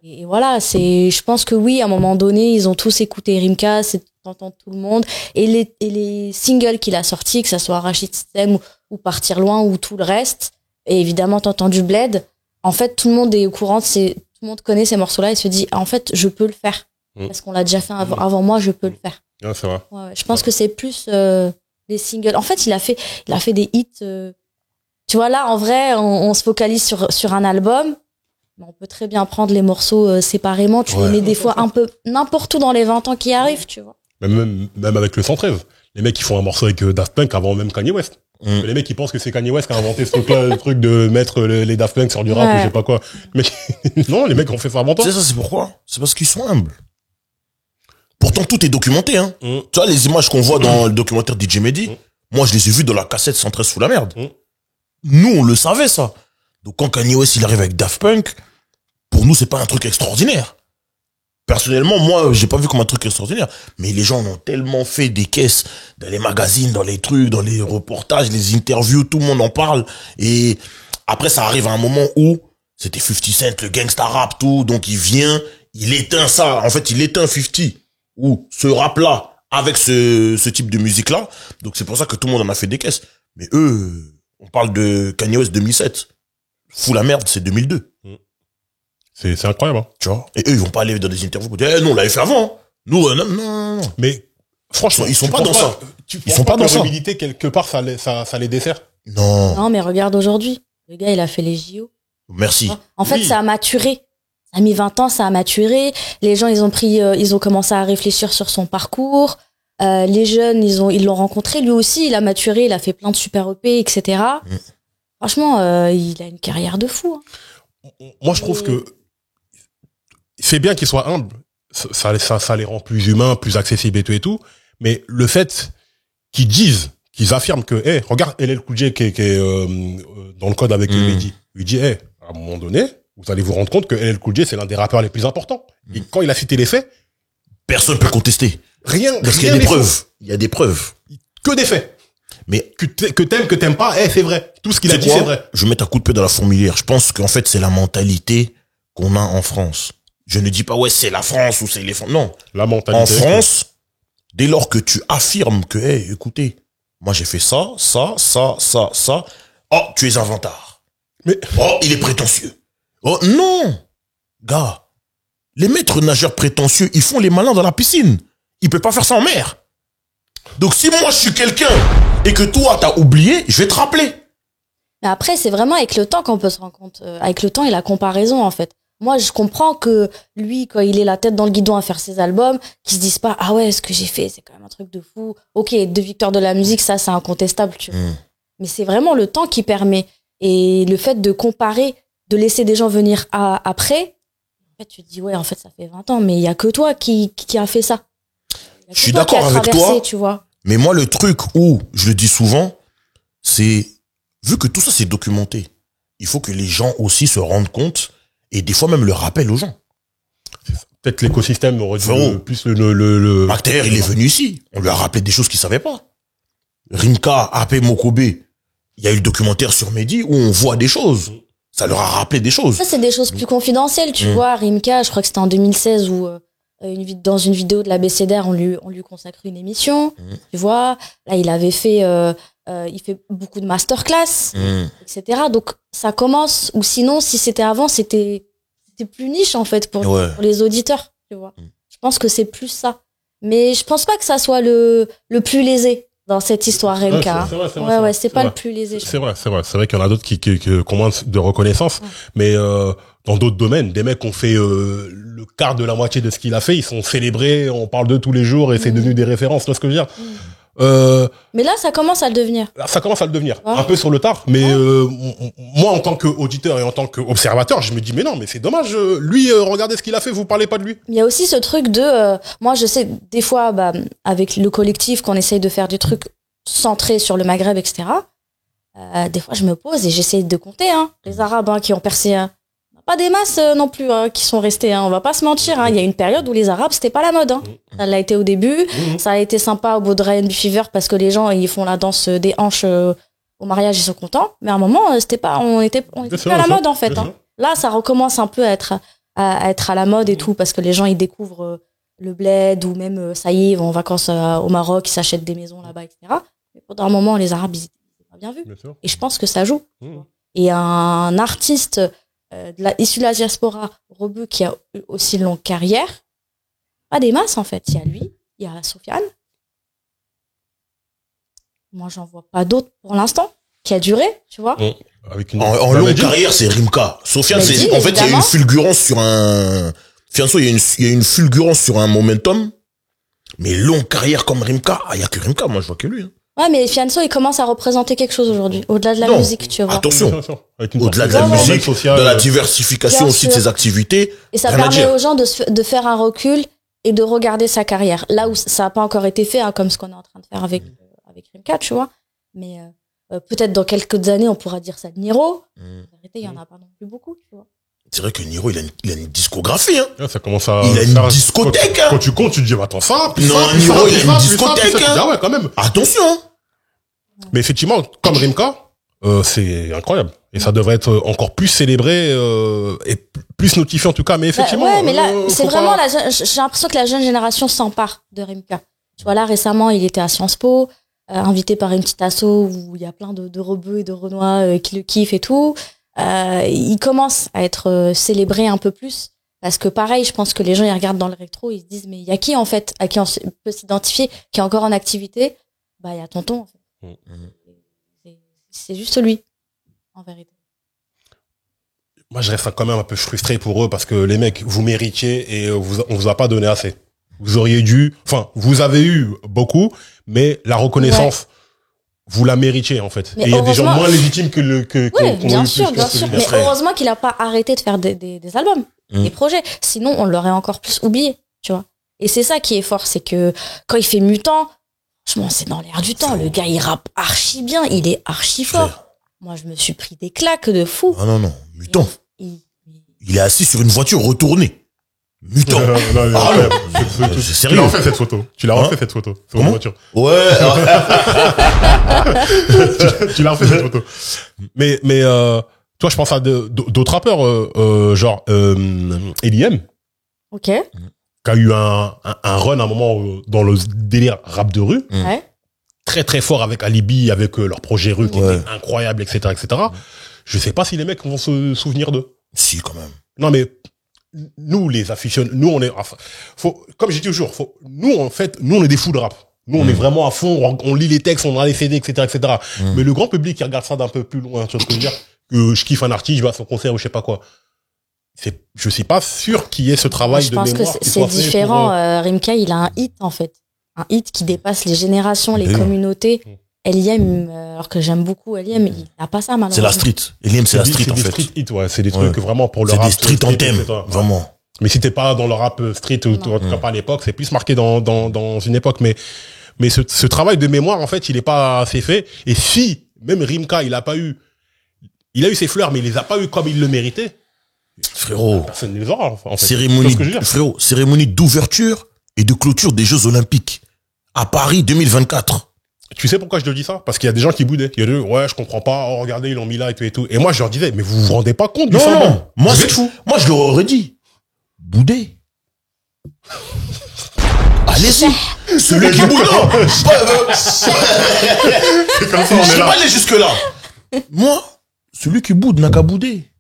[SPEAKER 1] et voilà, je pense que oui, à un moment donné, ils ont tous écouté Rimka, t'entends tout le monde, et les singles qu'il a sortis, que ça soit Rachid System ou Partir Loin ou tout le reste, et évidemment, t'entends du Bled, en fait, tout le monde est au courant, tout le monde connaît ces morceaux-là et se dit, en fait, je peux le faire. Parce qu'on l'a déjà fait avant moi, je peux le faire.
[SPEAKER 3] Ouais, c'est vrai.
[SPEAKER 1] Ouais, je pense que c'est plus les singles. En fait, il a fait des hits. Tu vois, là, en vrai, on se focalise sur un album. Mais on peut très bien prendre les morceaux séparément. Tu les mets des fois un peu n'importe où dans les 20 ans qui arrivent, tu vois.
[SPEAKER 3] Même avec le 113. Les mecs, ils font un morceau avec Daft Punk avant même Kanye West. Les mecs, ils pensent que c'est Kanye West qui a inventé ce truc-là, le truc de mettre les Daft Punk sur du rap ou je sais pas quoi. Mais non, les mecs ont fait ça avant toi.
[SPEAKER 5] C'est ça, c'est pourquoi? C'est parce qu'ils sont humbles. Pourtant, tout est documenté, hein. Tu vois, les images qu'on voit dans le documentaire DJ Mehdi, moi, je les ai vues dans la cassette 113 sous la merde. Nous, on le savait, ça. Donc, quand Kanye West, il arrive avec Daft Punk, pour nous, c'est pas un truc extraordinaire. Personnellement, moi, j'ai pas vu comme un truc extraordinaire. Mais les gens ont tellement fait des caisses dans les magazines, dans les trucs, dans les reportages, les interviews, tout le monde en parle. Et après, ça arrive à un moment où c'était 50 Cent, le gangsta rap, tout. Donc, il vient, il éteint ça. En fait, il éteint 50. Ou ce rap-là, avec ce type de musique-là. Donc, c'est pour ça que tout le monde en a fait des caisses. Mais eux, on parle de Kanye West 2007. Fou la merde, c'est 2002.
[SPEAKER 3] C'est incroyable, hein.
[SPEAKER 5] Tu vois. Et eux, ils vont pas aller dans des interviews pour dire, non, on l'avait fait avant. Nous, non.
[SPEAKER 3] Mais, franchement,
[SPEAKER 5] ils sont pas dans ça.
[SPEAKER 3] Ils sont pas dans ça. L'humilité, quelque part, ça les dessert.
[SPEAKER 5] Non.
[SPEAKER 1] Non, mais regarde aujourd'hui. Le gars, il a fait les JO.
[SPEAKER 5] Merci.
[SPEAKER 1] En fait, ça a maturé. Ça a mis 20 ans, ça a maturé. Les gens, ils ont commencé à réfléchir sur son parcours. Les jeunes, ils l'ont rencontré. Lui aussi, il a maturé, il a fait plein de super EP, etc. Franchement, il a une carrière de fou. Hein.
[SPEAKER 3] Moi, je trouve que c'est bien qu'ils soient humbles. Ça les rend plus humains, plus accessibles et tout. Mais le fait qu'ils affirment que, regarde LL Cool J qui est dans le code avec Mehdi. Il dit, à un moment donné, vous allez vous rendre compte que LL Cool J, c'est l'un des rappeurs les plus importants. Et quand il a cité les faits,
[SPEAKER 5] personne peut contester. Parce qu'il y a des preuves. Il y a des preuves.
[SPEAKER 3] Que des faits.
[SPEAKER 5] Mais
[SPEAKER 3] que t'aimes, que t'aimes pas, c'est vrai. Tout ce qu'il a dit, c'est vrai.
[SPEAKER 5] Je vais mettre un coup de pied dans la fourmilière. Je pense qu'en fait, c'est la mentalité qu'on a en France. Je ne dis pas, c'est la France ou c'est les France. Non.
[SPEAKER 3] La mentalité.
[SPEAKER 5] En France, dès lors que tu affirmes que, écoutez, moi j'ai fait ça. Oh, tu es un vantard.
[SPEAKER 3] Mais,
[SPEAKER 5] oh, il est prétentieux. Oh, non. Gars, les maîtres nageurs prétentieux, ils font les malins dans la piscine. Ils peuvent pas faire ça en mer. Donc si moi je suis quelqu'un et que toi t'as oublié, je vais te rappeler.
[SPEAKER 1] Mais après, c'est vraiment avec le temps qu'on peut se rendre compte. Avec le temps et la comparaison, en fait. Moi, je comprends que lui, quand il est la tête dans le guidon à faire ses albums, qu'il se dise pas, ah ouais, ce que j'ai fait, c'est quand même un truc de fou. Ok, 2 victoires de la musique, ça, c'est incontestable, tu vois. Mais c'est vraiment le temps qui permet. Et le fait de comparer, de laisser des gens venir après, en fait, tu te dis, ouais, en fait, ça fait 20 ans, mais il y a que toi qui a fait ça.
[SPEAKER 5] Je suis d'accord avec toi,
[SPEAKER 1] tu vois.
[SPEAKER 5] Mais moi, le truc où, je le dis souvent, c'est, vu que tout ça c'est documenté, il faut que les gens aussi se rendent compte et des fois même le rappellent aux gens.
[SPEAKER 3] Peut-être l'écosystème aurait dû plus le...
[SPEAKER 5] Bactère, il est venu ici. On lui a rappelé des choses qu'il savait pas. Rimka, AP Mokobe, il y a eu le documentaire sur Mehdi où on voit des choses. Ça leur a rappelé des choses.
[SPEAKER 1] Ça, c'est des choses plus confidentielles, tu vois. Rimka, je crois que c'était en 2016 où... dans une vidéo de l'ABCDR, on lui consacre une émission, tu vois. Là, il avait fait, il fait beaucoup de masterclass, etc. Donc, ça commence, ou sinon, si c'était avant, c'était plus niche, en fait, pour les auditeurs, tu vois. Je pense que c'est plus ça. Mais je pense pas que ça soit le plus lésé dans cette histoire, RMK. C'est pas le plus lésé.
[SPEAKER 3] C'est vrai. C'est vrai qu'il y en a d'autres qui ont moins de reconnaissance, mais dans d'autres domaines, des mecs ont fait le quart de la moitié de ce qu'il a fait, ils sont célébrés, on parle d'eux tous les jours et c'est devenu des références, tu vois ce que je veux dire.
[SPEAKER 1] Mais là, ça commence à le devenir.
[SPEAKER 3] Un peu sur le tard. Mais moi, en tant qu'auditeur et en tant qu'observateur, je me dis, mais non, mais c'est dommage. Lui, regardez ce qu'il a fait, vous parlez pas de lui.
[SPEAKER 1] Il y a aussi ce truc de... moi, je sais, des fois, avec le collectif, qu'on essaye de faire du truc centré sur le Maghreb, etc., des fois, je me pose et j'essaie de compter les Arabes qui ont percé... Pas des masses non plus qui sont restés, on va pas se mentir. Il y a une période où les Arabes, c'était pas la mode. Ça l'a été au début. Ça a été sympa au beau de Ryan Fever parce que les gens ils font la danse des hanches au mariage, ils sont contents. Mais à un moment, c'était pas, on était plus à la mode en fait. Là, ça recommence un peu à être à la mode et tout parce que les gens ils découvrent le bled ou même ça y est, ils vont en vacances au Maroc, ils s'achètent des maisons là-bas, etc. Mais pendant un moment, les Arabes ils étaient pas bien vus. Et je pense que ça joue. Et un artiste issu de la diaspora, Rebeu, qui a eu aussi une longue carrière, pas des masses en fait. Il y a lui, il y a Sofiane. Moi, j'en vois pas d'autres pour l'instant, qui a duré, tu vois.
[SPEAKER 5] En longue carrière, c'est Rimka. Sofiane, en fait, il y a une fulgurance sur un... Fianso, il y a une fulgurance sur un momentum. Mais longue carrière comme Rimka, il y a que Rimka, moi je vois que lui.
[SPEAKER 1] Ouais, mais Fianso, il commence à représenter quelque chose aujourd'hui, au-delà de la
[SPEAKER 5] Non.
[SPEAKER 1] musique, tu vois.
[SPEAKER 5] Attention.
[SPEAKER 3] Avec une
[SPEAKER 5] Au-delà de
[SPEAKER 3] partie
[SPEAKER 5] la
[SPEAKER 1] Ouais,
[SPEAKER 5] musique,
[SPEAKER 3] sociale,
[SPEAKER 5] de la diversification
[SPEAKER 1] Bien
[SPEAKER 5] aussi de
[SPEAKER 1] sûr.
[SPEAKER 5] ses activités.
[SPEAKER 1] Et ça
[SPEAKER 5] rien à
[SPEAKER 1] permet
[SPEAKER 5] dire.
[SPEAKER 1] aux gens de faire un recul et de regarder sa carrière. Là où ça n'a pas encore été fait, hein, comme ce qu'on est en train de faire avec Rimka, tu vois. Mais peut-être dans quelques années, on pourra dire ça de Niro. En vérité, il n'y en a pas non plus beaucoup, tu vois.
[SPEAKER 5] C'est vrai que Niro, il a une discographie, hein.
[SPEAKER 3] ça commence à.
[SPEAKER 5] Il a une
[SPEAKER 3] faire-
[SPEAKER 5] discothèque,
[SPEAKER 3] Quand,
[SPEAKER 5] hein.
[SPEAKER 3] quand tu comptes, tu te dis, attends, ça. Puis
[SPEAKER 5] Non,
[SPEAKER 3] ça, puis
[SPEAKER 5] Niro,
[SPEAKER 3] ça,
[SPEAKER 5] il a
[SPEAKER 3] puis
[SPEAKER 5] une
[SPEAKER 3] ça, puis
[SPEAKER 5] discothèque,
[SPEAKER 3] ça, puis ça.
[SPEAKER 5] hein.
[SPEAKER 3] Ah ouais, quand même.
[SPEAKER 5] Attention, hein.
[SPEAKER 3] Mais effectivement, comme Rimka, c'est incroyable. Et ça devrait être encore plus célébré et plus notifié en tout cas. Mais effectivement.
[SPEAKER 1] Ouais, mais là, c'est
[SPEAKER 3] faut
[SPEAKER 1] vraiment
[SPEAKER 3] pas-
[SPEAKER 1] j'ai l'impression que la jeune génération s'empare de Rimka. Tu vois, là, récemment, il était à Sciences Po, invité par une petite asso où il y a plein de rebeux et de renois qui le kiffent et tout. Il commence à être célébré un peu plus. Parce que pareil, je pense que les gens, ils regardent dans le rétro, ils se disent, mais il y a qui, en fait, à qui on peut s'identifier, qui est encore en activité? Bah, il y a Tonton, en fait. C'est juste lui, en vérité.
[SPEAKER 3] Moi, je reste quand même un peu frustré pour eux parce que les mecs, vous méritiez et on vous a pas donné assez. Vous auriez dû, enfin, vous avez eu beaucoup, mais la reconnaissance, vous la méritiez, en fait.
[SPEAKER 1] Mais
[SPEAKER 3] Et il y a des gens
[SPEAKER 1] heureusement-
[SPEAKER 3] moins légitimes que
[SPEAKER 1] Oui,
[SPEAKER 3] qu'on a
[SPEAKER 1] bien
[SPEAKER 3] eu
[SPEAKER 1] sûr,
[SPEAKER 3] plus
[SPEAKER 1] bien
[SPEAKER 3] que
[SPEAKER 1] sûr.
[SPEAKER 3] celui-là.
[SPEAKER 1] Mais
[SPEAKER 5] frère.
[SPEAKER 1] heureusement qu'il a pas arrêté de faire des albums, des projets. Sinon, on l'aurait encore plus oublié, tu vois. Et c'est ça qui est fort, c'est que quand il fait Mutant, franchement, c'est dans l'air du temps. Le gars, il rappe archi bien, il est archi fort.
[SPEAKER 5] Frère.
[SPEAKER 1] Moi, je me suis pris des claques de fou.
[SPEAKER 5] Ah non, Mutant.
[SPEAKER 1] Il-
[SPEAKER 5] Il est assis sur une voiture retournée. Mutant.
[SPEAKER 3] Non, non,
[SPEAKER 5] Ah
[SPEAKER 3] non,
[SPEAKER 5] non.
[SPEAKER 3] tu
[SPEAKER 5] C'est sérieux.
[SPEAKER 3] l'as refait cette photo. Tu l'as
[SPEAKER 5] Hein
[SPEAKER 3] refait cette photo. C'est
[SPEAKER 5] Comment
[SPEAKER 3] une voiture.
[SPEAKER 5] Ouais.
[SPEAKER 3] Tu l'as refait cette photo. Mais toi, je pense à d'autres rappeurs, genre L.I.M.
[SPEAKER 1] Ok,
[SPEAKER 3] qui a eu un run à un moment dans le délire rap de rue,
[SPEAKER 1] ouais.
[SPEAKER 3] très très fort avec Alibi, avec leur projet rue qui
[SPEAKER 5] Ouais.
[SPEAKER 3] était incroyable, etc., etc. Je sais pas si les mecs vont se souvenir d'eux.
[SPEAKER 5] Si, quand même.
[SPEAKER 3] Non mais nous les aficionados, nous on est, enfin, comme j'ai dit toujours, nous en fait, nous on est des fous de rap. Nous on est vraiment à fond, on lit les textes, on a les CD, etc., etc. Mais le grand public qui regarde ça d'un peu plus loin, tu vois ce que je veux dire, que je kiffe un artiste, je vais à son concert ou je sais pas quoi. Je suis pas sûr qu'il y ait ce travail
[SPEAKER 1] Je
[SPEAKER 3] de
[SPEAKER 1] pense que
[SPEAKER 3] mémoire qui
[SPEAKER 1] c'est
[SPEAKER 3] soit fait
[SPEAKER 1] différent.
[SPEAKER 3] pour,
[SPEAKER 1] Rimka, il a un hit, en fait. Un hit qui dépasse les générations, les
[SPEAKER 5] Oui.
[SPEAKER 1] communautés. L.I.M, alors que j'aime beaucoup L.I.M, il n'a pas ça, malheureusement.
[SPEAKER 5] C'est la street. Eliam, c'est la street, en
[SPEAKER 3] des
[SPEAKER 5] fait.
[SPEAKER 3] street hits, ouais. C'est des
[SPEAKER 5] Ouais.
[SPEAKER 3] trucs vraiment pour le
[SPEAKER 5] C'est
[SPEAKER 3] rap.
[SPEAKER 5] des street anthems.
[SPEAKER 3] etc.
[SPEAKER 5] Vraiment.
[SPEAKER 3] Mais si t'es pas dans le rap street, ou en tout cas pas à l'époque, c'est plus marqué dans une époque. Mais ce travail de mémoire, en fait, il est pas assez fait. Et si, même Rimka, il a eu ses fleurs, mais il les a pas eu comme il le méritait,
[SPEAKER 5] Frérot.
[SPEAKER 3] personne ne les aura, en fait.
[SPEAKER 5] Cérémonie,
[SPEAKER 3] C'est ce que je veux dire.
[SPEAKER 5] frérot, cérémonie d'ouverture et de clôture des Jeux Olympiques. À Paris 2024.
[SPEAKER 3] Tu sais pourquoi je te dis ça? Parce qu'il y a des gens qui boudaient. Il y a des, ouais, je comprends pas. Oh, regardez, ils l'ont mis là et tout et tout. Et moi, je leur disais, mais vous vous rendez pas compte du symbole.
[SPEAKER 5] Moi,
[SPEAKER 3] Vous êtes fous.
[SPEAKER 5] moi, je leur aurais dit. Boudé. Allez-y. Celui qui boude, non.
[SPEAKER 3] C'est comme ça, on
[SPEAKER 5] Je
[SPEAKER 3] est
[SPEAKER 5] vais
[SPEAKER 3] là.
[SPEAKER 5] pas aller jusque-là. Moi, celui qui boude n'a qu'à bouder.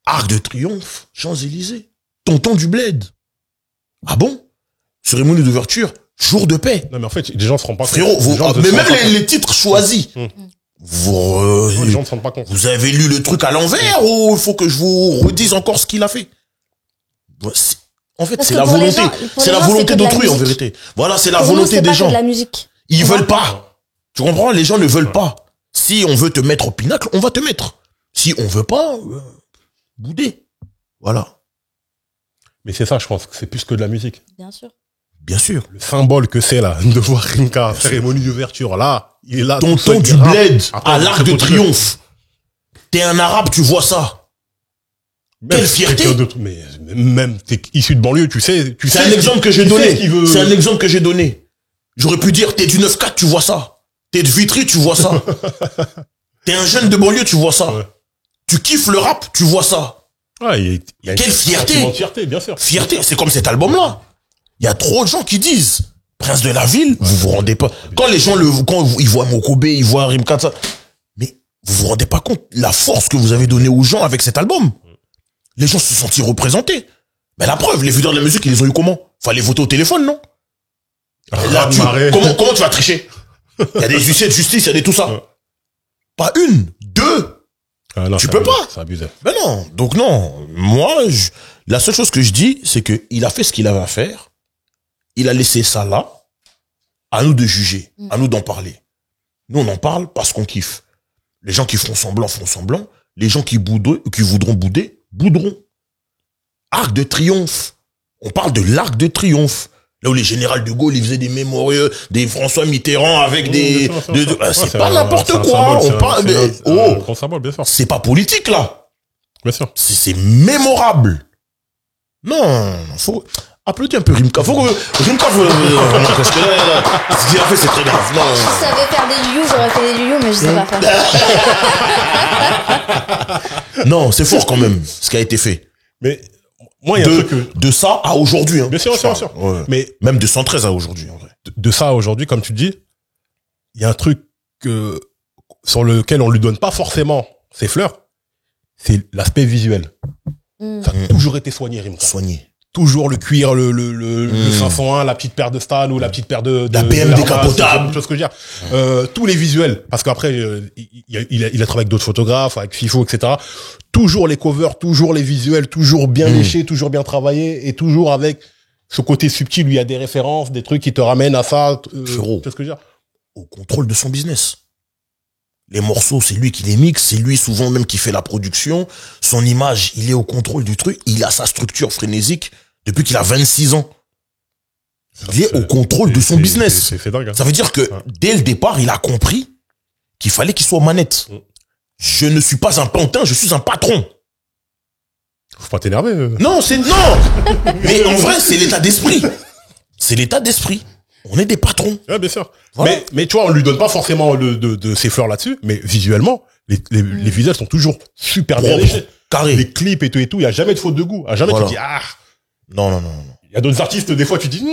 [SPEAKER 5] Arc de Triomphe, Champs-Élysées, Tonton du Bled. Ah bon? Cérémonie d'ouverture, jour de paix.
[SPEAKER 3] Non, mais en fait, les gens se rendent pas
[SPEAKER 5] Frérot,
[SPEAKER 3] compte. Les gens
[SPEAKER 5] mais
[SPEAKER 3] se
[SPEAKER 5] même
[SPEAKER 3] rendent pas
[SPEAKER 5] les titres choisis.
[SPEAKER 3] compte. Les gens ne se rendent pas compte.
[SPEAKER 5] Vous avez lu le truc à l'envers ou il faut que je vous redise encore ce qu'il a fait? En fait,
[SPEAKER 1] Parce
[SPEAKER 5] c'est
[SPEAKER 1] que
[SPEAKER 5] la
[SPEAKER 1] pour les
[SPEAKER 5] volonté.
[SPEAKER 1] gens- pour
[SPEAKER 5] C'est
[SPEAKER 1] les
[SPEAKER 5] la
[SPEAKER 1] gens, c'est
[SPEAKER 5] volonté
[SPEAKER 1] que de la
[SPEAKER 5] d'autrui, en
[SPEAKER 1] musique.
[SPEAKER 5] vérité. Voilà, c'est la
[SPEAKER 1] Pour nous,
[SPEAKER 5] volonté
[SPEAKER 1] c'est
[SPEAKER 5] des
[SPEAKER 1] pas que
[SPEAKER 5] gens.
[SPEAKER 1] de la musique.
[SPEAKER 5] Ils
[SPEAKER 1] Tu
[SPEAKER 5] veulent
[SPEAKER 1] vois
[SPEAKER 5] pas. Tu comprends? Les gens ne veulent pas. Si on veut te mettre au pinacle, on va te mettre. Si on veut pas, bouder. Voilà.
[SPEAKER 3] Mais c'est ça, je pense que c'est plus que de la musique.
[SPEAKER 1] Bien sûr.
[SPEAKER 5] Bien sûr.
[SPEAKER 3] Le symbole que c'est, là, de voir Rimka, cérémonie d'ouverture, là, il est là. tout
[SPEAKER 5] Tonton
[SPEAKER 3] seul,
[SPEAKER 5] du
[SPEAKER 3] il rappe.
[SPEAKER 5] Bled,
[SPEAKER 3] Après,
[SPEAKER 5] à l'Arc de
[SPEAKER 3] très
[SPEAKER 5] Triomphe. T'es un arabe, tu vois ça.
[SPEAKER 3] Même
[SPEAKER 5] Quelle fierté.
[SPEAKER 3] quelqu'un d'autre, mais même, t'es issu de banlieue, tu sais.
[SPEAKER 5] C'est un exemple que j'ai
[SPEAKER 3] tu sais
[SPEAKER 5] donné.
[SPEAKER 3] ce qu'il veut.
[SPEAKER 5] C'est un exemple que j'ai donné. J'aurais pu dire, t'es du 9-4, tu vois ça. T'es de Vitry, tu vois ça. T'es un jeune de banlieue, tu vois ça.
[SPEAKER 3] Ouais.
[SPEAKER 5] Tu kiffes le rap, tu vois ça.
[SPEAKER 3] Ouais, il y a
[SPEAKER 5] Quelle
[SPEAKER 3] un
[SPEAKER 5] fierté.
[SPEAKER 3] sentiment de fierté, bien sûr.
[SPEAKER 5] Fierté, c'est comme cet album-là. Il y a trop de gens qui disent, Prince de la Ville, vous vous rendez pas. Quand les gens quand ils voient Mokobe, ils voient Rimka, ça. Mais vous vous rendez pas compte la force que vous avez donnée aux gens avec cet album. Les gens se sont sentis représentés. Mais la preuve, les videurs de la musique, ils les ont eu comment? Fallait voter au téléphone, non? Là, comment tu vas tricher? Il y a des huissiers de justice, il y a des tout ça.
[SPEAKER 3] Ouais.
[SPEAKER 5] Pas une, deux.
[SPEAKER 3] Ah, non,
[SPEAKER 5] Tu
[SPEAKER 3] c'est
[SPEAKER 5] peux
[SPEAKER 3] abusé,
[SPEAKER 5] pas.
[SPEAKER 3] C'est abusé.
[SPEAKER 5] Ben non. Donc non. Moi, la seule chose que je dis, c'est que il a fait ce qu'il avait à faire. Il a laissé ça là. À nous de juger. À nous d'en parler. Nous, on en parle parce qu'on kiffe. Les gens qui font semblant. Les gens qui voudront bouder, bouderont. Arc de triomphe. On parle de l'arc de triomphe. Là où les généraux de Gaulle, ils faisaient des mémorieux, des François Mitterrand avec des... C'est pas n'importe quoi. On parle de...
[SPEAKER 3] un symbole, bien sûr.
[SPEAKER 5] C'est pas politique, là.
[SPEAKER 3] Bien sûr.
[SPEAKER 5] C'est mémorable. Non, faut... Applaudis un peu Rimka. Faut que... Rimka, parce que là, ce qu'il a fait, c'est très grave. Non.
[SPEAKER 1] Si je savais faire des youyous, j'aurais fait des youyous, mais je sais pas faire.
[SPEAKER 5] Non, c'est fort quand même, ce qui a été fait.
[SPEAKER 3] Mais moi, il y a un truc que...
[SPEAKER 5] De ça à aujourd'hui. Hein,
[SPEAKER 3] bien sûr, bien sûr.
[SPEAKER 5] Ouais.
[SPEAKER 3] Mais
[SPEAKER 5] même de 113 à aujourd'hui, en vrai.
[SPEAKER 3] De ça à aujourd'hui, comme tu dis, il y a un truc sur lequel on lui donne pas forcément ses fleurs, c'est l'aspect visuel. Ça a toujours été soigné, Rimka.
[SPEAKER 5] Soigné.
[SPEAKER 3] Toujours le cuir, le 501, la petite paire de Stan ou la petite paire de
[SPEAKER 5] la PM décapotable.
[SPEAKER 3] Chose que je veux dire. Tous les visuels. Parce qu'après, il a travaillé avec d'autres photographes, avec FIFO, etc. Toujours les covers, toujours les visuels, toujours bien léchés, toujours bien travaillés et toujours avec ce côté subtil où il y a des références, des trucs qui te ramènent à ça.
[SPEAKER 5] Frérot.
[SPEAKER 3] C'est ce que je veux dire.
[SPEAKER 5] Au contrôle de son business. Les morceaux, c'est lui qui les mixe, c'est lui souvent même qui fait la production. Son image, il est au contrôle du truc. Il a sa structure frénésique depuis qu'il a 26 ans. Il est au contrôle de son business.
[SPEAKER 3] C'est dingue. Hein.
[SPEAKER 5] Ça veut dire que dès le départ, il a compris qu'il fallait qu'il soit aux manettes. Je ne suis pas un pantin, je suis un patron.
[SPEAKER 3] Faut pas t'énerver.
[SPEAKER 5] Non, mais en vrai, c'est l'état d'esprit. C'est l'état d'esprit. On est des patrons.
[SPEAKER 3] Ouais, bien sûr.
[SPEAKER 5] Voilà.
[SPEAKER 3] Mais tu vois, on lui donne pas forcément de ses fleurs là-dessus, mais visuellement, les visuels sont toujours super bien léchés.
[SPEAKER 5] Carré.
[SPEAKER 3] Les clips et tout, il y a jamais de faute de goût. À jamais tu dis,
[SPEAKER 5] Non.
[SPEAKER 3] Il y a d'autres artistes, des fois, tu dis,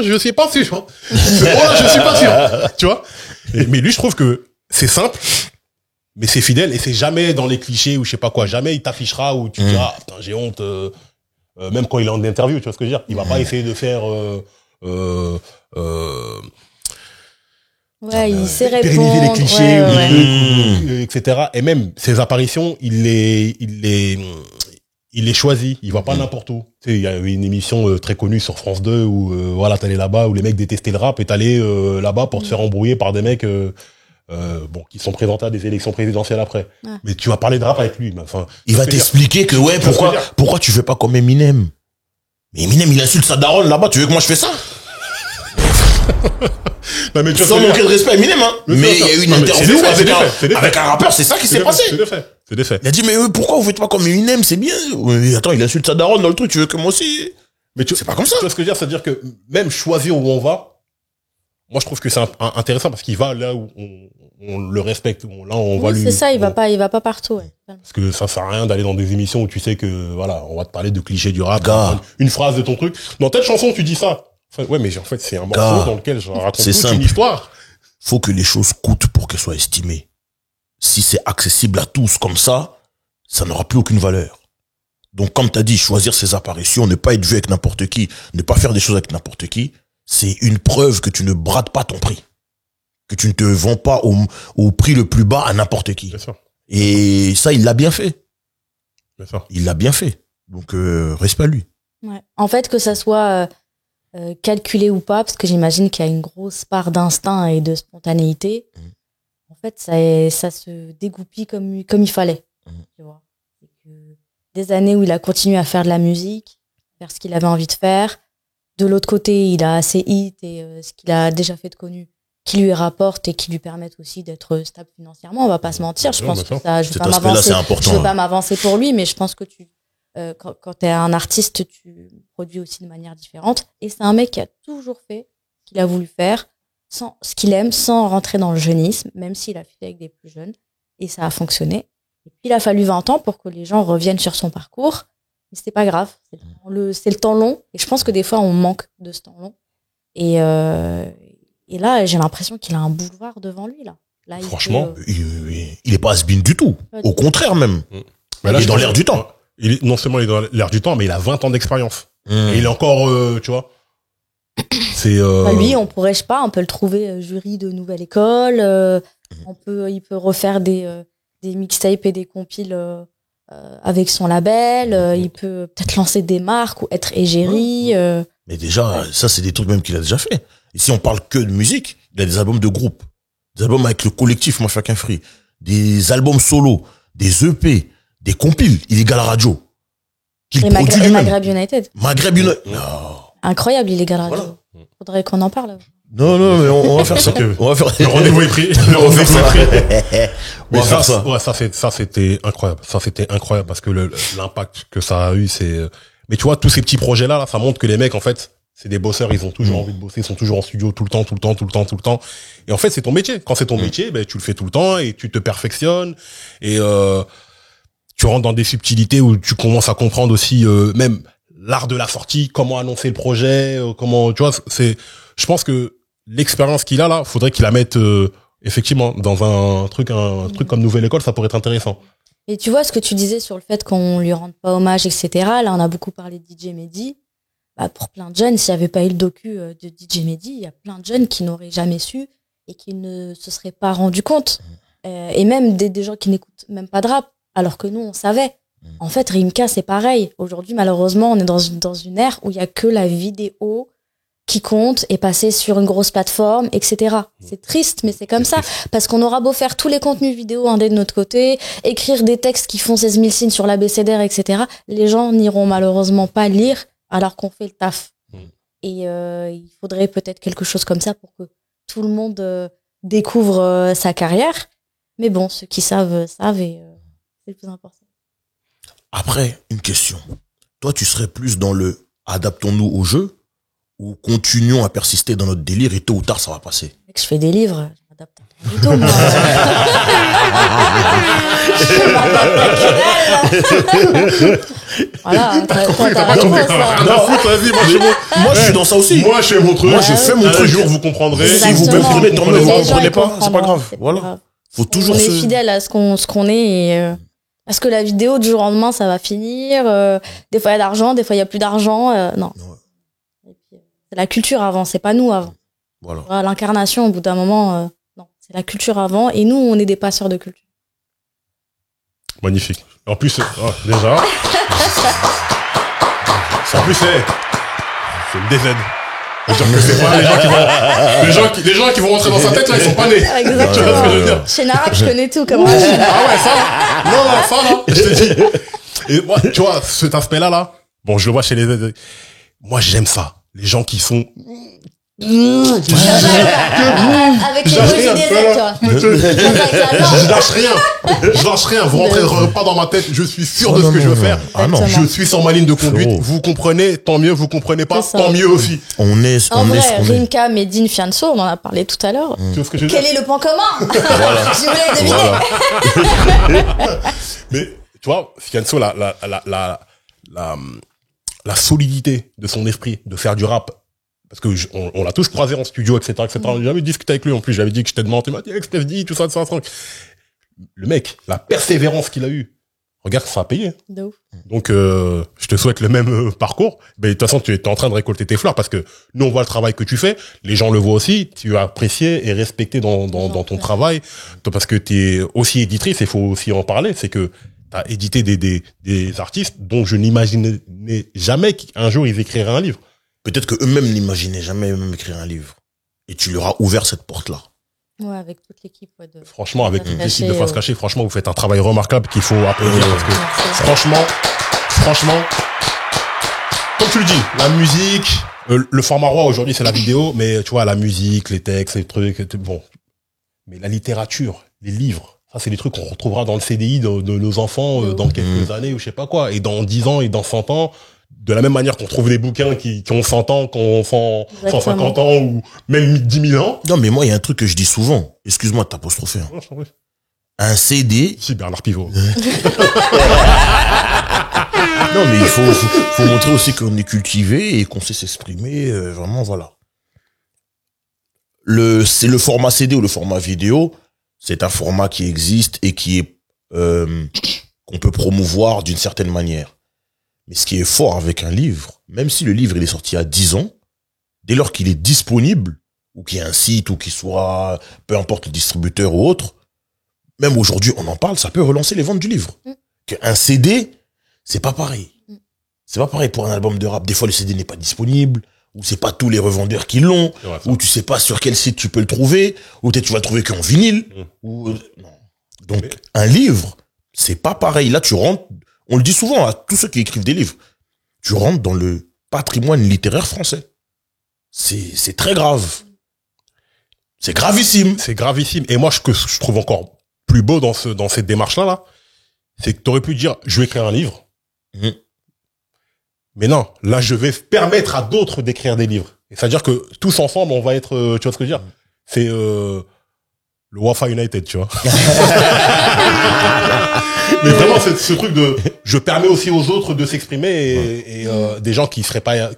[SPEAKER 3] je sais pas sûr. Hein. Je suis pas sûr. Tu vois? Mais lui, je trouve que c'est simple, mais c'est fidèle et c'est jamais dans les clichés ou je sais pas quoi. Jamais il t'affichera ou tu diras, putain, j'ai honte, même quand il est en interview, tu vois ce que je veux dire? Il va pas essayer de faire,
[SPEAKER 1] ouais, il sait
[SPEAKER 3] pérenniser
[SPEAKER 1] répondre.
[SPEAKER 3] les clichés,
[SPEAKER 1] Ouais.
[SPEAKER 3] etc. Et même ses apparitions, il les choisit. Il va pas n'importe où. Tu sais, il y a une émission très connue sur France 2 où voilà, t'allais là-bas où les mecs détestaient le rap et t'allais là-bas pour te faire embrouiller par des mecs qui sont présentés à des élections présidentielles après. Ouais. Mais tu vas parler de rap avec lui. Enfin,
[SPEAKER 5] il va t'expliquer que pourquoi tu fais pas comme Eminem. Mais Eminem, il insulte sa daronne là-bas. Tu veux que moi je fais ça?
[SPEAKER 3] Non, mais
[SPEAKER 5] sans manquer de respect à Eminem, hein. Mais il y a eu une interview avec un rappeur, c'est ça qui s'est passé.
[SPEAKER 3] C'est des faits.
[SPEAKER 5] Il a dit, mais pourquoi vous faites pas comme Eminem, c'est bien. Attends, il insulte sa daronne dans le truc, tu veux que moi aussi.
[SPEAKER 3] Mais c'est pas comme ça. Tu vois ce que je veux dire, c'est-à-dire que même choisir où on va, moi je trouve que c'est intéressant parce qu'il va là où on le respecte, là on va lui.
[SPEAKER 1] C'est ça, il va pas partout, ouais.
[SPEAKER 3] Parce que ça sert à rien d'aller dans des émissions où tu sais que, voilà, on va te parler de clichés du rap, une phrase de ton truc. Dans telle chanson, tu dis ça. Enfin, ouais, mais en fait, c'est un morceau dans lequel je raconte toute une histoire.
[SPEAKER 5] Faut que les choses coûtent pour qu'elles soient estimées. Si c'est accessible à tous comme ça n'aura plus aucune valeur. Donc, comme t'as dit, choisir ses apparitions, ne pas être vu avec n'importe qui, ne pas faire des choses avec n'importe qui, c'est une preuve que tu ne brades pas ton prix. Que tu ne te vends pas au prix le plus bas à n'importe qui.
[SPEAKER 3] Bien sûr.
[SPEAKER 5] Et ça, il l'a bien fait.
[SPEAKER 3] Bien sûr.
[SPEAKER 5] Il l'a bien fait. Donc, respect à lui.
[SPEAKER 1] Ouais. En fait, que ça soit calculé ou pas, parce que j'imagine qu'il y a une grosse part d'instinct et de spontanéité. En fait, ça se dégoupille comme il fallait. Tu vois. Des années où il a continué à faire de la musique, faire ce qu'il avait envie de faire. De l'autre côté, il a ses hits et ce qu'il a déjà fait de connu qui lui rapportent et qui lui permettent aussi d'être stable financièrement. On va pas se mentir. Je pense que ça, je veux pas m'avancer pour lui, mais je pense que quand t'es un artiste, tu produis aussi de manière différente. Et c'est un mec qui a toujours fait ce qu'il a voulu faire, ce qu'il aime, sans rentrer dans le jeunisme, même s'il a fait avec des plus jeunes. Et ça a fonctionné. Et puis, il a fallu 20 ans pour que les gens reviennent sur son parcours. Mais c'est pas grave. C'est le temps long. Et je pense que des fois, on manque de ce temps long. Et là, j'ai l'impression qu'il a un boulevard devant lui, là.
[SPEAKER 5] Franchement, il est pas has-been du tout. Au contraire, même. Mais là, il est dans l'air du temps.
[SPEAKER 3] Non seulement il est dans l'air du temps, mais il a 20 ans d'expérience. Et il est encore, tu vois. C'est,
[SPEAKER 1] lui, on pourrait, je sais pas, on peut le trouver jury de Nouvelle École. Il peut refaire des mixtapes et des compiles avec son label. Il peut peut-être lancer des marques ou être égérie.
[SPEAKER 5] Mais déjà, ça, c'est des trucs même qu'il a déjà fait. Et si on parle que de musique, il a des albums de groupe. des albums avec le collectif Mafia Qu'un Free, des albums solo, des EP, des compiles, Illégal Radio. Qu'il
[SPEAKER 1] Et
[SPEAKER 5] produit lui-même.
[SPEAKER 1] Maghreb United.
[SPEAKER 5] Maghreb United.
[SPEAKER 1] Incroyable, Illégal Radio.
[SPEAKER 5] Voilà.
[SPEAKER 1] Faudrait qu'on en parle.
[SPEAKER 5] Non, mais on va faire ça. On va faire
[SPEAKER 3] Le rendez-vous est pris. Le
[SPEAKER 5] On va
[SPEAKER 3] rendez-vous
[SPEAKER 5] faire
[SPEAKER 3] est
[SPEAKER 5] ça.
[SPEAKER 3] pris.
[SPEAKER 5] On va faire ça.
[SPEAKER 3] Ouais, ça c'était incroyable. Ça c'était incroyable parce que l'impact que ça a eu, c'est. Mais tu vois, tous ces petits projets-là, là, ça montre que les mecs, en fait, c'est des bosseurs. Ils ont toujours envie de bosser. Ils sont toujours en studio tout le temps. Et en fait, c'est ton métier. Quand c'est ton métier, ben tu le fais tout le temps et tu te perfectionnes et tu rentres dans des subtilités où tu commences à comprendre aussi même l'art de la sortie, comment annoncer le projet, comment tu vois. C'est. Je pense que l'expérience qu'il a là, faudrait qu'il la mette effectivement dans un truc comme Nouvelle École, ça pourrait être intéressant.
[SPEAKER 1] Et tu vois ce que tu disais sur le fait qu'on lui rende pas hommage, etc. Là, on a beaucoup parlé de DJ Mehdi. Bah, pour plein de jeunes, s'il n'y avait pas eu le docu de DJ Mehdi, il y a plein de jeunes qui n'auraient jamais su et qui ne se seraient pas rendus compte. Et même des gens qui n'écoutent même pas de rap, alors que nous, on savait. En fait, Rimka, c'est pareil. Aujourd'hui, malheureusement, on est dans une ère où il y a que la vidéo qui compte et passer sur une grosse plateforme, etc. C'est triste, mais c'est comme ça. Parce qu'on aura beau faire tous les contenus vidéo indés de notre côté, écrire des textes qui font 16 000 signes sur l'abécédaire, etc. Les gens n'iront malheureusement pas lire alors qu'on fait le taf. Et il faudrait peut-être quelque chose comme ça pour que tout le monde découvre sa carrière. Mais bon, ceux qui savent, savent et c'est le plus important.
[SPEAKER 5] Après, une question. Toi, tu serais plus dans le adaptons-nous au jeu ou continuons à persister dans notre délire et tôt ou tard, ça va passer?
[SPEAKER 1] Mec, je fais des livres, je m'adapte du tout, moi. Voilà, t'as réponse, ça.
[SPEAKER 5] Moi, je suis dans ça aussi.
[SPEAKER 3] Moi, je fais mon truc.
[SPEAKER 5] Moi, je fais mon
[SPEAKER 3] Un
[SPEAKER 5] truc.
[SPEAKER 3] jour, vous comprendrez.
[SPEAKER 5] Si vous
[SPEAKER 1] Exactement.
[SPEAKER 5] me comprenez, tant mieux. Vous
[SPEAKER 1] Les
[SPEAKER 5] ne
[SPEAKER 1] gens,
[SPEAKER 5] comprenez
[SPEAKER 1] ils
[SPEAKER 5] pas, c'est pas
[SPEAKER 1] comprendront,
[SPEAKER 5] grave.
[SPEAKER 1] c'est pas
[SPEAKER 5] Voilà.
[SPEAKER 1] grave.
[SPEAKER 5] Faut toujours
[SPEAKER 1] On est
[SPEAKER 5] se...
[SPEAKER 1] fidèle à ce qu'on est et parce que la vidéo du jour au lendemain ça va finir, des fois il y a d'argent, des fois il y a plus d'argent, non.
[SPEAKER 5] Ouais.
[SPEAKER 1] Et puis, c'est la culture avant, c'est pas nous avant.
[SPEAKER 5] Voilà.
[SPEAKER 1] Voilà, l'incarnation au bout d'un moment, non, c'est la culture avant et nous on est des passeurs de culture.
[SPEAKER 3] Magnifique. En plus, déjà. En plus, c'est une DZ. C'est-à-dire que c'est pas les gens qui vont rentrer dans sa tête là, ils sont pas nés. Tu vois ce que je veux dire?
[SPEAKER 1] Chez Narak, je connais tout comme
[SPEAKER 3] Ah ouais, ça là. Non, ça là. Je te dis. Et moi, tu vois, cet aspect-là, bon, je le vois chez les... Moi, j'aime ça. Les gens qui sont...
[SPEAKER 1] avec les
[SPEAKER 3] J'arrive,
[SPEAKER 1] petits déserts, tu vois.
[SPEAKER 3] Je lâche rien. Vous rentrez pas dans ma tête. Je suis sûr de ce que je veux faire.
[SPEAKER 5] Ah non.
[SPEAKER 1] Exactement.
[SPEAKER 3] Je suis sur ma ligne de conduite.
[SPEAKER 5] Frérot.
[SPEAKER 3] Vous comprenez, tant mieux. Vous comprenez pas,
[SPEAKER 1] C'est ça.
[SPEAKER 3] tant mieux aussi.
[SPEAKER 5] On est
[SPEAKER 1] En vrai,
[SPEAKER 5] ce qu'on est.
[SPEAKER 1] Rimka, Medine, Fianso, on en a parlé tout à l'heure.
[SPEAKER 3] Tu vois ce que je veux dire?
[SPEAKER 1] Quel est le point commun? Si vous voulez deviner.
[SPEAKER 3] Mais, tu vois, Fianso, la solidité de son esprit, de faire du rap, parce que on l'a tous croisé en studio, etc. J'ai jamais discuté avec lui en plus, j'avais dit que j'étais demandé, il m'a dit, Steph dit, tout ça. Le mec, la persévérance qu'il a eue, regarde, ça a payé.
[SPEAKER 1] De ouf.
[SPEAKER 3] Donc, je te souhaite le même parcours. Mais de toute façon, tu es en train de récolter tes fleurs parce que nous, on voit le travail que tu fais. Les gens le voient aussi. Tu as apprécié et respecté dans ton travail. Parce que tu es aussi éditrice, il faut aussi en parler. C'est que tu as édité des artistes dont je n'imaginais jamais qu'un jour ils écriraient un livre.
[SPEAKER 5] Peut-être que eux-mêmes n'imaginaient jamais même écrire un livre. Et tu leur as ouvert cette porte-là.
[SPEAKER 1] Ouais, avec toute l'équipe. Ouais,
[SPEAKER 3] Franchement, avec
[SPEAKER 1] Face
[SPEAKER 3] toute l'équipe de
[SPEAKER 1] Cachée,
[SPEAKER 3] Face Cachée, franchement, vous faites un travail remarquable qu'il faut applaudir parce que franchement, comme tu le dis, la musique, le format roi aujourd'hui c'est la vidéo, mais tu vois, la musique, les textes, les trucs, bon. Mais la littérature, les livres, ça c'est des trucs qu'on retrouvera dans le CDI de nos enfants dans quelques années ou je sais pas quoi. Et dans 10 ans et dans 100 ans, de la même manière qu'on trouve des bouquins qui ont 100 ans, qu'on ont 150 ans ou même 10 000 ans.
[SPEAKER 5] Non, mais moi, il y a un truc que je dis souvent. Excuse-moi de t'apostropher. Hein. Un CD.
[SPEAKER 3] Si, Bernard Pivot.
[SPEAKER 5] Non, mais il faut montrer aussi qu'on est cultivé et qu'on sait s'exprimer. Vraiment, voilà. C'est le format CD ou le format vidéo. C'est un format qui existe et qui est qu'on peut promouvoir d'une certaine manière. Mais ce qui est fort avec un livre, même si le livre il est sorti à 10 ans, dès lors qu'il est disponible, ou qu'il y a un site, ou qu'il soit, peu importe le distributeur ou autre, même aujourd'hui on en parle, ça peut relancer les ventes du livre. Un CD, c'est pas pareil. C'est pas pareil pour un album de rap. Des fois le CD n'est pas disponible, où c'est pas tous les revendeurs qui l'ont,
[SPEAKER 3] Ouais, ça.
[SPEAKER 5] où tu sais pas sur quel site tu peux le trouver, ou peut-être tu vas le trouver qu'en vinyle, ou non. Donc
[SPEAKER 3] Mais-
[SPEAKER 5] un livre, c'est pas pareil. Là, tu rentres, on le dit souvent à tous ceux qui écrivent des livres, tu rentres dans le patrimoine littéraire français. C'est très grave. C'est gravissime.
[SPEAKER 3] C'est gravissime. Et moi, ce que je trouve encore plus beau dans cette démarche-là, là, c'est que t'aurais pu dire, je vais écrire un livre.
[SPEAKER 5] Mhm.
[SPEAKER 3] Mais non, là, je vais permettre à d'autres d'écrire des livres. Et c'est-à-dire que tous ensemble, on va être, tu vois ce que je veux dire? C'est, le Wafa United, tu vois. Mais vraiment, c'est ce truc de, je permets aussi aux autres de s'exprimer et des gens qui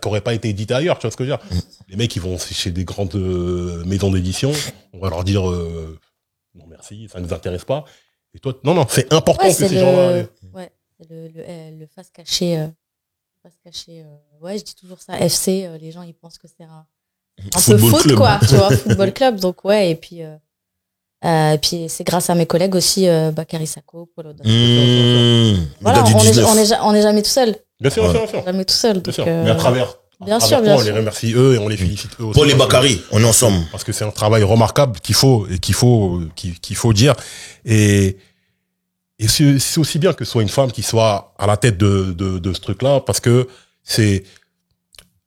[SPEAKER 3] auraient pas été édités ailleurs, tu vois ce que je veux dire. Les mecs, ils vont chez des grandes maisons d'édition, on va leur dire, non merci, ça ne nous intéresse pas. Et toi, non, c'est important
[SPEAKER 1] Ouais,
[SPEAKER 3] que
[SPEAKER 1] c'est
[SPEAKER 3] ces gens-là.
[SPEAKER 1] ouais, c'est le face caché. Ouais, je dis toujours ça. FC, les gens, ils pensent que c'est un peu
[SPEAKER 5] Football
[SPEAKER 1] foot,
[SPEAKER 5] club.
[SPEAKER 1] quoi, tu vois, football club. Donc, ouais, et puis c'est grâce à mes collègues aussi, Bakary Sako, Polo. Voilà,
[SPEAKER 5] Le gars du 19.
[SPEAKER 1] on est jamais tout seul.
[SPEAKER 3] Bien sûr, bien sûr.
[SPEAKER 1] Jamais tout seul.
[SPEAKER 3] Bien
[SPEAKER 1] Donc,
[SPEAKER 3] sûr. Mais à travers
[SPEAKER 1] bien
[SPEAKER 3] toi,
[SPEAKER 1] sûr, bien
[SPEAKER 3] on les
[SPEAKER 1] sûr.
[SPEAKER 3] remercie eux et on les félicite eux aussi.
[SPEAKER 5] Paul et Bakary, on est ensemble.
[SPEAKER 3] Parce que c'est un travail remarquable qu'il faut dire. Et c'est aussi bien que ce soit une femme qui soit à la tête de ce truc-là, parce que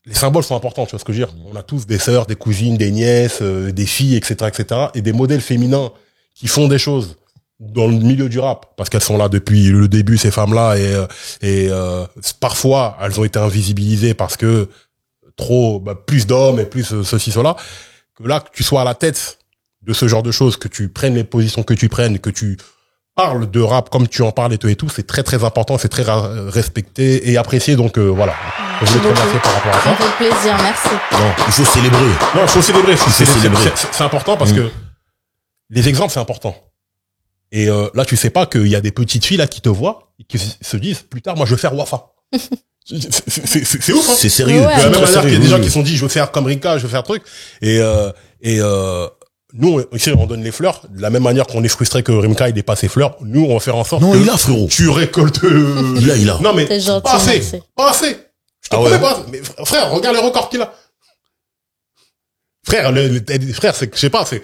[SPEAKER 3] les symboles sont importants, tu vois ce que je veux dire. On a tous des sœurs, des cousines, des nièces, des filles, etc., et des modèles féminins qui font des choses dans le milieu du rap, parce qu'elles sont là depuis le début, ces femmes-là, et parfois elles ont été invisibilisées parce que plus d'hommes et plus ceci, cela, que là, que tu sois à la tête de ce genre de choses, que tu prennes les positions que tu prennes, que tu parles de rap comme tu en parles et tout, c'est très très important, c'est très respecté et apprécié, donc voilà. Je voulais te remercier par rapport à
[SPEAKER 1] Ça me
[SPEAKER 3] ça.
[SPEAKER 1] fait plaisir, merci.
[SPEAKER 5] Non, il faut célébrer.
[SPEAKER 3] Non, il faut célébrer,
[SPEAKER 5] célébrer.
[SPEAKER 3] c'est important parce que les exemples, c'est important. Et là, tu sais pas qu'il y a des petites filles là qui te voient et qui se disent plus tard, moi, je veux faire Wafa. C'est ouf, hein.
[SPEAKER 5] C'est sérieux.
[SPEAKER 1] Ouais.
[SPEAKER 3] De la même
[SPEAKER 5] Très
[SPEAKER 3] manière qu'il y a
[SPEAKER 5] sérieux,
[SPEAKER 3] des gens
[SPEAKER 5] oui.
[SPEAKER 3] qui se sont dit, je veux faire comme Rika, je veux faire un truc. Et nous, ici, on donne les fleurs. De la même manière qu'on est frustré que Rimka, il n'ait pas ses fleurs. Nous, on va faire en sorte
[SPEAKER 5] Non,
[SPEAKER 3] que
[SPEAKER 5] il a, frérot.
[SPEAKER 3] tu récoltes
[SPEAKER 5] Il a.
[SPEAKER 3] Non, mais
[SPEAKER 1] C'est gentil,
[SPEAKER 3] pas assez.
[SPEAKER 1] merci.
[SPEAKER 3] Pas assez. Je te
[SPEAKER 5] Ah
[SPEAKER 3] promets
[SPEAKER 5] ouais.
[SPEAKER 3] pas. Mais frère, regarde les records qu'il a. Frère, frère, c'est, je sais pas, c'est,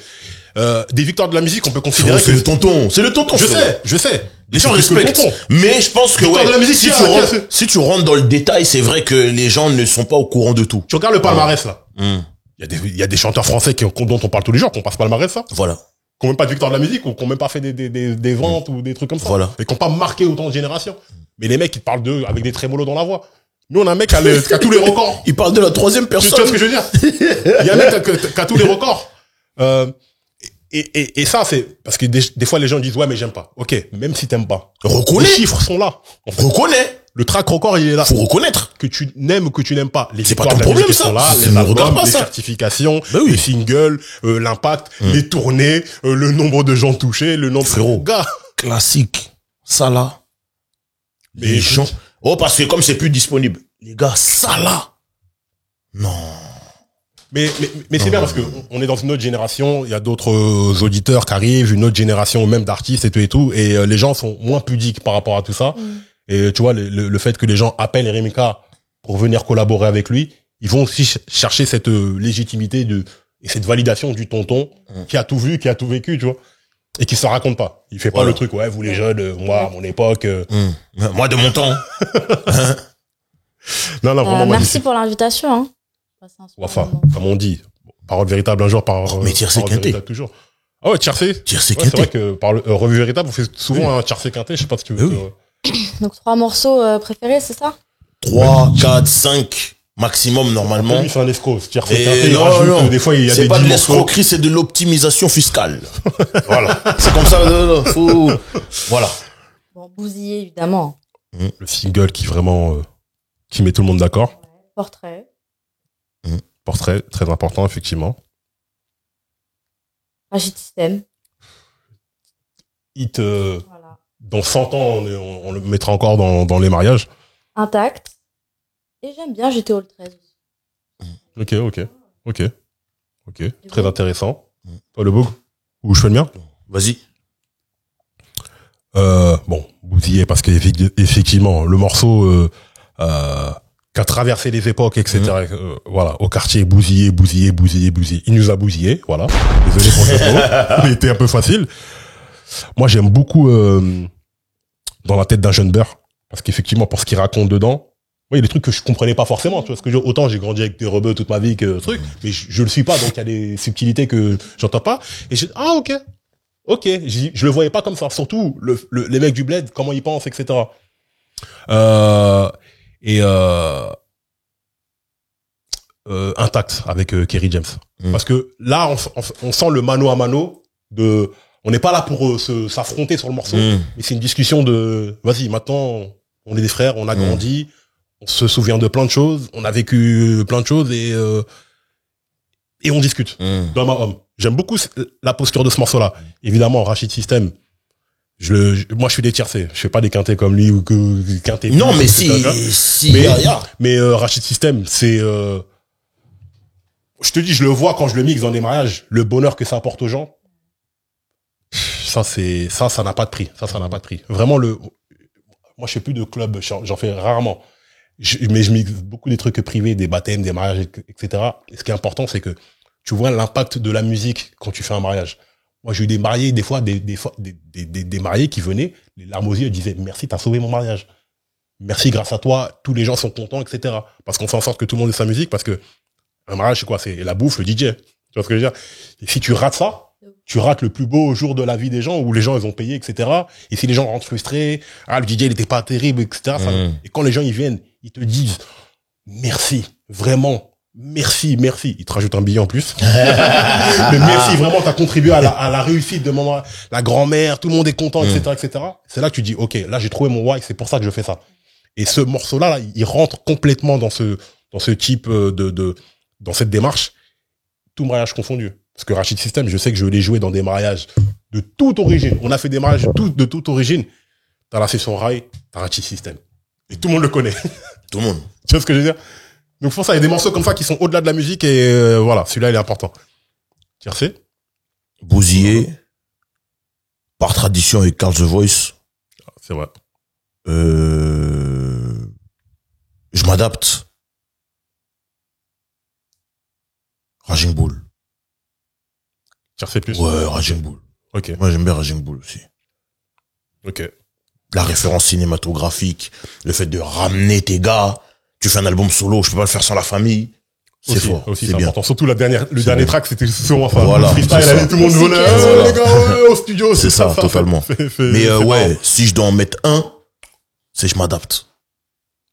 [SPEAKER 3] des victoires de la musique, on peut considérer
[SPEAKER 5] Frérot, c'est le tonton. C'est le tonton,
[SPEAKER 3] je
[SPEAKER 5] frérot.
[SPEAKER 3] sais.
[SPEAKER 5] Les gens
[SPEAKER 3] C'est que le
[SPEAKER 5] respectent.
[SPEAKER 3] tonton.
[SPEAKER 5] Mais je pense que,
[SPEAKER 3] Victoire de la musique,
[SPEAKER 5] si tu rentres dans le détail, c'est vrai que les gens ne sont pas au courant de tout.
[SPEAKER 3] Tu regardes le palmarès, là.
[SPEAKER 5] Hum.
[SPEAKER 3] Il y a des chanteurs français dont on parle tous les jours, qu'on passe palmarès, ça.
[SPEAKER 5] Voilà.
[SPEAKER 3] Qui ont même pas de victoire de la musique, ou qui ont même pas fait des ventes ou des trucs comme ça.
[SPEAKER 5] Voilà.
[SPEAKER 3] Et qui ont pas marqué autant de générations. Mais les mecs, ils te parlent d'eux avec des trémolos dans la voix. Nous, on a un mec qui a tous les records.
[SPEAKER 5] Il parle de la troisième
[SPEAKER 3] Tu vois ce
[SPEAKER 5] personne.
[SPEAKER 3] que je veux dire? Il y a un mec qui a tous les records. Et ça, c'est parce que des fois les gens disent ouais mais j'aime pas. Ok, même si t'aimes pas,
[SPEAKER 5] Reconnais.
[SPEAKER 3] les chiffres sont là. En fait,
[SPEAKER 5] Reconnais.
[SPEAKER 3] le track record il est là.
[SPEAKER 5] Faut reconnaître.
[SPEAKER 3] Que tu n'aimes ou que tu n'aimes pas, les
[SPEAKER 5] C'est pas
[SPEAKER 3] victoires
[SPEAKER 5] ton
[SPEAKER 3] de la
[SPEAKER 5] problème,
[SPEAKER 3] musique
[SPEAKER 5] ça.
[SPEAKER 3] sont là,
[SPEAKER 5] Ça
[SPEAKER 3] les
[SPEAKER 5] ne regarde
[SPEAKER 3] albums,
[SPEAKER 5] pas
[SPEAKER 3] les
[SPEAKER 5] ça.
[SPEAKER 3] certifications,
[SPEAKER 5] Ben oui.
[SPEAKER 3] les singles, l'impact, les tournées, le nombre de gens touchés, le nombre
[SPEAKER 5] Frérot.
[SPEAKER 3] de gars.
[SPEAKER 5] Classique. Ça là.
[SPEAKER 3] Mais
[SPEAKER 5] Les
[SPEAKER 3] écoute.
[SPEAKER 5] gens. Oh, parce que comme c'est plus disponible. Les gars, ça là. Non.
[SPEAKER 3] Mais c'est bien parce que on est dans une autre génération, il y a d'autres auditeurs qui arrivent, une autre génération même d'artistes et tout, et les gens sont moins pudiques par rapport à tout ça. Et tu vois, le fait que les gens appellent Rimka pour venir collaborer avec lui, ils vont aussi chercher cette légitimité et cette validation du tonton qui a tout vu, qui a tout vécu, tu vois, et qui se raconte pas. Il fait pas
[SPEAKER 5] Voilà.
[SPEAKER 3] le truc, ouais, vous les jeunes, moi, à mon époque.
[SPEAKER 5] Moi, de mon temps.
[SPEAKER 3] Non, vraiment
[SPEAKER 1] Merci
[SPEAKER 3] magnifique.
[SPEAKER 1] pour l'invitation. Hein. Passer un super
[SPEAKER 3] Wafa,
[SPEAKER 1] moment.
[SPEAKER 3] comme on dit, parole véritable un jour,
[SPEAKER 5] Mais Tiercé
[SPEAKER 3] parole
[SPEAKER 5] Quintet.
[SPEAKER 3] véritable toujours. Ah ouais, Tiercé.
[SPEAKER 5] Tiercé
[SPEAKER 3] Ouais, c'est vrai
[SPEAKER 5] Quintet.
[SPEAKER 3] que par le revue véritable, vous faites souvent un Tiercé Quintet, je sais pas si tu veux.
[SPEAKER 5] Oui.
[SPEAKER 1] Donc 3 morceaux préférés, c'est ça?
[SPEAKER 5] 3, 4, 5 maximum normalement.
[SPEAKER 3] Lui, c'est un escroc. Tiercé
[SPEAKER 5] Et
[SPEAKER 3] Quintet, il
[SPEAKER 5] non,
[SPEAKER 3] rajoute,
[SPEAKER 5] non.
[SPEAKER 3] des fois, il y a
[SPEAKER 5] C'est
[SPEAKER 3] des
[SPEAKER 5] pas de
[SPEAKER 3] 10 morceaux.
[SPEAKER 5] l'escroquerie, c'est de l'optimisation fiscale. Voilà. C'est comme ça. Faut... Voilà.
[SPEAKER 1] Bon, Bousillé, évidemment.
[SPEAKER 3] Le single qui vraiment, qui met tout le monde d'accord.
[SPEAKER 1] Portrait.
[SPEAKER 3] Portrait, très important, effectivement.
[SPEAKER 1] Rachid System.
[SPEAKER 3] Hit,
[SPEAKER 1] Voilà.
[SPEAKER 3] dans 100 ans, on le mettra encore dans les mariages.
[SPEAKER 1] Intact. Et j'aime bien GTO le 13 aussi.
[SPEAKER 3] Ok. Très intéressant. Toi, le boug? Ou je fais le mien?
[SPEAKER 5] Vas-y.
[SPEAKER 3] Bon, bousillé, parce qu'effectivement, le morceau, qui a traversé les époques, etc. Voilà, au quartier, bousillé. Il nous a bousillé, voilà. Désolé pour le mot, il était un peu facile. Moi, j'aime beaucoup Dans la tête d'un jeune beurre, parce qu'effectivement, pour ce qu'il raconte dedans, il y a des trucs que je comprenais pas forcément. Tu vois ce que autant j'ai grandi avec des rebeux toute ma vie que truc, mais je le suis pas, donc il y a des subtilités que j'entends pas. Et ok, je le voyais pas comme ça. Surtout les mecs du bled, comment ils pensent, etc. Intact avec Kerry James, parce que là on sent le mano à mano de. On n'est pas là pour s'affronter sur le morceau, mais c'est une discussion de vas-y, maintenant on est des frères, on a grandi, on se souvient de plein de choses, on a vécu plein de choses et on discute d'homme à homme. J'aime beaucoup la posture de ce morceau-là. Évidemment, Rachid System, moi je suis des tiercés, je fais pas des quintés comme lui ou que quintés.
[SPEAKER 5] Non, mais
[SPEAKER 3] mais Rachid System, c'est je te dis, je le vois quand je le mixe dans des mariages, le bonheur que ça apporte aux gens. Ça n'a pas de prix. Ça n'a pas de prix. Vraiment moi je fais plus de club, j'en fais rarement. Mais je mixe beaucoup des trucs privés, des baptêmes, des mariages, etc. Et ce qui est important, c'est que tu vois l'impact de la musique quand tu fais un mariage. Moi, j'ai eu des mariés, des fois, des mariés qui venaient, les larmes aux yeux, disaient, merci, t'as sauvé mon mariage. Merci, grâce à toi, tous les gens sont contents, etc. Parce qu'on fait en sorte que tout le monde ait sa musique, parce que un mariage, c'est quoi? C'est la bouffe, le DJ. Tu vois ce que je veux dire? Et si tu rates ça, tu rates le plus beau jour de la vie des gens où les gens ils ont payé, etc. Et si les gens rentrent frustrés, le DJ il était pas terrible, etc. Et quand les gens ils viennent, ils te disent merci, vraiment, merci. Ils te rajoutent un billet en plus. Mais merci, vraiment, t'as contribué à la réussite de maman, la grand-mère, tout le monde est content, etc. C'est là que tu dis ok, là j'ai trouvé mon why, c'est pour ça que je fais ça. Et ce morceau-là, il rentre complètement dans ce type dans cette démarche, tout mariage confondu. Parce que Rachid System, je sais que je l'ai joué dans des mariages de toute origine. On a fait des mariages de toute origine. T'as la session Rai, t'as Rachid System. Et tout le monde le connaît.
[SPEAKER 5] Tout le monde.
[SPEAKER 3] Tu vois ce que je veux dire? Donc pour ça, il y a des morceaux comme ça qui sont au-delà de la musique et voilà, celui-là, il est important. Tiercé?
[SPEAKER 5] Bousillé, par tradition avec Carl The Voice.
[SPEAKER 3] C'est vrai.
[SPEAKER 5] Je m'adapte. Raging Bull.
[SPEAKER 3] Tiercé plus?
[SPEAKER 5] Ouais, Raging Bull.
[SPEAKER 3] Ok.
[SPEAKER 5] Moi, j'aime bien Raging Bull aussi.
[SPEAKER 3] Ok.
[SPEAKER 5] La référence cinématographique, le fait de ramener tes gars. Tu fais un album solo, je peux pas le faire sans la famille. C'est fort.
[SPEAKER 3] Aussi,
[SPEAKER 5] c'est
[SPEAKER 3] c'est
[SPEAKER 5] bien.
[SPEAKER 3] important. Surtout le dernier track, c'était souvent ça.
[SPEAKER 5] Voilà,
[SPEAKER 3] Le freestyle,
[SPEAKER 5] c'est ça.
[SPEAKER 3] allait, tout le monde venait,
[SPEAKER 1] Voilà.
[SPEAKER 3] les gars, au studio.
[SPEAKER 5] C'est ça, totalement. Mais
[SPEAKER 3] c'est
[SPEAKER 5] ouais,
[SPEAKER 3] marrant.
[SPEAKER 5] si je dois en mettre un, c'est Je m'adapte.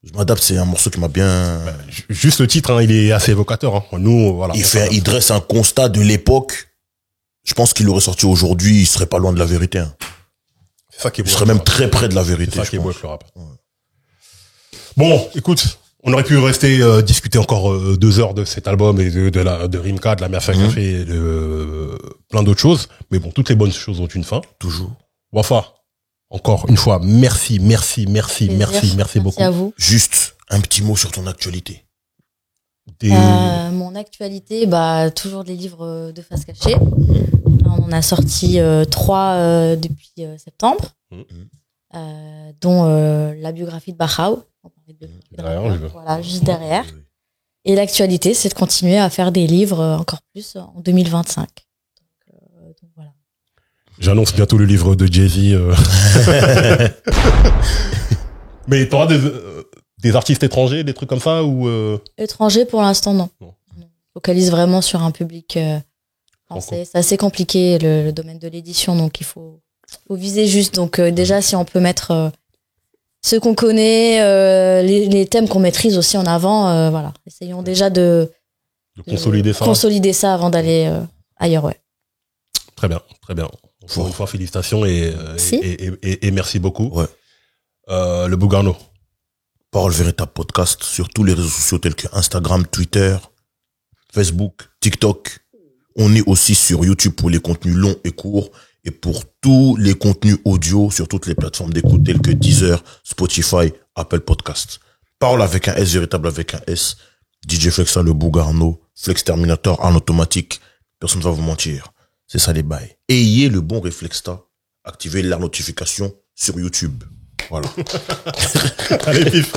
[SPEAKER 5] Je m'adapte, c'est un morceau qui m'a bien...
[SPEAKER 3] Juste le titre, hein, il est assez évocateur. Hein. Nous, voilà.
[SPEAKER 5] Il dresse un constat de l'époque. Je pense qu'il aurait sorti aujourd'hui, il serait pas loin de la vérité. Hein.
[SPEAKER 3] C'est ça qui est beau.
[SPEAKER 5] Il serait même très près de la vérité.
[SPEAKER 3] C'est ça qui est
[SPEAKER 5] je
[SPEAKER 3] beau
[SPEAKER 5] pense.
[SPEAKER 3] avec le rap. Ouais. Bon, écoute, on aurait pu rester discuter encore 2 heures de cet album et de Rimka, de la Mafia Café, et de plein d'autres choses. Mais bon, toutes les bonnes choses ont une fin.
[SPEAKER 5] Toujours.
[SPEAKER 3] Wafa, encore une fois, merci
[SPEAKER 1] Plaisir.
[SPEAKER 3] beaucoup.
[SPEAKER 1] À vous.
[SPEAKER 5] Juste un petit mot sur ton actualité.
[SPEAKER 1] Mon actualité, toujours des livres de face cachée. Là, on en a sorti 3 depuis septembre, dont la biographie de Bachaou. On parlait de voilà, juste derrière. Et l'actualité, c'est de continuer à faire des livres encore plus en 2025. Donc voilà.
[SPEAKER 3] J'annonce bientôt le livre de Jay-Z. Mais t'auras des artistes étrangers, des trucs comme ça ou
[SPEAKER 1] Étrangers, pour l'instant, non.
[SPEAKER 3] Non.
[SPEAKER 1] On focalise vraiment sur un public français. C'est assez compliqué, le domaine de l'édition, donc il faut viser juste. Donc déjà, si on peut mettre ceux qu'on connaît, les thèmes qu'on maîtrise aussi en avant, voilà. Essayons déjà de consolider ça avant d'aller ailleurs, ouais.
[SPEAKER 3] Très bien. Encore une fois, félicitations et merci beaucoup.
[SPEAKER 5] Ouais.
[SPEAKER 3] Le Bougarno.
[SPEAKER 5] Parole Véritable Podcast sur tous les réseaux sociaux tels que Instagram, Twitter, Facebook, TikTok. On est aussi sur YouTube pour les contenus longs et courts et pour tous les contenus audio sur toutes les plateformes d'écoute telles que Deezer, Spotify, Apple Podcast. Parole avec un S, Véritable avec un S. DJ Flexa, le Bougarno, Flex Terminator en automatique. Personne ne va vous mentir. C'est ça les bails. Ayez le bon réflexe là. Activez la notification sur YouTube. Voilà.
[SPEAKER 3] Allez, pif.